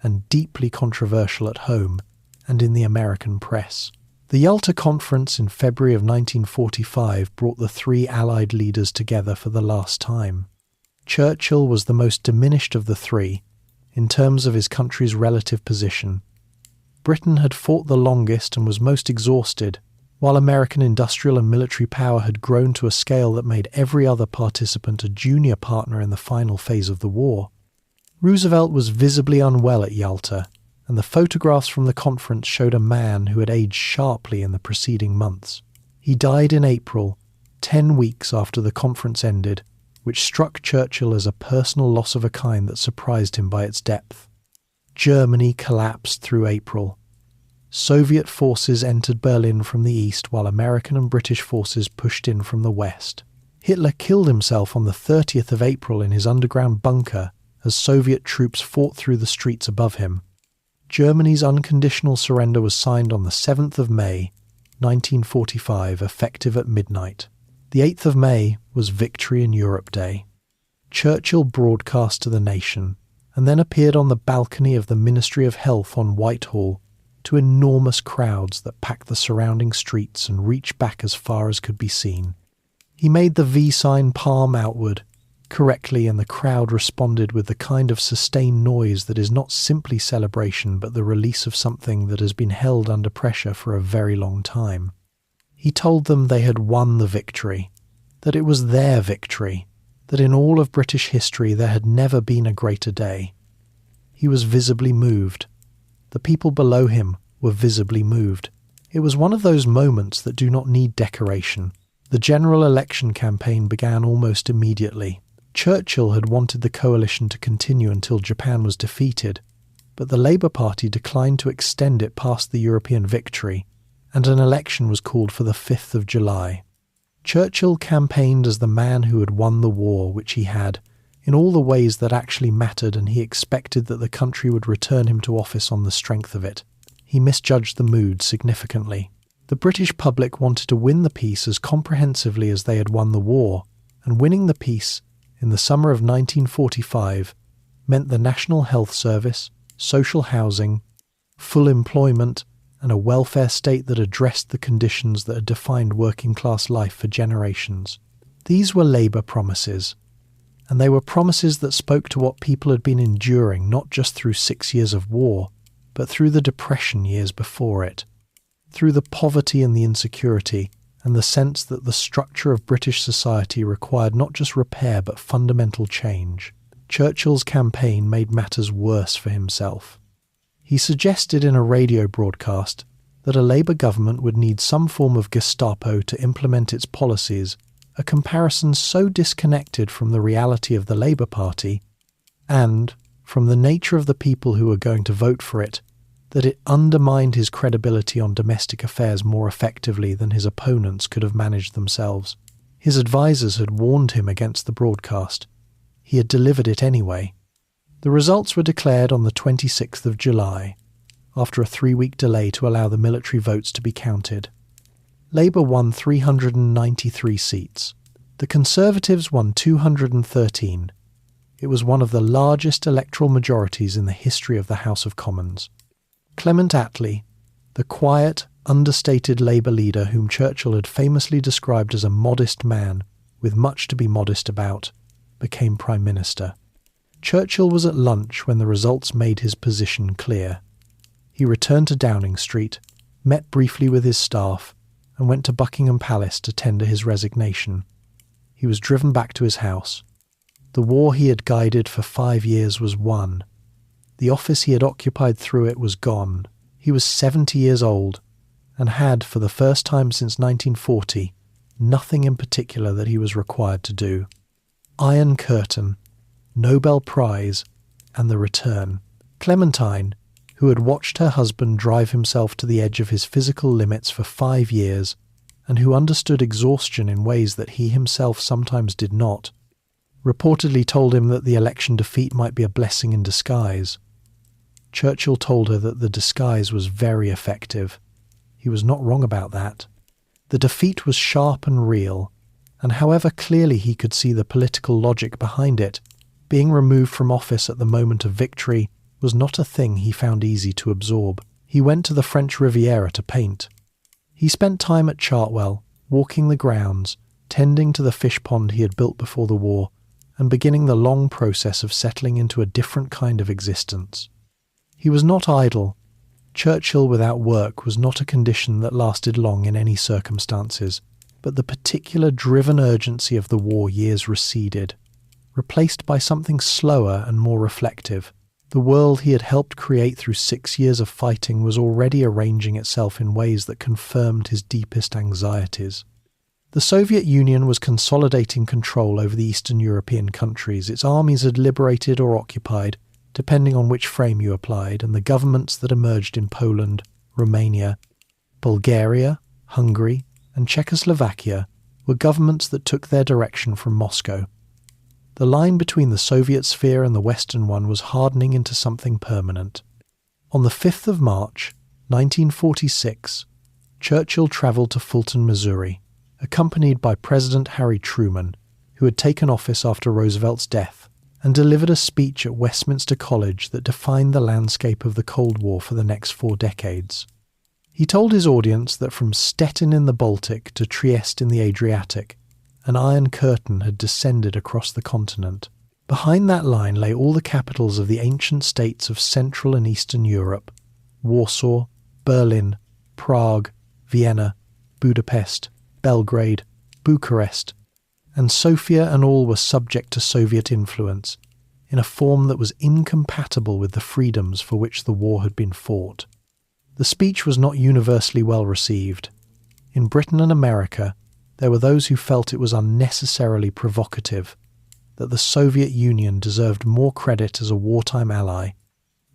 and deeply controversial at home and in the American press. The Yalta Conference in February of 1945 brought the three Allied leaders together for the last time. Churchill was the most diminished of the three, in terms of his country's relative position. Britain had fought the longest and was most exhausted, while American industrial and military power had grown to a scale that made every other participant a junior partner in the final phase of the war. Roosevelt was visibly unwell at Yalta, and the photographs from the conference showed a man who had aged sharply in the preceding months. He died in April, 10 weeks after the conference ended, which struck Churchill as a personal loss of a kind that surprised him by its depth. Germany collapsed through April. Soviet forces entered Berlin from the east while American and British forces pushed in from the west. Hitler killed himself on the 30th of April in his underground bunker as Soviet troops fought through the streets above him. Germany's unconditional surrender was signed on the 7th of May, 1945, effective at midnight. The 8th of May was Victory in Europe Day. Churchill broadcast to the nation, and then appeared on the balcony of the Ministry of Health on Whitehall to enormous crowds that packed the surrounding streets and reached back as far as could be seen. He made the V sign palm outward, correctly, and the crowd responded with the kind of sustained noise that is not simply celebration but the release of something that has been held under pressure for a very long time. He told them they had won the victory, that it was their victory, that in all of British history there had never been a greater day. He was visibly moved. The people below him, were visibly moved. It was one of those moments that do not need decoration. The general election campaign began almost immediately. Churchill had wanted the coalition to continue until Japan was defeated, but the Labour Party declined to extend it past the European victory, and an election was called for the 5th of July. Churchill campaigned as the man who had won the war, which he had, in all the ways that actually mattered, and he expected that the country would return him to office on the strength of it. He misjudged the mood significantly. The British public wanted to win the peace as comprehensively as they had won the war, and winning the peace in the summer of 1945 meant the National Health Service, social housing, full employment, and a welfare state that addressed the conditions that had defined working-class life for generations. These were Labour promises, and they were promises that spoke to what people had been enduring not just through 6 years of war, but through the Depression years before it, through the poverty and the insecurity, and the sense that the structure of British society required not just repair but fundamental change. Churchill's campaign made matters worse for himself. He suggested in a radio broadcast that a Labour government would need some form of Gestapo to implement its policies, a comparison so disconnected from the reality of the Labour Party and from the nature of the people who were going to vote for it, that it undermined his credibility on domestic affairs more effectively than his opponents could have managed themselves. His advisers had warned him against the broadcast. He had delivered it anyway. The results were declared on the 26th of July, after a 3-week delay to allow the military votes to be counted. Labour won 393 seats. The Conservatives won 213. It was one of the largest electoral majorities in the history of the House of Commons. Clement Attlee, the quiet, understated Labour leader whom Churchill had famously described as a modest man with much to be modest about, became Prime Minister. Churchill was at lunch when the results made his position clear. He returned to Downing Street, met briefly with his staff, and went to Buckingham Palace to tender his resignation. He was driven back to his house. The war he had guided for 5 years was won. The office he had occupied through it was gone. He was 70 years old, and had, for the first time since 1940, nothing in particular that he was required to do. Iron Curtain, Nobel Prize, and the return. Clementine, who had watched her husband drive himself to the edge of his physical limits for 5 years, and who understood exhaustion in ways that he himself sometimes did not, reportedly told him that the election defeat might be a blessing in disguise. Churchill told her that the disguise was very effective. He was not wrong about that. The defeat was sharp and real, and however clearly he could see the political logic behind it, being removed from office at the moment of victory was not a thing he found easy to absorb. He went to the French Riviera to paint. He spent time at Chartwell, walking the grounds, tending to the fish pond he had built before the war, and beginning the long process of settling into a different kind of existence. He was not idle. Churchill without work was not a condition that lasted long in any circumstances, but the particular driven urgency of the war years receded, replaced by something slower and more reflective. The world he had helped create through 6 years of fighting was already arranging itself in ways that confirmed his deepest anxieties. The Soviet Union was consolidating control over the Eastern European countries. Its armies had liberated or occupied, depending on which frame you applied, and the governments that emerged in Poland, Romania, Bulgaria, Hungary, and Czechoslovakia were governments that took their direction from Moscow. The line between the Soviet sphere and the Western one was hardening into something permanent. On the 5th of March, 1946, Churchill travelled to Fulton, Missouri, accompanied by President Harry Truman, who had taken office after Roosevelt's death, and delivered a speech at Westminster College that defined the landscape of the Cold War for the next 4 decades. He told his audience that from Stettin in the Baltic to Trieste in the Adriatic, an iron curtain had descended across the continent. Behind that line lay all the capitals of the ancient states of Central and Eastern Europe: Warsaw, Berlin, Prague, Vienna, Budapest, Belgrade, Bucharest, and Sofia, and all were subject to Soviet influence in a form that was incompatible with the freedoms for which the war had been fought. The speech was not universally well received. In Britain and America, there were those who felt it was unnecessarily provocative, that the Soviet Union deserved more credit as a wartime ally,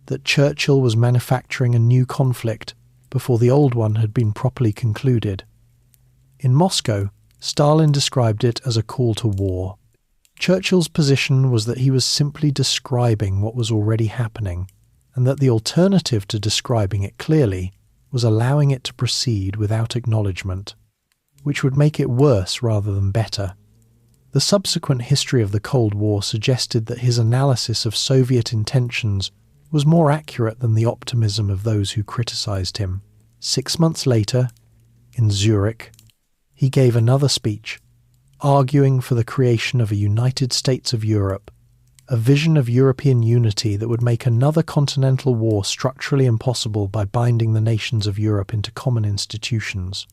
that Churchill was manufacturing a new conflict before the old one had been properly concluded. In Moscow, Stalin described it as a call to war. Churchill's position was that he was simply describing what was already happening, and that the alternative to describing it clearly was allowing it to proceed without acknowledgement, which would make it worse rather than better. The subsequent history of the Cold War suggested that his analysis of Soviet intentions was more accurate than the optimism of those who criticized him. 6 months later, in Zurich, he gave another speech, arguing for the creation of a United States of Europe, a vision of European unity that would make another continental war structurally impossible by binding the nations of Europe into common institutions.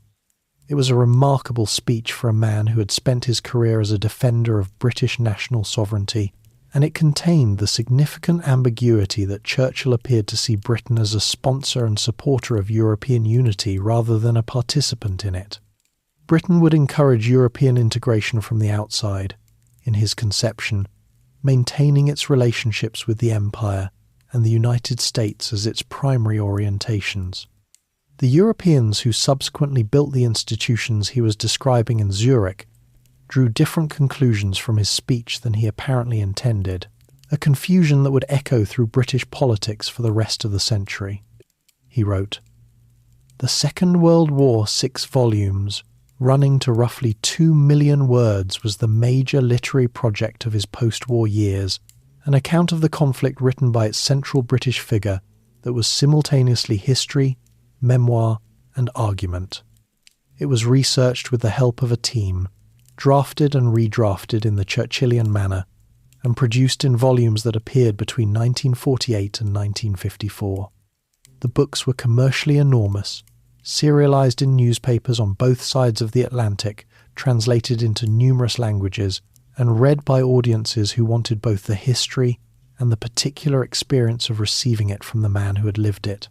It was a remarkable speech for a man who had spent his career as a defender of British national sovereignty, and it contained the significant ambiguity that Churchill appeared to see Britain as a sponsor and supporter of European unity rather than a participant in it. Britain would encourage European integration from the outside, in his conception, maintaining its relationships with the Empire and the United States as its primary orientations. The Europeans who subsequently built the institutions he was describing in Zurich drew different conclusions from his speech than he apparently intended, a confusion that would echo through British politics for the rest of the century. He wrote, "The Second World War, 6 volumes, running to roughly 2 million words, was the major literary project of his post-war years, an account of the conflict written by its central British figure that was simultaneously history, memoir, and argument. It was researched with the help of a team, drafted and redrafted in the Churchillian manner, and produced in volumes that appeared between 1948 and 1954. The books were commercially enormous, serialized in newspapers on both sides of the Atlantic, translated into numerous languages, and read by audiences who wanted both the history and the particular experience of receiving it from the man who had lived it.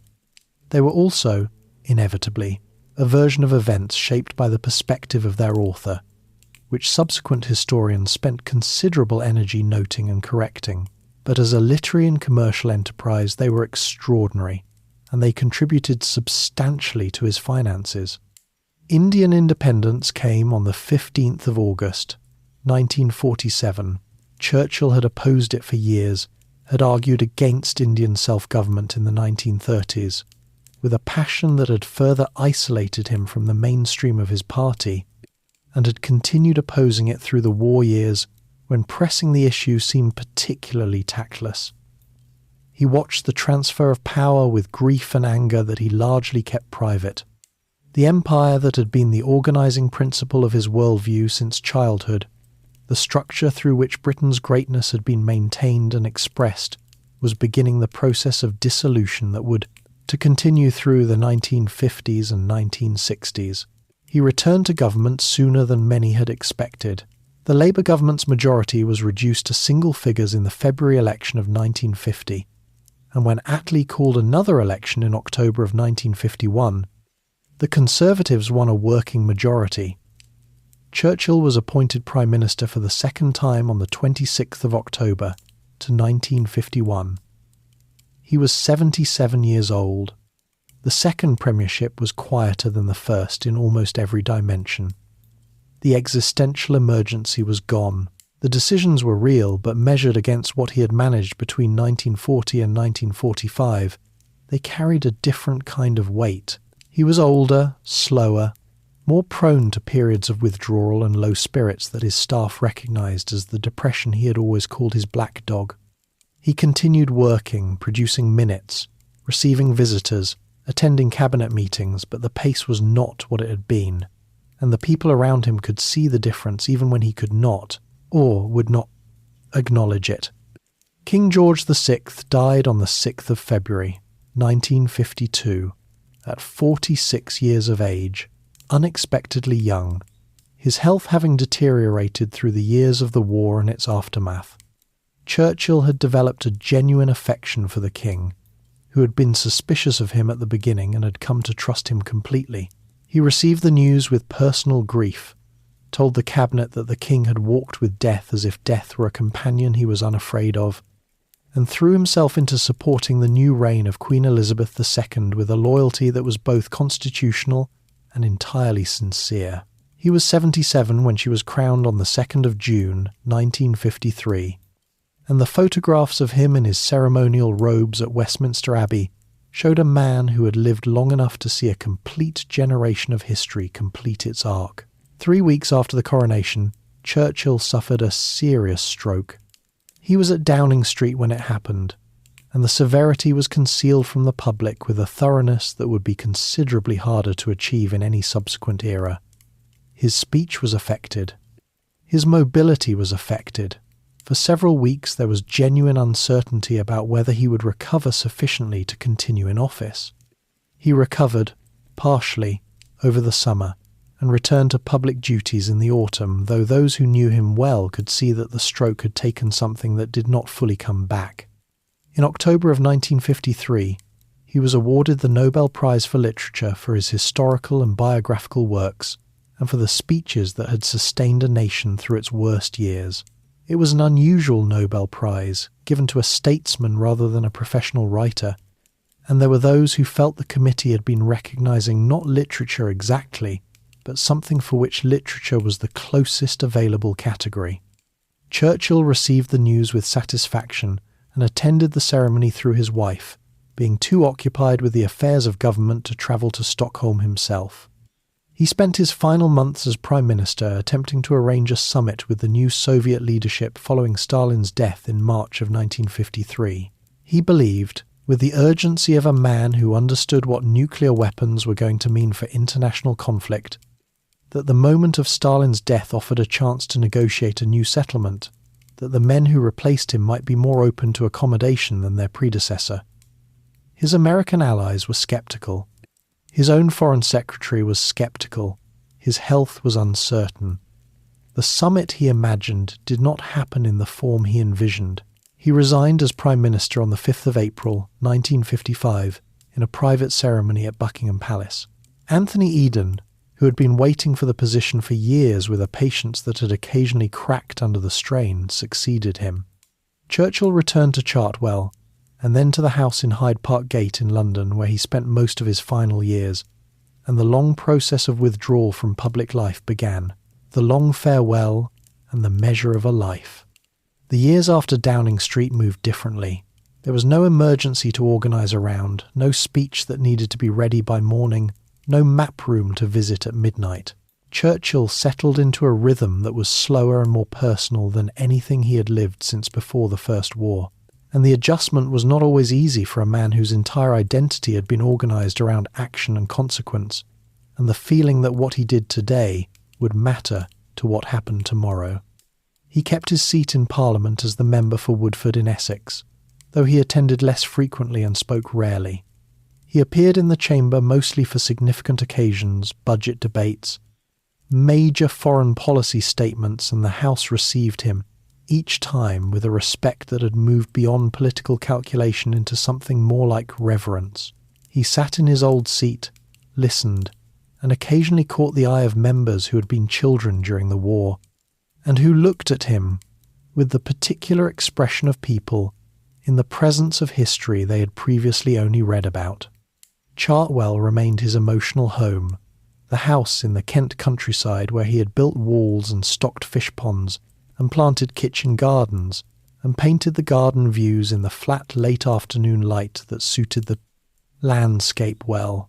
They were also, inevitably, a version of events shaped by the perspective of their author, which subsequent historians spent considerable energy noting and correcting, but as a literary and commercial enterprise they were extraordinary, and they contributed substantially to his finances. Indian independence came on the 15th of August, 1947. Churchill had opposed it for years, had argued against Indian self-government in the 1930s, with a passion that had further isolated him from the mainstream of his party, and had continued opposing it through the war years when pressing the issue seemed particularly tactless. He watched the transfer of power with grief and anger that he largely kept private. The empire that had been the organising principle of his worldview since childhood, the structure through which Britain's greatness had been maintained and expressed, was beginning the process of dissolution that would, to continue through the 1950s and 1960s. He returned to government sooner than many had expected. The Labour government's majority was reduced to single figures in the February election of 1950, and when Attlee called another election in October of 1951, the Conservatives won a working majority. Churchill was appointed Prime Minister for the second time on the 26th of October to 1951. He was 77 years old. The second premiership was quieter than the first in almost every dimension. The existential emergency was gone. The decisions were real, but measured against what he had managed between 1940 and 1945, they carried a different kind of weight. He was older, slower, more prone to periods of withdrawal and low spirits that his staff recognised as the depression he had always called his black dog. He continued working, producing minutes, receiving visitors, attending cabinet meetings, but the pace was not what it had been, and the people around him could see the difference even when he could not, or would not, acknowledge it. King George VI died on the 6th of February, 1952, at 46 years of age, unexpectedly young, his health having deteriorated through the years of the war and its aftermath. Churchill had developed a genuine affection for the king, who had been suspicious of him at the beginning and had come to trust him completely. He received the news with personal grief, told the cabinet that the king had walked with death as if death were a companion he was unafraid of, and threw himself into supporting the new reign of Queen Elizabeth II with a loyalty that was both constitutional and entirely sincere. He was 77 when she was crowned on the 2nd of June, 1953, and the photographs of him in his ceremonial robes at Westminster Abbey showed a man who had lived long enough to see a complete generation of history complete its arc. 3 weeks after the coronation, Churchill suffered a serious stroke. He was at Downing Street when it happened, and the severity was concealed from the public with a thoroughness that would be considerably harder to achieve in any subsequent era. His speech was affected. His mobility was affected. For several weeks there was genuine uncertainty about whether he would recover sufficiently to continue in office. He recovered, partially, over the summer, and returned to public duties in the autumn, though those who knew him well could see that the stroke had taken something that did not fully come back. In October of 1953, he was awarded the Nobel Prize for Literature for his historical and biographical works, and for the speeches that had sustained a nation through its worst years. It was an unusual Nobel Prize, given to a statesman rather than a professional writer, and there were those who felt the committee had been recognising not literature exactly, but something for which literature was the closest available category. Churchill received the news with satisfaction and attended the ceremony through his wife, being too occupied with the affairs of government to travel to Stockholm himself. He spent his final months as Prime Minister attempting to arrange a summit with the new Soviet leadership following Stalin's death in March of 1953. He believed, with the urgency of a man who understood what nuclear weapons were going to mean for international conflict, that the moment of Stalin's death offered a chance to negotiate a new settlement, that the men who replaced him might be more open to accommodation than their predecessor. His American allies were sceptical. His own Foreign Secretary was sceptical. His health was uncertain. The summit he imagined did not happen in the form he envisioned. He resigned as Prime Minister on the 5th of April, 1955, in a private ceremony at Buckingham Palace. Anthony Eden, who had been waiting for the position for years with a patience that had occasionally cracked under the strain, succeeded him. Churchill returned to Chartwell, and then to the house in Hyde Park Gate in London, where he spent most of his final years, and the long process of withdrawal from public life began, the long farewell and the measure of a life. The years after Downing Street moved differently. There was no emergency to organise around, no speech that needed to be ready by morning, no map room to visit at midnight. Churchill settled into a rhythm that was slower and more personal than anything he had lived since before the First War. And the adjustment was not always easy for a man whose entire identity had been organised around action and consequence, and the feeling that what he did today would matter to what happened tomorrow. He kept his seat in Parliament as the member for Woodford in Essex, though he attended less frequently and spoke rarely. He appeared in the chamber mostly for significant occasions, budget debates, major foreign policy statements, and the House received him, each time with a respect that had moved beyond political calculation into something more like reverence. He sat in his old seat, listened, and occasionally caught the eye of members who had been children during the war, and who looked at him with the particular expression of people in the presence of history they had previously only read about. Chartwell remained his emotional home, the house in the Kent countryside where he had built walls and stocked fish ponds, and planted kitchen gardens, and painted the garden views in the flat late afternoon light that suited the landscape well.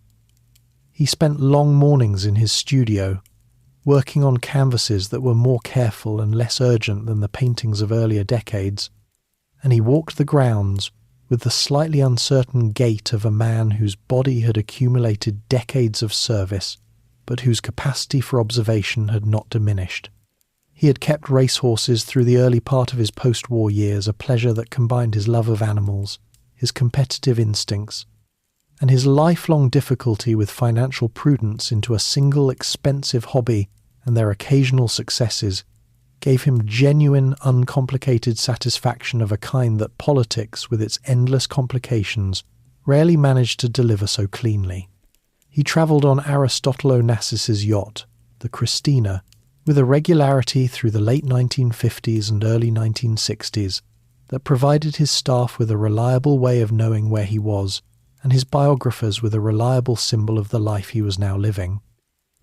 He spent long mornings in his studio, working on canvases that were more careful and less urgent than the paintings of earlier decades, and he walked the grounds with the slightly uncertain gait of a man whose body had accumulated decades of service, but whose capacity for observation had not diminished. He had kept racehorses through the early part of his post-war years, a pleasure that combined his love of animals, his competitive instincts, and his lifelong difficulty with financial prudence into a single expensive hobby, and their occasional successes gave him genuine, uncomplicated satisfaction of a kind that politics, with its endless complications, rarely managed to deliver so cleanly. He travelled on Aristotle Onassis's yacht, the Christina, with a regularity through the late 1950s and early 1960s that provided his staff with a reliable way of knowing where he was, and his biographers with a reliable symbol of the life he was now living.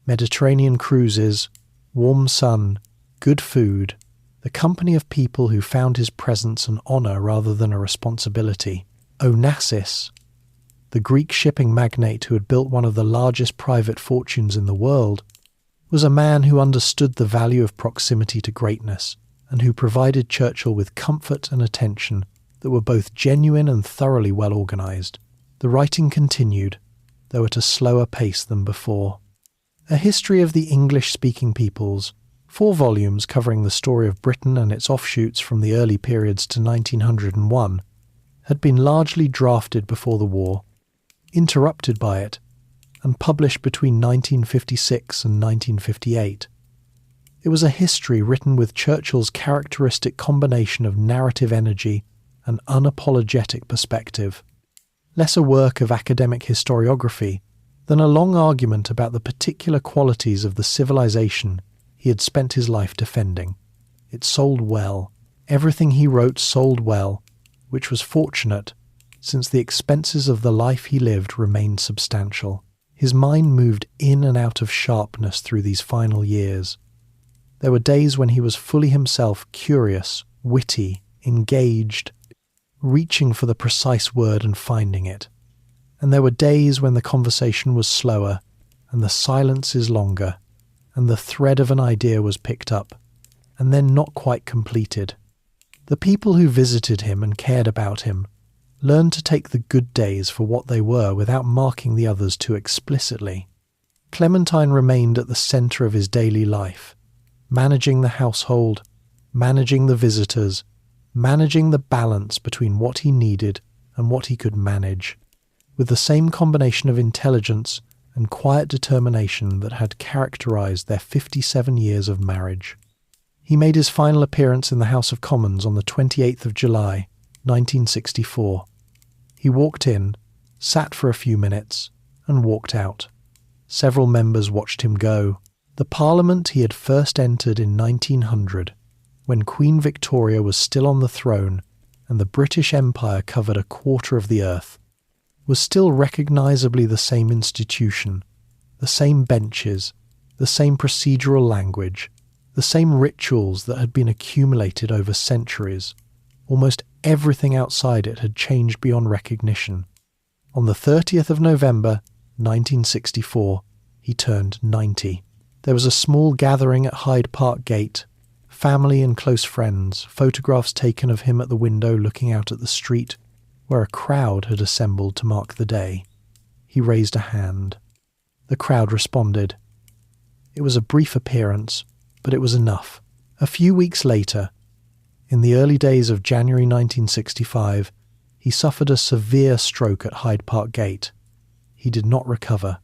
Mediterranean cruises, warm sun, good food, the company of people who found his presence an honour rather than a responsibility. Onassis, the Greek shipping magnate who had built one of the largest private fortunes in the world, was a man who understood the value of proximity to greatness and who provided Churchill with comfort and attention that were both genuine and thoroughly well organised. The writing continued, though at a slower pace than before. A History of the English-Speaking Peoples, 4 volumes covering the story of Britain and its offshoots from the early periods to 1901, had been largely drafted before the war, interrupted by it, and published between 1956 and 1958. It was a history written with Churchill's characteristic combination of narrative energy and unapologetic perspective, less a work of academic historiography than a long argument about the particular qualities of the civilization he had spent his life defending. It sold well. Everything he wrote sold well, which was fortunate, since the expenses of the life he lived remained substantial. His mind moved in and out of sharpness through these final years. There were days when he was fully himself, curious, witty, engaged, reaching for the precise word and finding it. And there were days when the conversation was slower, and the silences longer, and the thread of an idea was picked up, and then not quite completed. The people who visited him and cared about him learned to take the good days for what they were without marking the others too explicitly. Clementine remained at the centre of his daily life, managing the household, managing the visitors, managing the balance between what he needed and what he could manage, with the same combination of intelligence and quiet determination that had characterised their 57 years of marriage. He made his final appearance in the House of Commons on the 28th of July, 1964. He walked in, sat for a few minutes, and walked out. Several members watched him go. The Parliament he had first entered in 1900, when Queen Victoria was still on the throne and the British Empire covered a quarter of the earth, was still recognisably the same institution, the same benches, the same procedural language, the same rituals that had been accumulated over centuries. Almost everything outside it had changed beyond recognition. On the 30th of November, 1964, he turned 90. There was a small gathering at Hyde Park Gate, family and close friends, photographs taken of him at the window looking out at the street, where a crowd had assembled to mark the day. He raised a hand. The crowd responded. It was a brief appearance, but it was enough. A few weeks later, in the early days of January 1965, he suffered a severe stroke at Hyde Park Gate. He did not recover.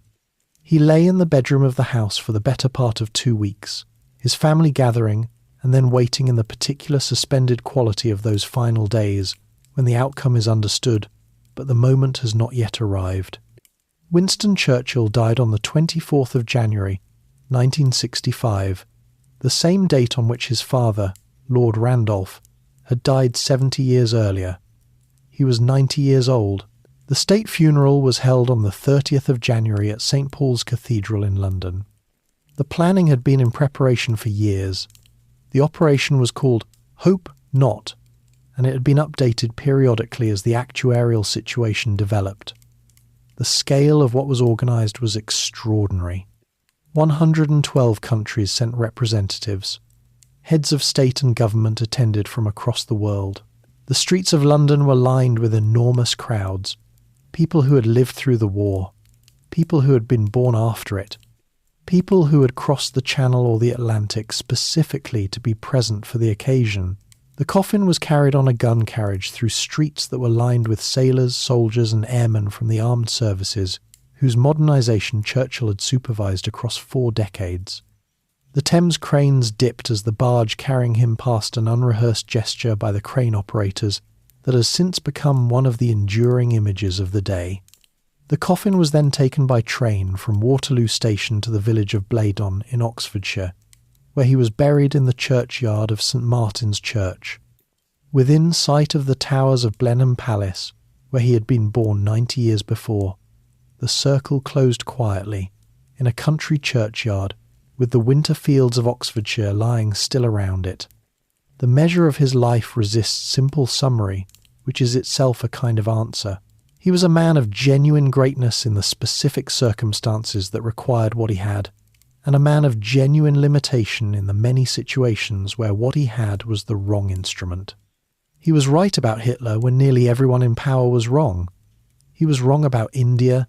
He lay in the bedroom of the house for the better part of 2 weeks, his family gathering and then waiting in the particular suspended quality of those final days when the outcome is understood, but the moment has not yet arrived. Winston Churchill died on the 24th of January, 1965, the same date on which his father, Lord Randolph, had died 70 years earlier. He was 90 years old. The state funeral was held on the 30th of January at St. Paul's Cathedral in London. The planning had been in preparation for years. The operation was called Hope Not, and it had been updated periodically as the actuarial situation developed. The scale of what was organised was extraordinary. 112 countries sent representatives. Heads of state and government attended from across the world. The streets of London were lined with enormous crowds, people who had lived through the war, people who had been born after it, people who had crossed the Channel or the Atlantic specifically to be present for the occasion. The coffin was carried on a gun carriage through streets that were lined with sailors, soldiers and airmen from the armed services, whose modernisation Churchill had supervised across 4 decades. The Thames cranes dipped as the barge carrying him passed an unrehearsed gesture by the crane operators that has since become one of the enduring images of the day. The coffin was then taken by train from Waterloo Station to the village of Blenheim in Oxfordshire, where he was buried in the churchyard of St Martin's Church. Within sight of the towers of Blenheim Palace, where he had been born 90 years before, the circle closed quietly, in a country churchyard, with the winter fields of Oxfordshire lying still around it. The measure of his life resists simple summary, which is itself a kind of answer. He was a man of genuine greatness in the specific circumstances that required what he had, and a man of genuine limitation in the many situations where what he had was the wrong instrument. He was right about Hitler when nearly everyone in power was wrong. He was wrong about India,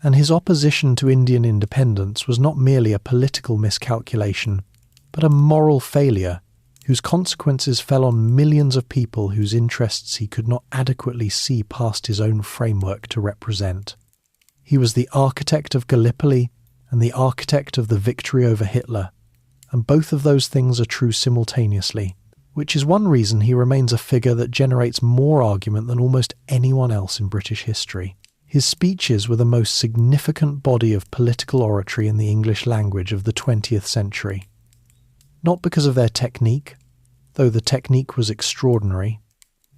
and his opposition to Indian independence was not merely a political miscalculation, but a moral failure whose consequences fell on millions of people whose interests he could not adequately see past his own framework to represent. He was the architect of Gallipoli and the architect of the victory over Hitler, and both of those things are true simultaneously, which is one reason he remains a figure that generates more argument than almost anyone else in British history. His speeches were the most significant body of political oratory in the English language of the 20th century. Not because of their technique, though the technique was extraordinary,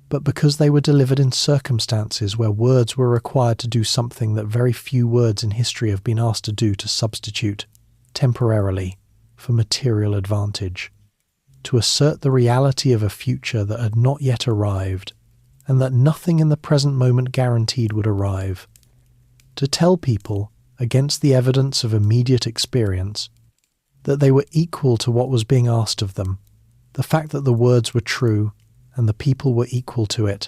but because they were delivered in circumstances where words were required to do something that very few words in history have been asked to do, to substitute, temporarily, for material advantage, to assert the reality of a future that had not yet arrived, and that nothing in the present moment guaranteed would arrive, to tell people, against the evidence of immediate experience, that they were equal to what was being asked of them, the fact that the words were true, and the people were equal to it,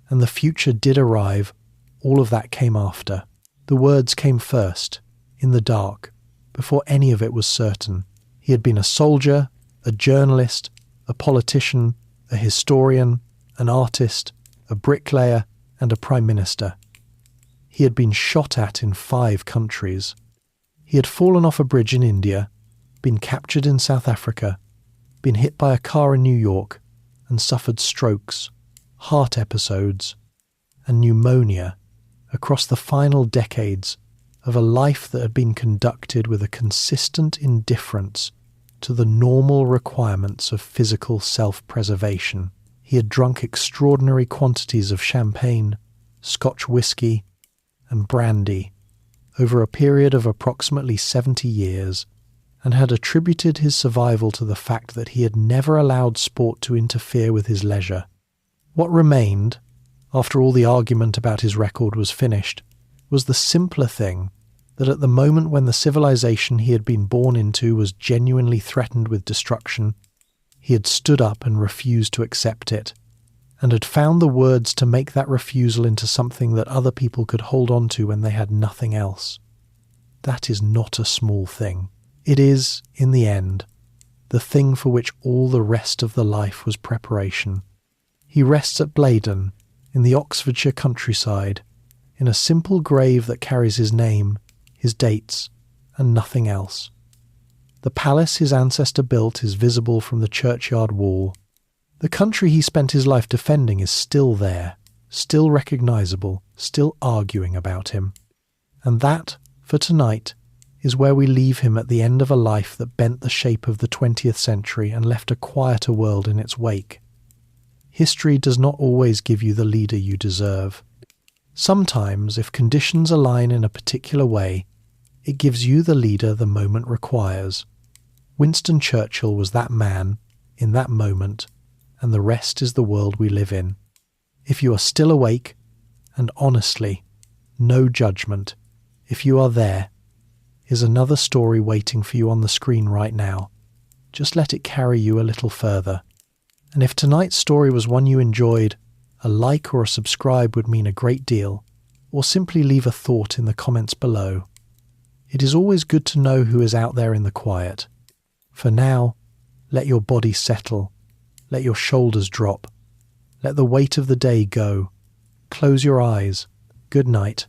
and the future did arrive, all of that came after. The words came first, in the dark, before any of it was certain. He had been a soldier, a journalist, a politician, a historian, an artist, a bricklayer, and a prime minister. He had been shot at in 5 countries. He had fallen off a bridge in India, been captured in South Africa, been hit by a car in New York, and suffered strokes, heart episodes, and pneumonia across the final decades of a life that had been conducted with a consistent indifference to the normal requirements of physical self-preservation. He had drunk extraordinary quantities of champagne, Scotch whisky, and brandy over a period of approximately 70 years, and had attributed his survival to the fact that he had never allowed sport to interfere with his leisure. What remained, after all the argument about his record was finished, was the simpler thing that at the moment when the civilization he had been born into was genuinely threatened with destruction, he had stood up and refused to accept it, and had found the words to make that refusal into something that other people could hold on to when they had nothing else. That is not a small thing. It is, in the end, the thing for which all the rest of the life was preparation. He rests at Blenheim, in the Oxfordshire countryside, in a simple grave that carries his name, his dates, and nothing else. The palace his ancestor built is visible from the churchyard wall. The country he spent his life defending is still there, still recognisable, still arguing about him. And that, for tonight, is where we leave him at the end of a life that bent the shape of the 20th century and left a quieter world in its wake. History does not always give you the leader you deserve. Sometimes, if conditions align in a particular way, it gives you the leader the moment requires. Winston Churchill was that man, in that moment, and the rest is the world we live in. If you are still awake, and honestly, no judgment, if you are there, is another story waiting for you on the screen right now. Just let it carry you a little further. And if tonight's story was one you enjoyed, a like or a subscribe would mean a great deal, or simply leave a thought in the comments below. It is always good to know who is out there in the quiet. For now, let your body settle, let your shoulders drop, let the weight of the day go, close your eyes, good night,